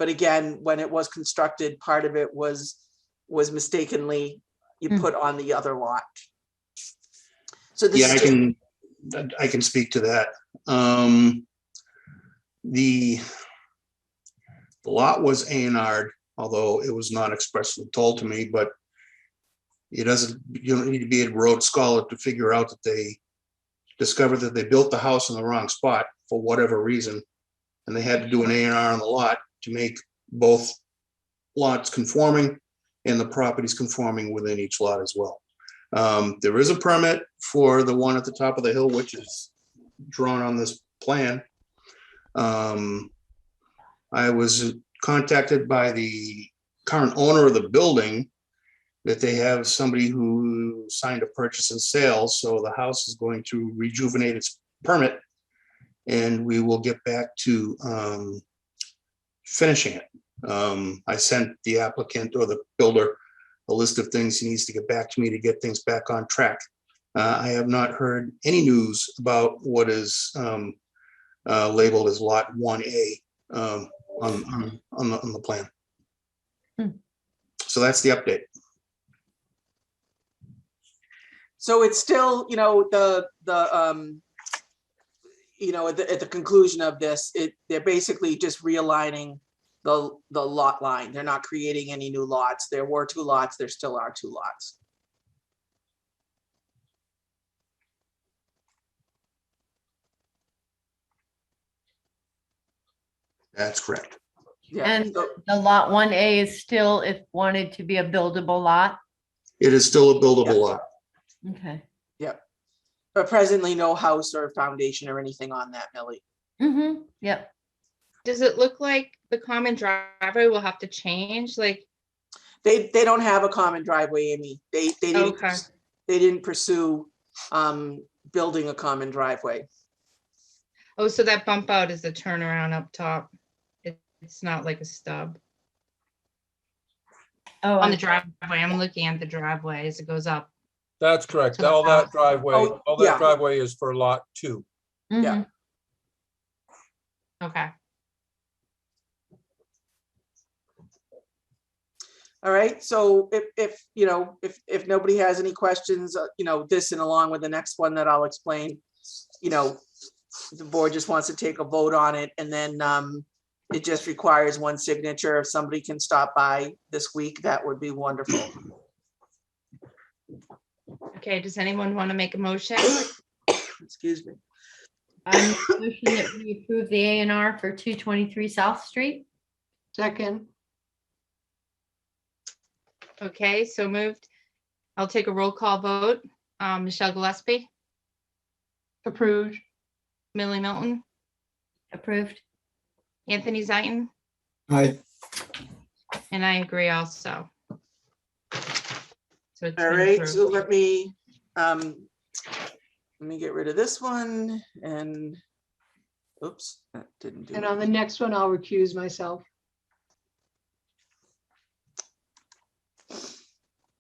again, when it was constructed, part of it was mistakenly you put on the other lot. So this Yeah, is I can speak to that. The lot was A&R'd, although it was not expressly told to me, but you don't need to be a road scholar to figure out that they discovered that they built the house in the wrong spot for whatever reason. And they had to do an A&R on the lot to make both lots conforming and the properties conforming within each lot as well. There is a permit for the one at the top of the hill, which is drawn on this plan. I was contacted by the current owner of the building that they have somebody who signed a purchase and sale, so the house is going to rejuvenate its permit, and we will get back to finishing it. I sent the applicant or the builder a list of things he needs to get back to me to get things back on track. I have not heard any news about what is labeled as Lot 1A on the plan. So that's the update. So it's still, you know, at the conclusion of this, they're basically just realigning the lot line. They're not creating any new lots. There were 2 lots, there still are 2 lots. That's correct. Yeah. And So the lot 1A is still, if wanted to be a buildable lot? It is still a buildable lot. Okay. but presently no house or foundation or anything on that, Millie. Mm-hmm. Yep. Does it look like the common driveway will have to change? Like, They don't have a common driveway, Amy. They didn't okay. they didn't pursue building a common driveway. Oh, so that bump out is the turnaround up top. It's not like a stub. Oh, On the driveway, I'm looking at the driveway as it goes up. That's correct. To the All that house. driveway, Oh, all that yeah. driveway is for lot 2. Yeah. mhm. Okay. All right, so if you know, if nobody has any questions, you know, this and along with the next one that I'll explain, you know, the board just wants to take a vote on it, and then it just requires one signature. If somebody can stop by this week, that would be wonderful. Okay, does anyone want to make a motion? Excuse me. I make a motion that we approve the A&R for 223 South Street. Second, Okay, so moved. I'll take a roll call vote. Michelle Gillespie, approved. Millie Milton, Approved. Anthony Zaitin, Aye. and I agree also. So it's All been right, approved. so let me get rid of this one and oops, that didn't do And it. on the next one, I'll recuse myself.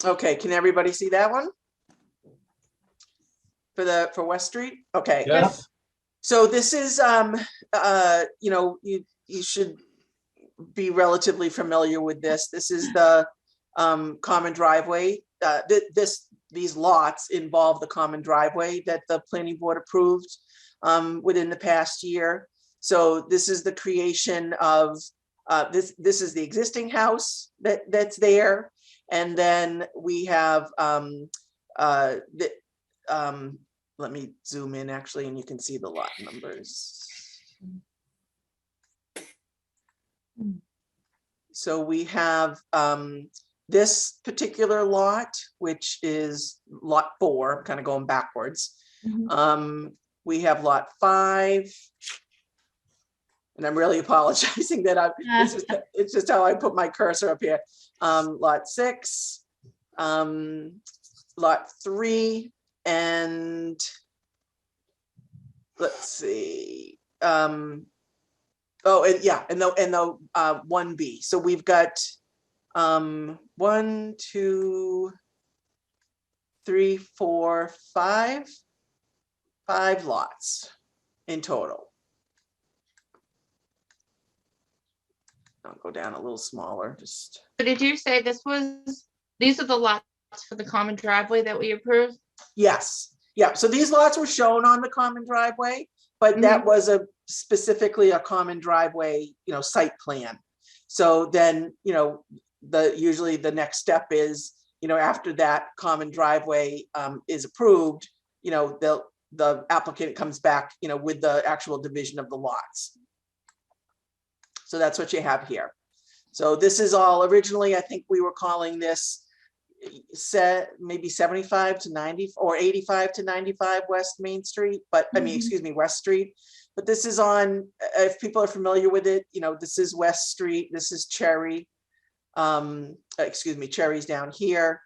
Okay, can everybody see that one? For West Street? Okay. Yes, So this is, you know, you should be relatively familiar with this. This is the common driveway. These lots involve the common driveway that the planning board approved within the past year. So this is the creation of, this is the existing house that's there. And then we have, let me zoom in actually, and you can see the lot numbers. So we have this particular lot, which is lot 4, kind of going backwards. We have lot 5. And I'm really apologizing that it's just how I put my cursor up here. Lot 6, lot 3, and let's see, Oh, and yeah, and the 1B. So we've got 1, 2, 3, 4, 5 lots in total. I'll go down a little smaller, just. So did you say these are the lots for the common driveway that we approved? Yes, yeah, so these lots were shown on the common driveway, but that was specifically a common driveway, site plan. So then, usually the next step is, after that common driveway is approved, the applicant comes back, with the actual division of the lots. So that's what you have here. So this is all originally, I think we were calling this maybe 75 to 90 or 85 to 95 West Main Street, but I mean, excuse me, West Street. But this is on, if people are familiar with it, this is West Street, this is Cherry. Excuse me, Cherry's down here.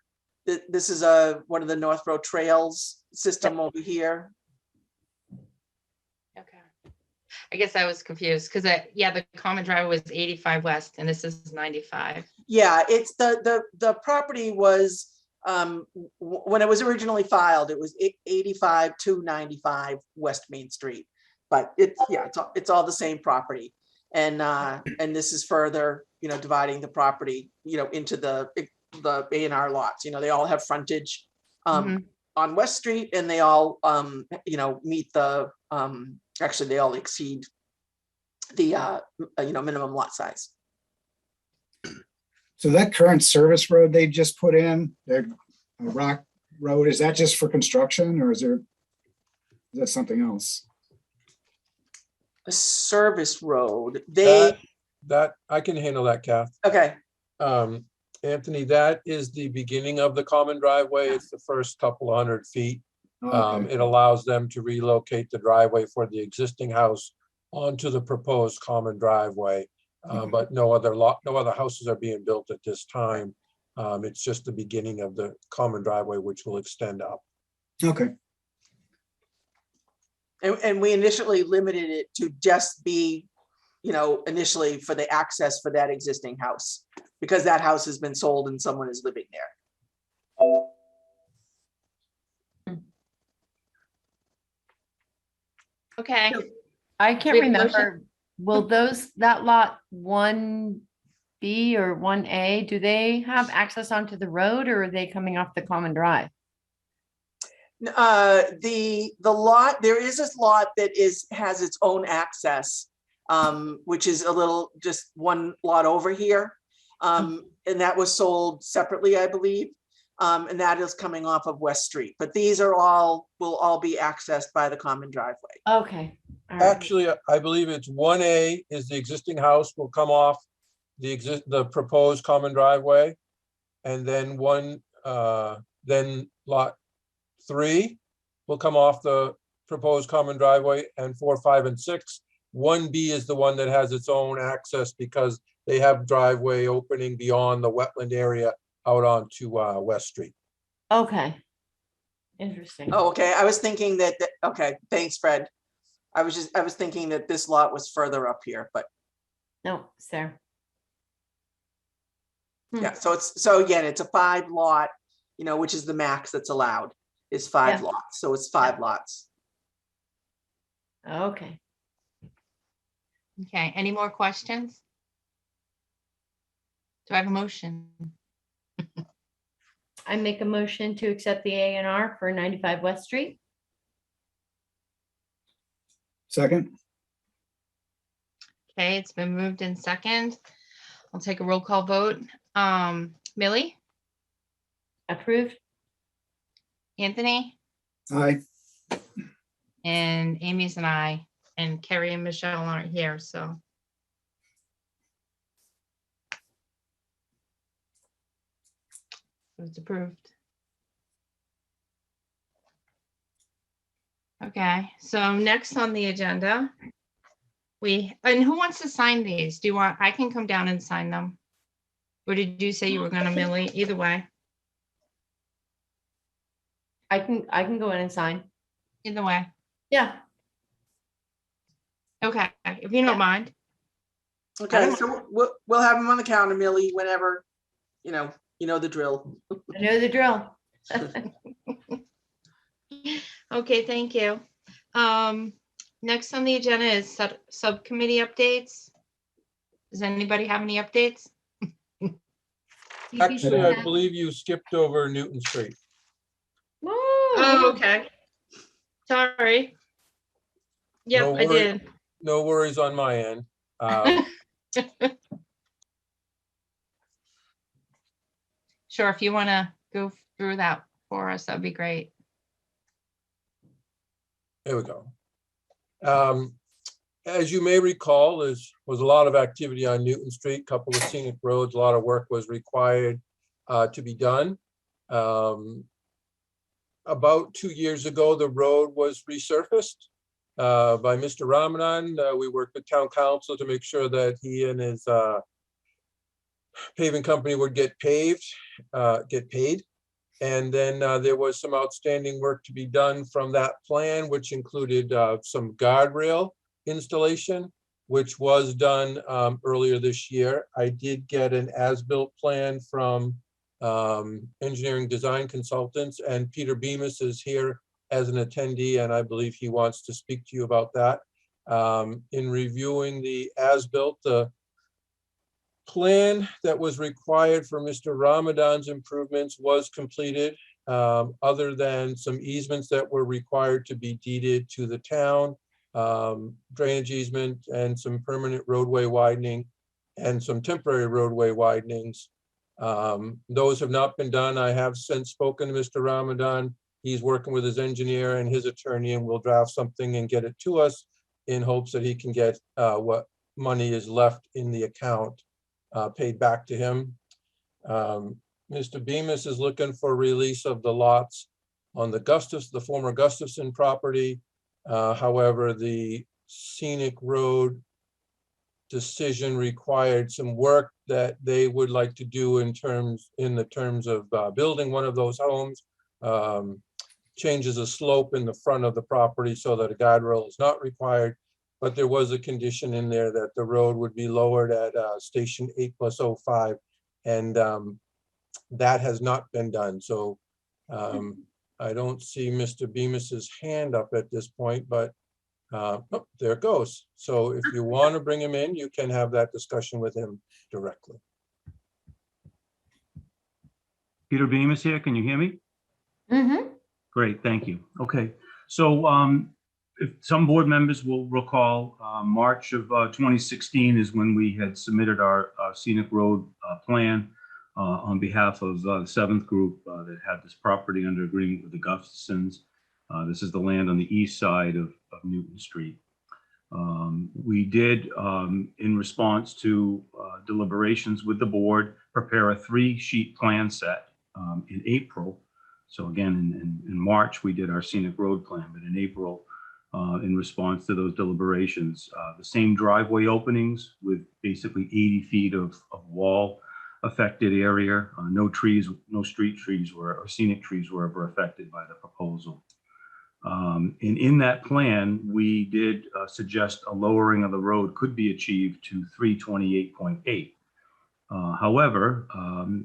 This is one of the North Road Trails system over here. Okay. I guess I was confused because the common driveway was 85 West and this is 95. Yeah, it's the property was, when it was originally filed, it was 85 to 95 West Main Street. But it's all the same property. And this is further, dividing the property, into the A&R lots. They all have frontage on West Street, and they all, meet the, actually they all exceed the, minimum lot size. So that current service road they just put in, their rock road, is that just for construction, or is that something else? A service road, That I can handle that, Kath. okay, Anthony, that is the beginning of the common driveway. It's the first couple 100 feet. Okay. It allows them to relocate the driveway for the existing house onto the proposed common driveway. But no other houses are being built at this time. It's just the beginning of the common driveway, which will extend up. Okay. and we initially limited it to just be, initially for the access for that existing house, because that house has been sold and someone is living there. Okay. I can't We have a motion? remember, will that lot 1B or 1A, do they have access onto the road or are they coming off the common drive? The lot, there is this lot that has its own access, which is just one lot over here. And that was sold separately, I believe. And that is coming off of West Street, but these will all be accessed by the common driveway. Okay. All right. Actually, I believe it's 1A is the existing house will come off the proposed common driveway. And then then lot 3 will come off the proposed common driveway, and 4, 5, and 6. 1B is the one that has its own access because they have driveway opening beyond the wetland area out onto West Street. Okay. Interesting. Oh, okay. I was thinking okay, thanks, Fred. I was thinking that this lot was further up here, but No, it's there. yeah, so again, it's a 5 lot, which is the max that's allowed, is 5 Yeah. lots. So it's 5 lots. Okay. Okay, any more questions? Do I have a motion? I make a motion to accept the A&R for 95 West Street. Second. Okay, it's been moved in second. I'll take a roll call vote. Millie, Approved. Anthony, Aye. and Amy's an aye, and Carrie and Michelle aren't here, so. It's approved. Okay, so next on the agenda, and who wants to sign these? I can come down and sign them. Or did you say you were gonna, Millie? Either way, I can go in and sign. either way. Yeah. Okay, if you don't mind. Okay, so we'll have him on the calendar, Millie, whenever, you know the drill. I know the drill. Okay, thank you. Next on the agenda is subcommittee updates. Does anybody have any updates? Actually, I believe you skipped over Newton Street. Oh, okay. Sorry. Yep, No I did. No worries on my end. Sure, if you want to go through that for us, that'd be great. There we go. As you may recall, there was a lot of activity on Newton Street, couple of scenic roads, a lot of work was required to be done. About 2 years ago, the road was resurfaced by Mr. Ramadan. We worked with town council to make sure that he and his paving company would get paid. And then there was some outstanding work to be done from that plan, which included some guardrail installation, which was done earlier this year. I did get an as-built plan from engineering design consultants, and Peter Bemis is here as an attendee, and I believe he wants to speak to you about that. In reviewing the as-built, the plan that was required for Mr. Ramadan's improvements was completed, other than some easements that were required to be deeded to the town, drainage easement and some permanent roadway widening and some temporary roadway widenings. Those have not been done. I have since spoken to Mr. Ramadan. He's working with his engineer and his attorney, and will draft something and get it to us in hopes that he can get what money is left in the account paid back to him. Mr. Bemis is looking for release of the lots on the former Gustafson property. However, the scenic road decision required some work that they would like to do in the terms of building one of those homes. Changes the slope in the front of the property so that a guardrail is not required. But there was a condition in there that the road would be lowered at station 8+05, and that has not been done. So I don't see Mr. Bemis's hand up at this point, but oh, there it goes. So if you want to bring him in, you can have that discussion with him directly. Peter Bemis here. Can you hear me? Mm-hmm. Great, thank you. Okay, so if some board members will recall, March of 2016 is when we had submitted our scenic road plan on behalf of the 7th group that had this property under agreement with the Gustafsons. This is the land on the east side of Newton Street. We did, in response to deliberations with the board, prepare a 3-sheet plan set in April. So again, in March, we did our scenic road plan, but in April, in response to those deliberations, the same driveway openings with basically 80 feet of wall affected area. No trees, no street trees or scenic trees were ever affected by the proposal. And in that plan, we did suggest a lowering of the road could be achieved to 328.8. However,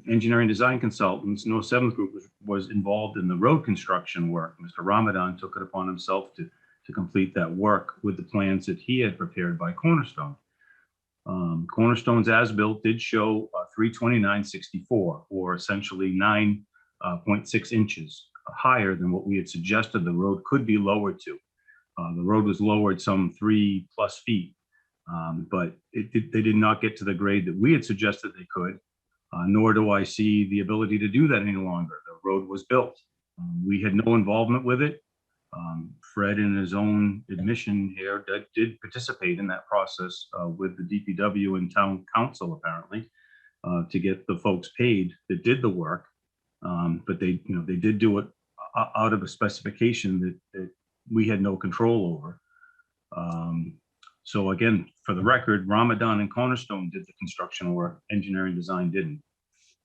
engineering design consultants, no 7th group was involved in the road construction work. Mr. Ramadan took it upon himself to complete that work with the plans that he had prepared by Cornerstone. Cornerstone's as-built did show 329.64, or essentially 9.6 inches higher than what we had suggested the road could be lowered to. The road was lowered some 3+ feet, but they did not get to the grade that we had suggested they could, nor do I see the ability to do that any longer. The road was built. We had no involvement with it. Fred, in his own admission here, did participate in that process with the DPW and town council, apparently, to get the folks paid that did the work. But they did do it out of a specification that we had no control over. So again, for the record, Ramadan and Cornerstone did the construction work, engineering design didn't.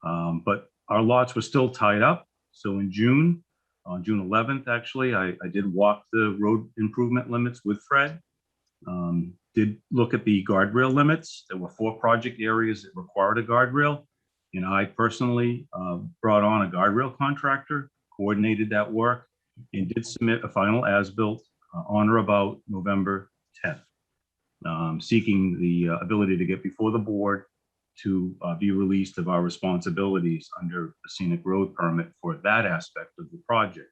But our lots were still tied up. So in June, on June 11th, actually, I did walk the road improvement limits with Fred. Did look at the guardrail limits. There were 4 project areas that required a guardrail. And I personally brought on a guardrail contractor, coordinated that work, and did submit a final as-built on or about November 10th, seeking the ability to get before the board to be released of our responsibilities under the scenic road permit for that aspect of the project.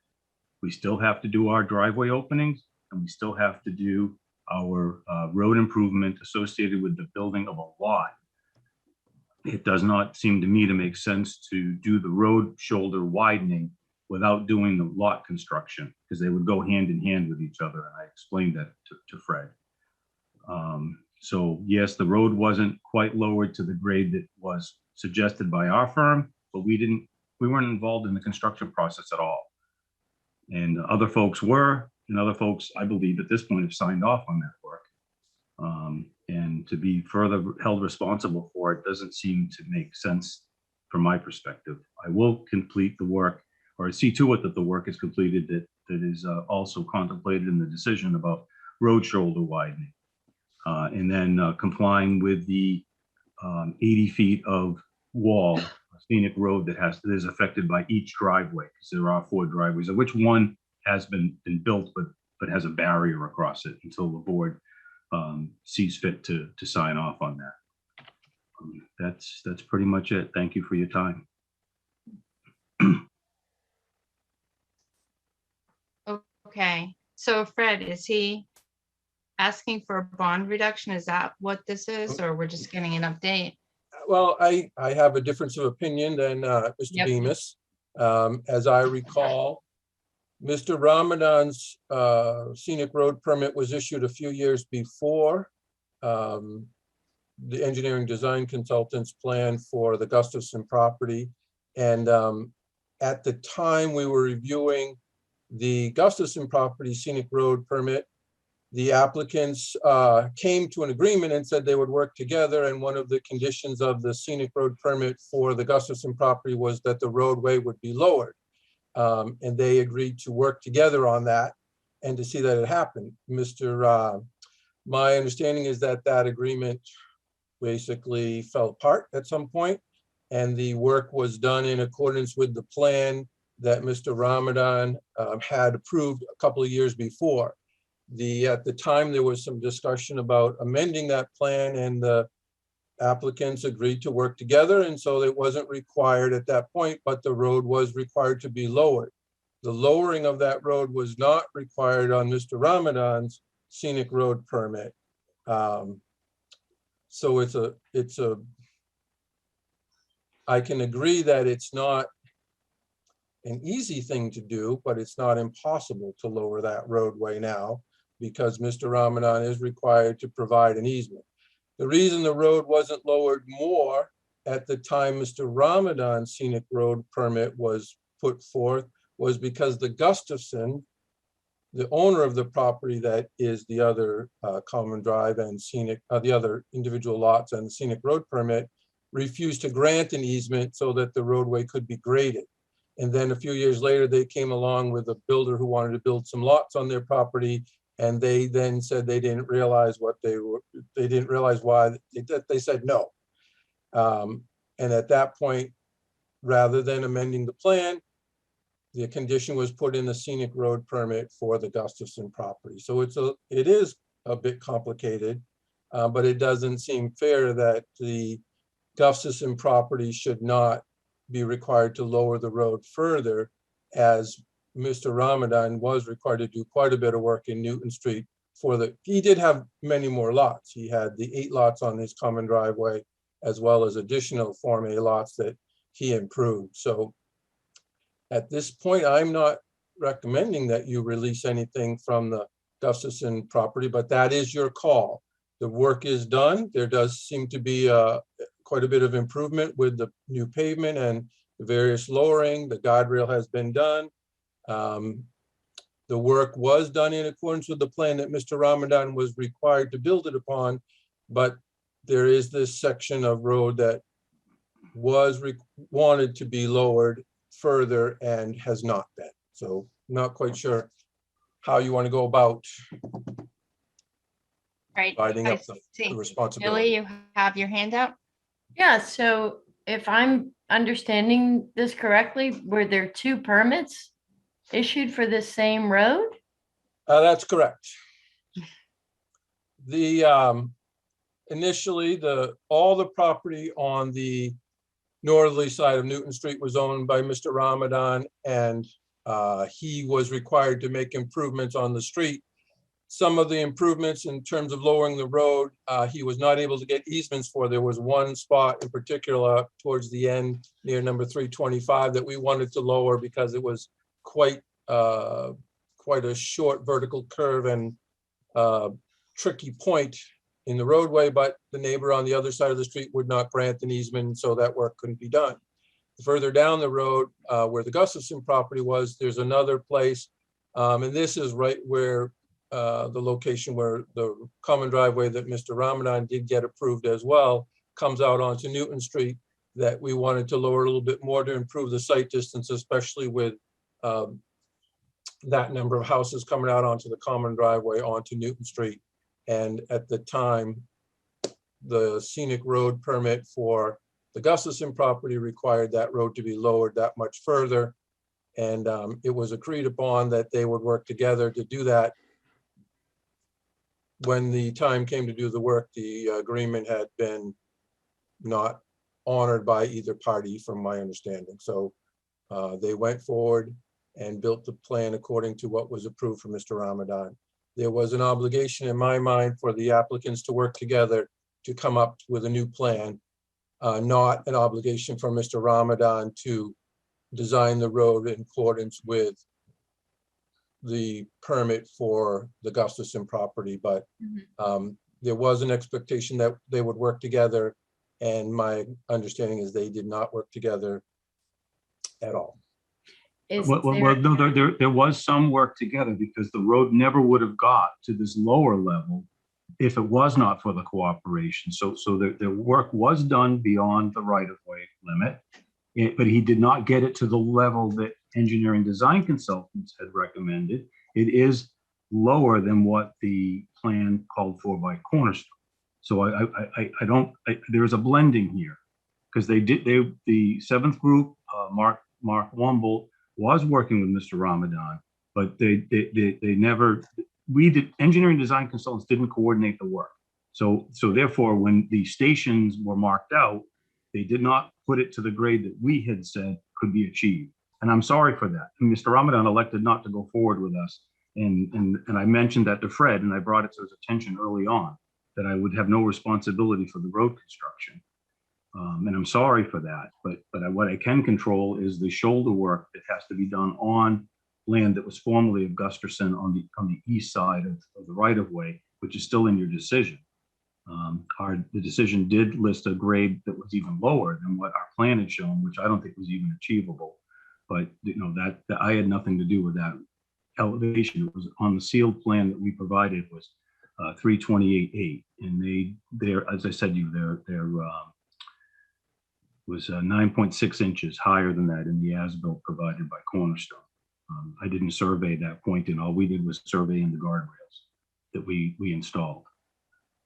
We still have to do our driveway openings, and we still have to do our road improvement associated with the building of a lot. It does not seem to me to make sense to do the road shoulder widening without doing the lot construction, because they would go hand in hand with each other. And I explained that to Fred. So yes, the road wasn't quite lowered to the grade that was suggested by our firm, but we weren't involved in the construction process at all. And other folks were, and other folks, I believe at this point, have signed off on that work. And to be further held responsible for it doesn't seem to make sense from my perspective. I will complete the work, or see to it that the work is completed that is also contemplated in the decision about road shoulder widening. And then complying with the 80 feet of wall, scenic road that is affected by each driveway, because there are 4 driveways, of which one has been built, but has a barrier across it until the board sees fit to sign off on that. That's pretty much it. Thank you for your time. Okay, so Fred, is he asking for a bond reduction? Is that what this is, or we're just getting an update? Well, I have a difference of opinion than Mr. Yep. Bemis. As I recall, Mr. Ramadan's scenic road permit was issued a few years before the engineering design consultant's plan for the Gustafson property. And at the time we were reviewing the Gustafson property scenic road permit, the applicants came to an agreement and said they would work together. And one of the conditions of the scenic road permit for the Gustafson property was that the roadway would be lowered. And they agreed to work together on that and to see that it happened. My understanding is that that agreement basically fell apart at some point, and the work was done in accordance with the plan that Mr. Ramadan had approved a couple of years before. At the time, there was some discussion about amending that plan, and the applicants agreed to work together, and so it wasn't required at that point, but the road was required to be lowered. The lowering of that road was not required on Mr. Ramadan's scenic road permit. So I can agree that it's not an easy thing to do, but it's not impossible to lower that roadway now, because Mr. Ramadan is required to provide an easement. The reason the road wasn't lowered more at the time Mr. Ramadan's scenic road permit was put forth was because the Gustafson, the owner of the property that is the other common drive and scenic, the other individual lots and the scenic road permit, refused to grant an easement so that the roadway could be graded. And then a few years later, they came along with a builder who wanted to build some lots on their property. And they then said they didn't realize what they didn't realize why they said no. And at that point, rather than amending the plan, the condition was put in the scenic road permit for the Gustafson property. So it is a bit complicated, but it doesn't seem fair that the Gustafson property should not be required to lower the road further, as Mr. Ramadan was required to do quite a bit of work in Newton Street he did have many more lots. He had the 8 lots on his common driveway, as well as additional Form A lots that he improved. So at this point, I'm not recommending that you release anything from the Gustafson property, but that is your call. The work is done. There does seem to be quite a bit of improvement with the new pavement and the various lowering. The guardrail has been done. The work was done in accordance with the plan that Mr. Ramadan was required to build it upon, but there is this section of road that was wanted to be lowered further and has not been. So not quite sure how you want to go about Right. dividing I up the see. responsibility. Billy, you have your hand up? Yeah, so if I'm understanding this correctly, were there 2 permits issued for the same road? That's correct. The initially, all the property on the northerly side of Newton Street was owned by Mr. Ramadan, and he was required to make improvements on the street. Some of the improvements in terms of lowering the road, he was not able to get easements for. There was one spot in particular towards the end near number 325 that we wanted to lower because it was quite a short vertical curve and tricky point in the roadway, but the neighbor on the other side of the street would not grant an easement, so that work couldn't be done. Further down the road, where the Gustafson property was, there's another place, and this is right where the location where the common driveway that Mr. Ramadan did get approved as well comes out onto Newton Street, that we wanted to lower a little bit more to improve the sight distance, especially with that number of houses coming out onto the common driveway onto Newton Street. And at the time, the scenic road permit for the Gustafson property required that road to be lowered that much further. And it was agreed upon that they would work together to do that. When the time came to do the work, the agreement had been not honored by either party, from my understanding. So they went forward and built the plan according to what was approved for Mr. Ramadan. There was an obligation in my mind for the applicants to work together to come up with a new plan, not an obligation for Mr. Ramadan to design the road in accordance with the permit for the Gustafson property, but there was an expectation that they would work together, and my understanding is they did not work together at all. No, there was some work together, because the road never would have got to this lower level if it was not for the cooperation. So the work was done beyond the right-of-way limit, but he did not get it to the level that engineering design consultants had recommended. It is lower than what the plan called for by Cornerstone. So there's a blending here, because the 7th group, Mark Wumble, was working with Mr. Ramadan, but engineering design consultants didn't coordinate the work. So therefore, when the stations were marked out, they did not put it to the grade that we had said could be achieved. And I'm sorry for that. And Mr. Ramadan elected not to go forward with us. And I mentioned that to Fred, and I brought it to his attention early on, that I would have no responsibility for the road construction. And I'm sorry for that, but what I can control is the shoulder work that has to be done on land that was formerly of Gustafson on the east side of the right-of-way, which is still in your decision. The decision did list a grade that was even lower than what our plan had shown, which I don't think was even achievable. But that I had nothing to do with that elevation. It was on the sealed plan that we provided was 328.8, and they're, as I said, they're was 9.6 inches higher than that in the as-built provided by Cornerstone. I didn't survey that point, and all we did was survey in the guardrails that we installed.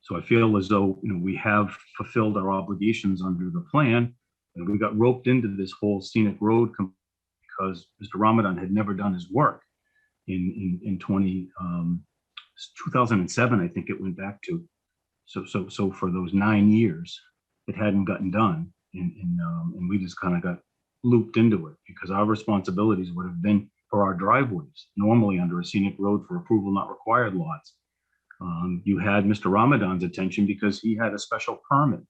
So I feel as though we have fulfilled our obligations under the plan, and we got roped into this whole scenic road because Mr. Ramadan had never done his work in 2007, I think it went back to. So for those 9 years, it hadn't gotten done. And we just kind of got looped into it because our responsibilities would have been for our driveways, normally under a scenic road for approval not required lots. You had Mr. Ramadan's attention because he had a special permit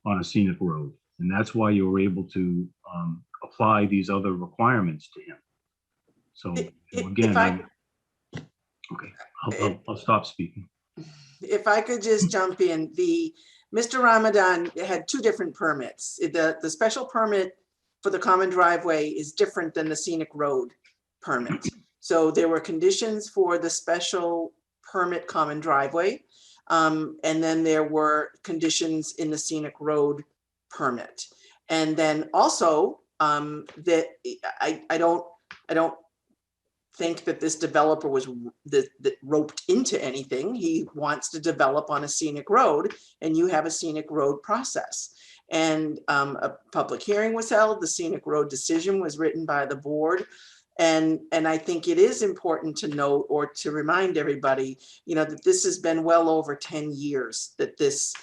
on a scenic road, and that's why you were able to apply these other requirements to him. So again, I'll stop speaking. If I could just jump in, Mr. Ramadan had 2 different permits. The special permit for the common driveway is different than the scenic road permit. So there were conditions for the special permit common driveway. And then there were conditions in the scenic road permit. And then also that I don't think that this developer was that roped into anything. He wants to develop on a scenic road, and you have a scenic road process. And a public hearing was held. The scenic road decision was written by the board. And I think it is important to note, or to remind everybody, you know, that this has been well over 10 years that this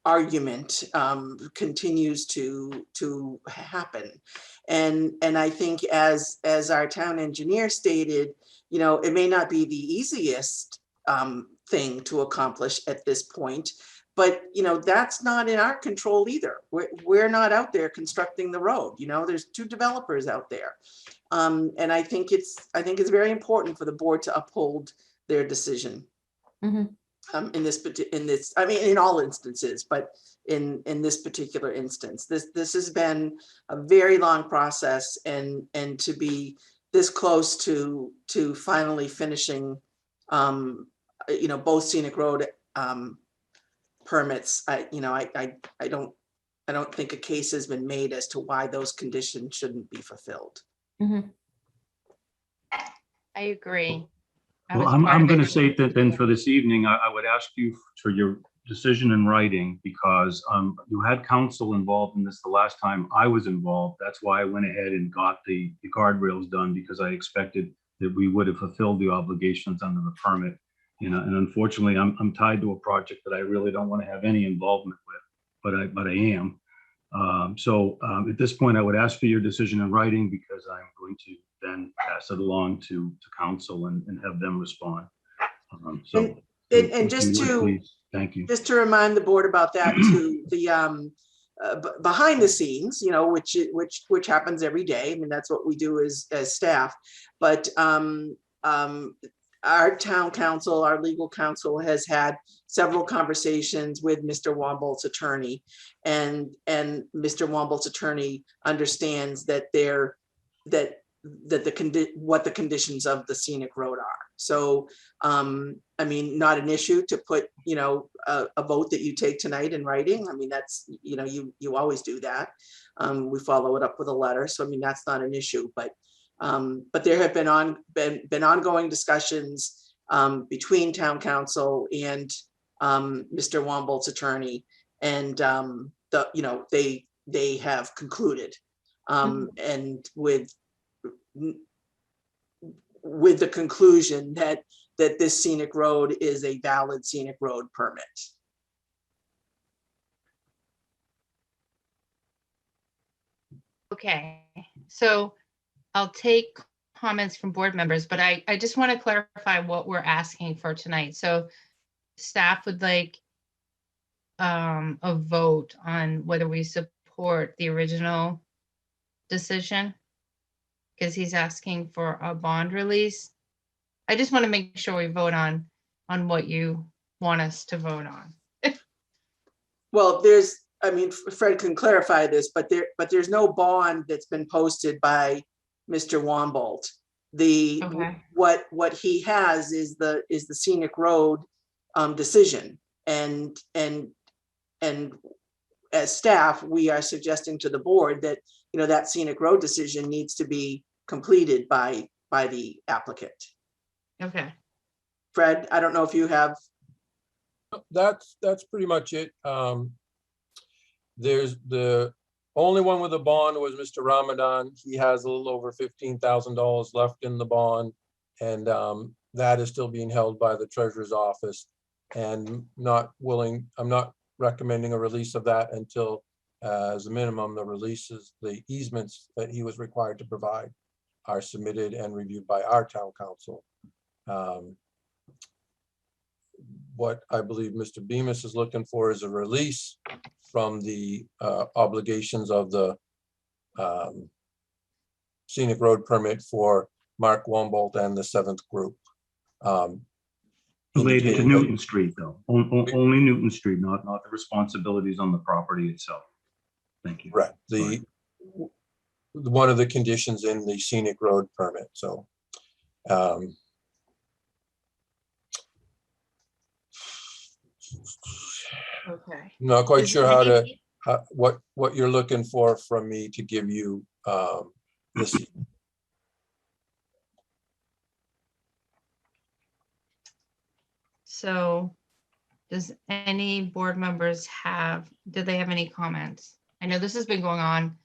argument continues to happen. And I think as our town engineer stated, you know, it may not be the easiest thing to accomplish at this point, but you know, that's not in our control either. We're not out there constructing the road. You know, there's two developers out there. And I think it's very important for the board to uphold their decision. Mhm. I mean, in all instances, but in this particular instance, this has been a very long process, and to be this close to finally finishing, you know, both scenic road permits. I don't think a case has been made as to why those conditions shouldn't be fulfilled. Mhm. I agree. I Well, was I'm part of going to it. say that then for this evening, I would ask you for your decision in writing, because you had counsel involved in this the last time I was involved. That's why I went ahead and got the guardrails done, because I expected that we would have fulfilled the obligations under the permit. You know, and unfortunately, I'm tied to a project that I really don't want to have any involvement with, but I am. So at this point, I would ask for your decision in writing, because I'm going to then pass it along to council and have them respond. So And if you just would, to please. Thank you. just to remind the board about that too, the behind the scenes, you know, which happens every day. I mean, that's what we do as staff. But our town council, our legal counsel, has had several conversations with Mr. Wombolt's attorney, and Mr. Wombolt's attorney understands that what the conditions of the scenic road are. So, I mean, not an issue to put, you know, a vote that you take tonight in writing. I mean, that's, you know, you always do that. We follow it up with a letter. So, I mean, that's not an issue, but there have been ongoing discussions between town council and Mr. Wombolt's attorney, and you know, they have concluded, and with the conclusion that this scenic road is a valid scenic road permit. Okay, so I'll take comments from board members, but I just want to clarify what we're asking for tonight. So staff would like a vote on whether we support the original decision, because he's asking for a bond release. I just want to make sure we vote on what you want us to vote on. Well, I mean, Fred can clarify this, but there's no bond that's been posted by Mr. Wombolt. Okay. What he has is the scenic road decision, and as staff, we are suggesting to the board that, you know, that scenic road decision needs to be completed by the applicant. Okay. Fred, I don't know if you have. That's pretty much it. There's the only one with a bond was Mr. Ramadan. He has a little over $15,000 left in the bond, and that is still being held by the treasurer's office, and I'm not recommending a release of that until as a minimum, the easements that he was required to provide are submitted and reviewed by our town council. What I believe Mr. Bemis is looking for is a release from the obligations of the scenic road permit for Mark Wombolt and the 7th group. Related to Newton Street, though. Only Newton Street, not the responsibilities on the property itself. Thank you. Right. One of the conditions in the scenic road permit. So Okay. I'm not quite Is sure there what you're looking for from me to give you this. So does any board members do they have any comments? I know this has been going on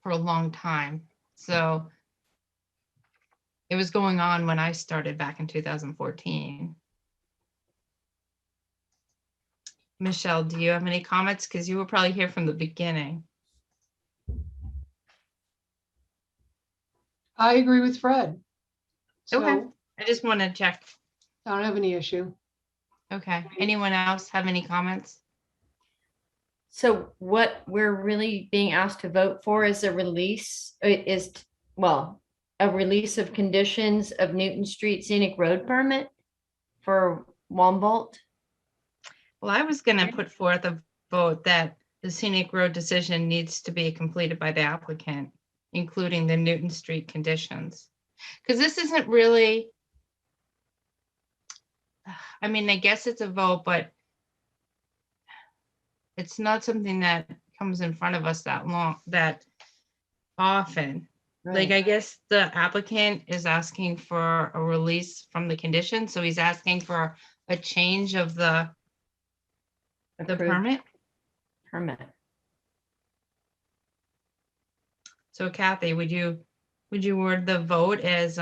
for a long time. So it was going on when I started back in 2014. Michelle, do you have any comments? Because you were probably here from the beginning. I agree with Fred. Okay. So I just want to check. I don't have any issue. Okay. Anyone else have any comments? So what we're really being asked to vote for is a release, a release of conditions of Newton Street Scenic Road permit for Wambolt. Well, I was going to put forth a vote that the scenic road decision needs to be completed by the applicant, including the Newton Street conditions. Because this isn't really, I mean, I guess it's a vote, but it's not something that comes in front of us that often. Like, I guess the applicant is asking for a release from the condition, so he's asking for a change of the Approved permit. So Kathy, would you word the vote as,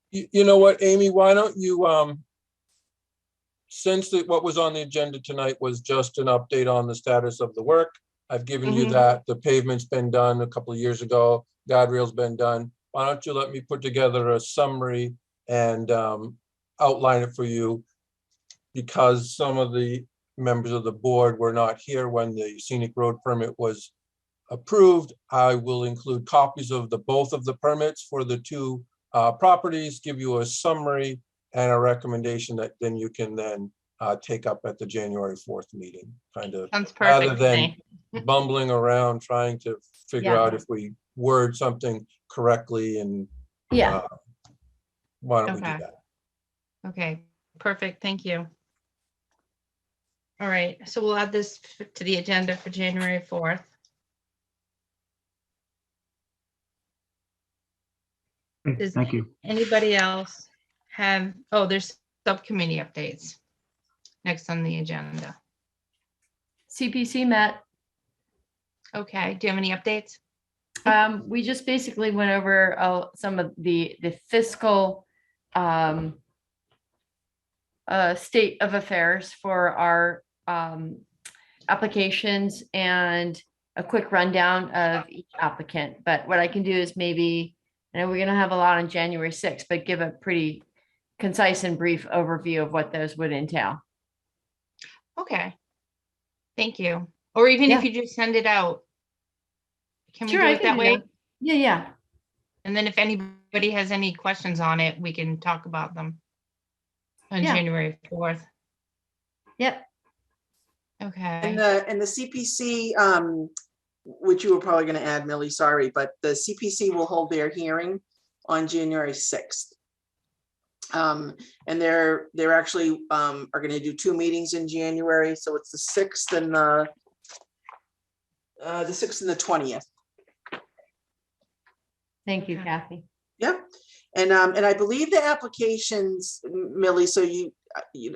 You know what, Amy, why don't you, since what was on the agenda tonight was just an update on the status of the work, I've given you that. The pavement's been done a couple of years ago, guardrail's been done. Why don't you let me put together a summary and outline it for you? Because some of the members of the board were not here when the scenic road permit was approved, I will include copies of both of the permits for the two properties, give you a summary and a recommendation that then you can then take up at the January 4th meeting, kind of, sounds rather perfect to than me. bumbling around trying to figure out if we word something correctly, and Yeah. why don't we do Okay. that? Okay, perfect, thank you. All right, so we'll add this to the agenda for January 4th. Does Thank you. anybody else have, there's subcommittee updates next on the agenda. CPC met. Okay, do you have any updates? We just basically went over some of the fiscal state of affairs for our applications and a quick rundown of each applicant. But what I can do is maybe, I know we're going to have a lot on January 6th, but give a pretty concise and brief overview of what those would entail. Okay, thank you. Or even if Yeah. you just send it out. Can we Sure, do I it can that do way? that. Yeah. And then if anybody has any questions on it, we can talk about them on Yeah. January 4th. Yep. Okay. And the CPC, which you were probably going to add, Millie, sorry, but the CPC will hold their hearing on January 6th. And they're actually are going to do 2 meetings in January, so it's the 6th and the 6th and the 20th. Thank you, Kathy. Yep. And I believe the applications, Millie, so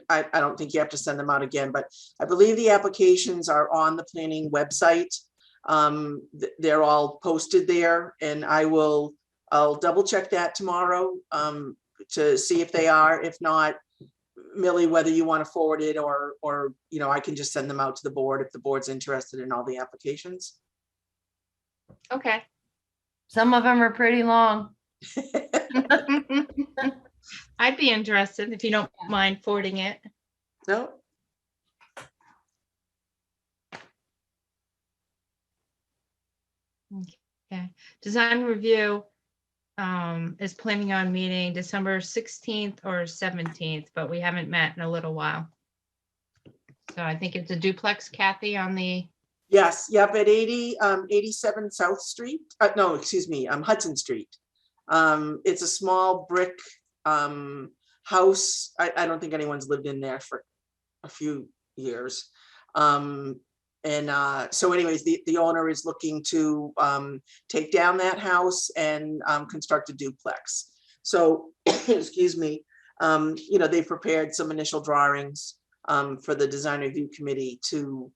I don't think you have to send them out again, but I believe the applications are on the planning website. They're all posted there, and I'll double check that tomorrow to see if they are. If not, Millie, whether you want to forward it or I can just send them out to the board if the board's interested in all the applications. Okay. Some of them are pretty long. I'd be interested if you don't mind forwarding it. No. Okay. Design review is planning on meeting December 16th or 17th, but we haven't met in a little while. So I think it's a duplex, Kathy, on the. Yes, yep, at 87 South Street. No, excuse me, Hudson Street. It's a small brick house. I don't think anyone's lived in there for a few years. So anyways, the owner is looking to take down that house and construct a duplex. So, excuse me, they've prepared some initial drawings for the design review committee to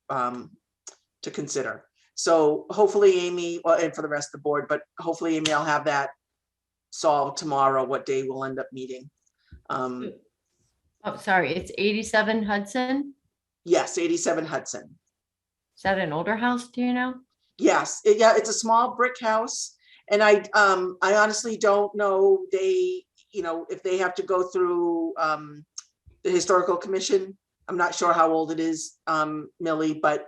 consider. So hopefully Amy, well, and for the rest of the board, but hopefully Amy, I'll have that solved tomorrow, what day we'll end up meeting. Oh, sorry, it's 87 Hudson. Yes, 87 Hudson. Is that an older house? Do you know? Yes, yeah, it's a small brick house. And I honestly don't know, if they have to go through the historical commission. I'm not sure how old it is, Millie, but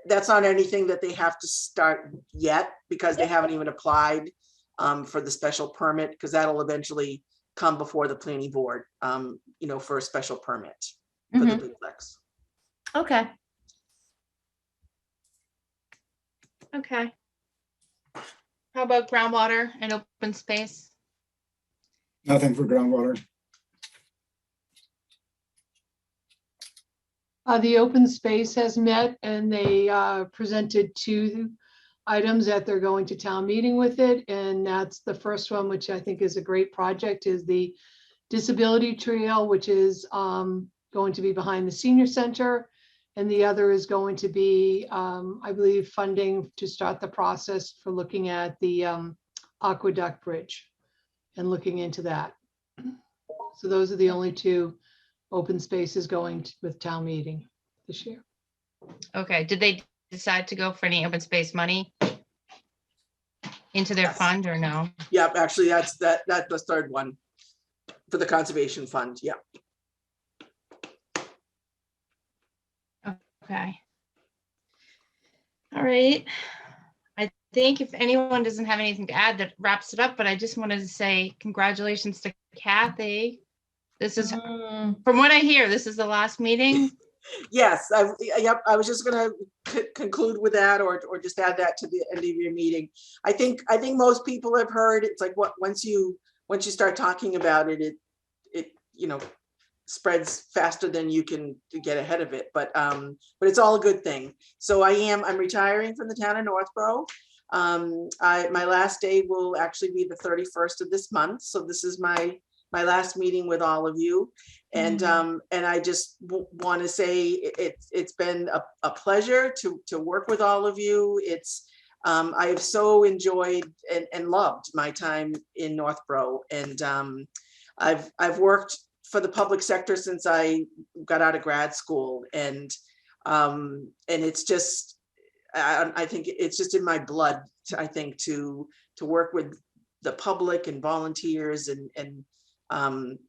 that's not anything that they have to start yet, because they haven't even applied for the special permit, because that'll eventually come before the planning board, for a special permit for the duplex. Okay. Okay. How about groundwater and open space? Nothing for groundwater. The open space has met, and they presented 2 items that they're going to town meeting with it. And that's the first one, which I think is a great project, is the disability trail, which is going to be behind the senior center. And the other is going to be, I believe, funding to start the process for looking at the aqueduct bridge and looking into that. So those are the only 2 open spaces going with town meeting this year. Okay, did they decide to go for any open space money into their Yes. fund or no? Yep, actually, that's the 3rd one for the conservation fund. Yeah. Okay. All right. I think if anyone doesn't have anything to add, that wraps it up, but I just wanted to say congratulations to Kathy. This is, from what I hear, this is the last meeting. Yes, I was just gonna conclude with that, or just add that to the end of your meeting. I think most people have heard, it's like, once you start talking about it, it spreads faster than you can get ahead of it. But it's all a good thing. So I'm retiring from the town of Northborough. My last day will actually be the 31st of this month. So this is my last meeting with all of you. And I just want to say it's been a pleasure to work with all of you. I have so enjoyed and loved my time in Northborough. And I've worked for the public sector since I got out of grad school. And it's just, I think it's just in my blood, I think, to work with the public and volunteers, and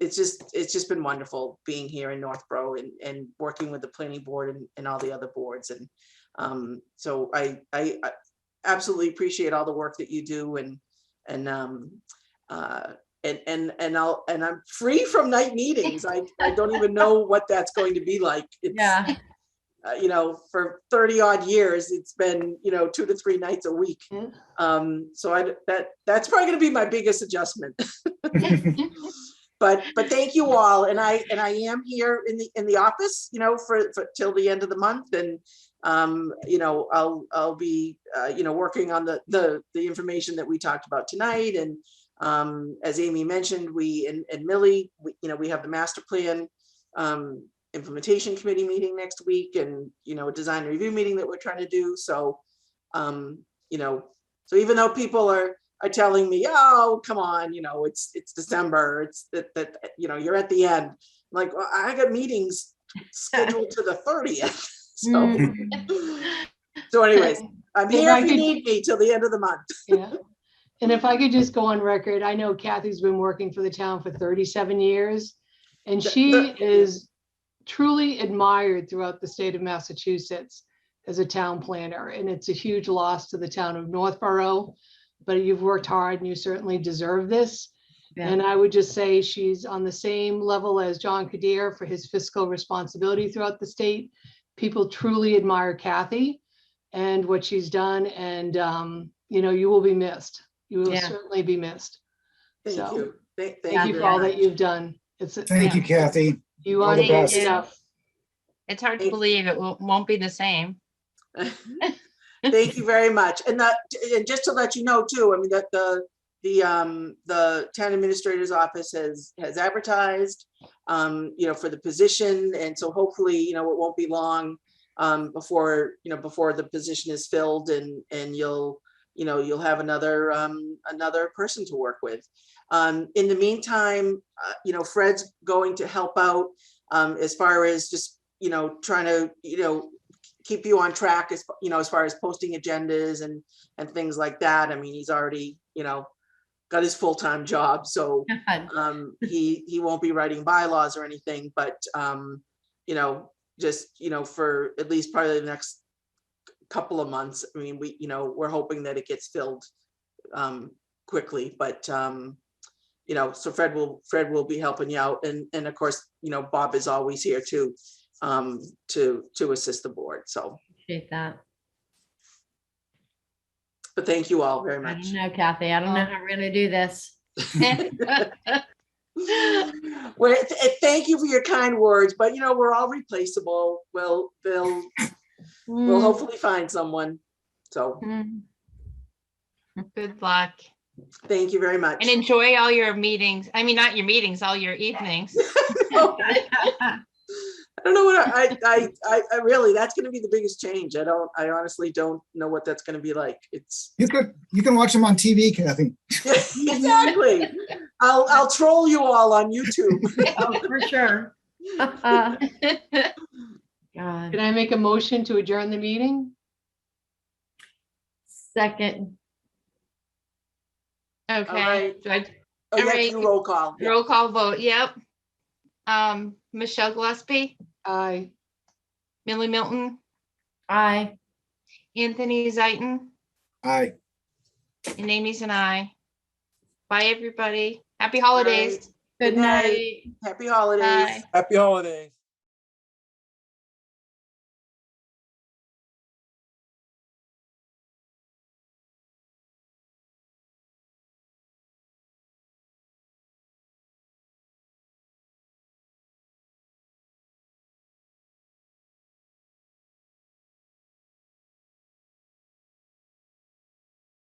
it's just been wonderful being here in Northborough and working with the planning board and all the other boards. And so I absolutely appreciate all the work that you do, and I'm free from night meetings. I don't even know what that's going to be like. Yeah. For 30 odd years, it's been, 2 to 3 nights a week. So that's probably going to be my biggest adjustment. But thank you all. And I am here in the office, for till the end of the month. And, I'll be, working on the information that we talked about tonight. And as Amy mentioned, and Millie, we have the master plan implementation committee meeting next week, and a design review meeting that we're trying to do. So so even though people are telling me, oh, come on, it's December, it's that you're at the end, I'm like, well, I got meetings scheduled to the 30th. So anyways, I'm here if you need me till the end of the month. Yeah. And if I could just go on record, I know Kathy's been working for the town for 37 years, and she is truly admired throughout the state of Massachusetts as a town planner. And it's a huge loss to the town of Northborough, but you've worked hard and you certainly deserve this. Yeah. And I would just say she's on the same level as John Kadir for his fiscal responsibility throughout the state. People truly admire Kathy and what she's done. And, you will be missed. You will certainly be missed. Thank you. Thank you for all that you've done. Thank you, Kathy. You All are the best. enough. It's hard to believe it won't be the same. Thank you very much. And just to let you know too, I mean, that the town administrator's office has advertised, for the position. And so hopefully, it won't be long before the position is filled, and you'll have another person to work with. In the meantime, Fred's going to help out as far as just, trying to, keep you on track as, as far as posting agendas and things like that. I mean, he's already, got his full-time job, so he won't be writing bylaws or anything, but just for at least probably the next couple of months. I mean, we're hoping that it gets filled quickly, but so Fred will be helping you out, and of course, Bob is always here too, to assist the board. So Appreciate that. but thank you all very I much. don't know, Kathy. I don't know how we're gonna do this. Well, thank you for your kind words, but we're all replaceable. We'll hopefully find someone. So Good luck. thank you very much. And enjoy all your meetings. I mean, not your meetings, all your evenings. I don't know what I really, that's going to be the biggest change. I honestly don't know what that's going to be like. It's You can watch them on TV, Kathy. exactly. I'll troll you all on YouTube. Oh, for sure. God. Can I make a motion to adjourn the meeting? Second. Okay. right. Do I- Oh, you have to Alright. do roll call. Yeah. Roll call vote, yep. Michelle Gillespie, Aye. Millie Milton, Aye. Anthony Zaitin, Aye. and Amy's and I. Bye, everybody. Happy holidays. Good Good night. night. Happy holidays. Bye. Happy holidays.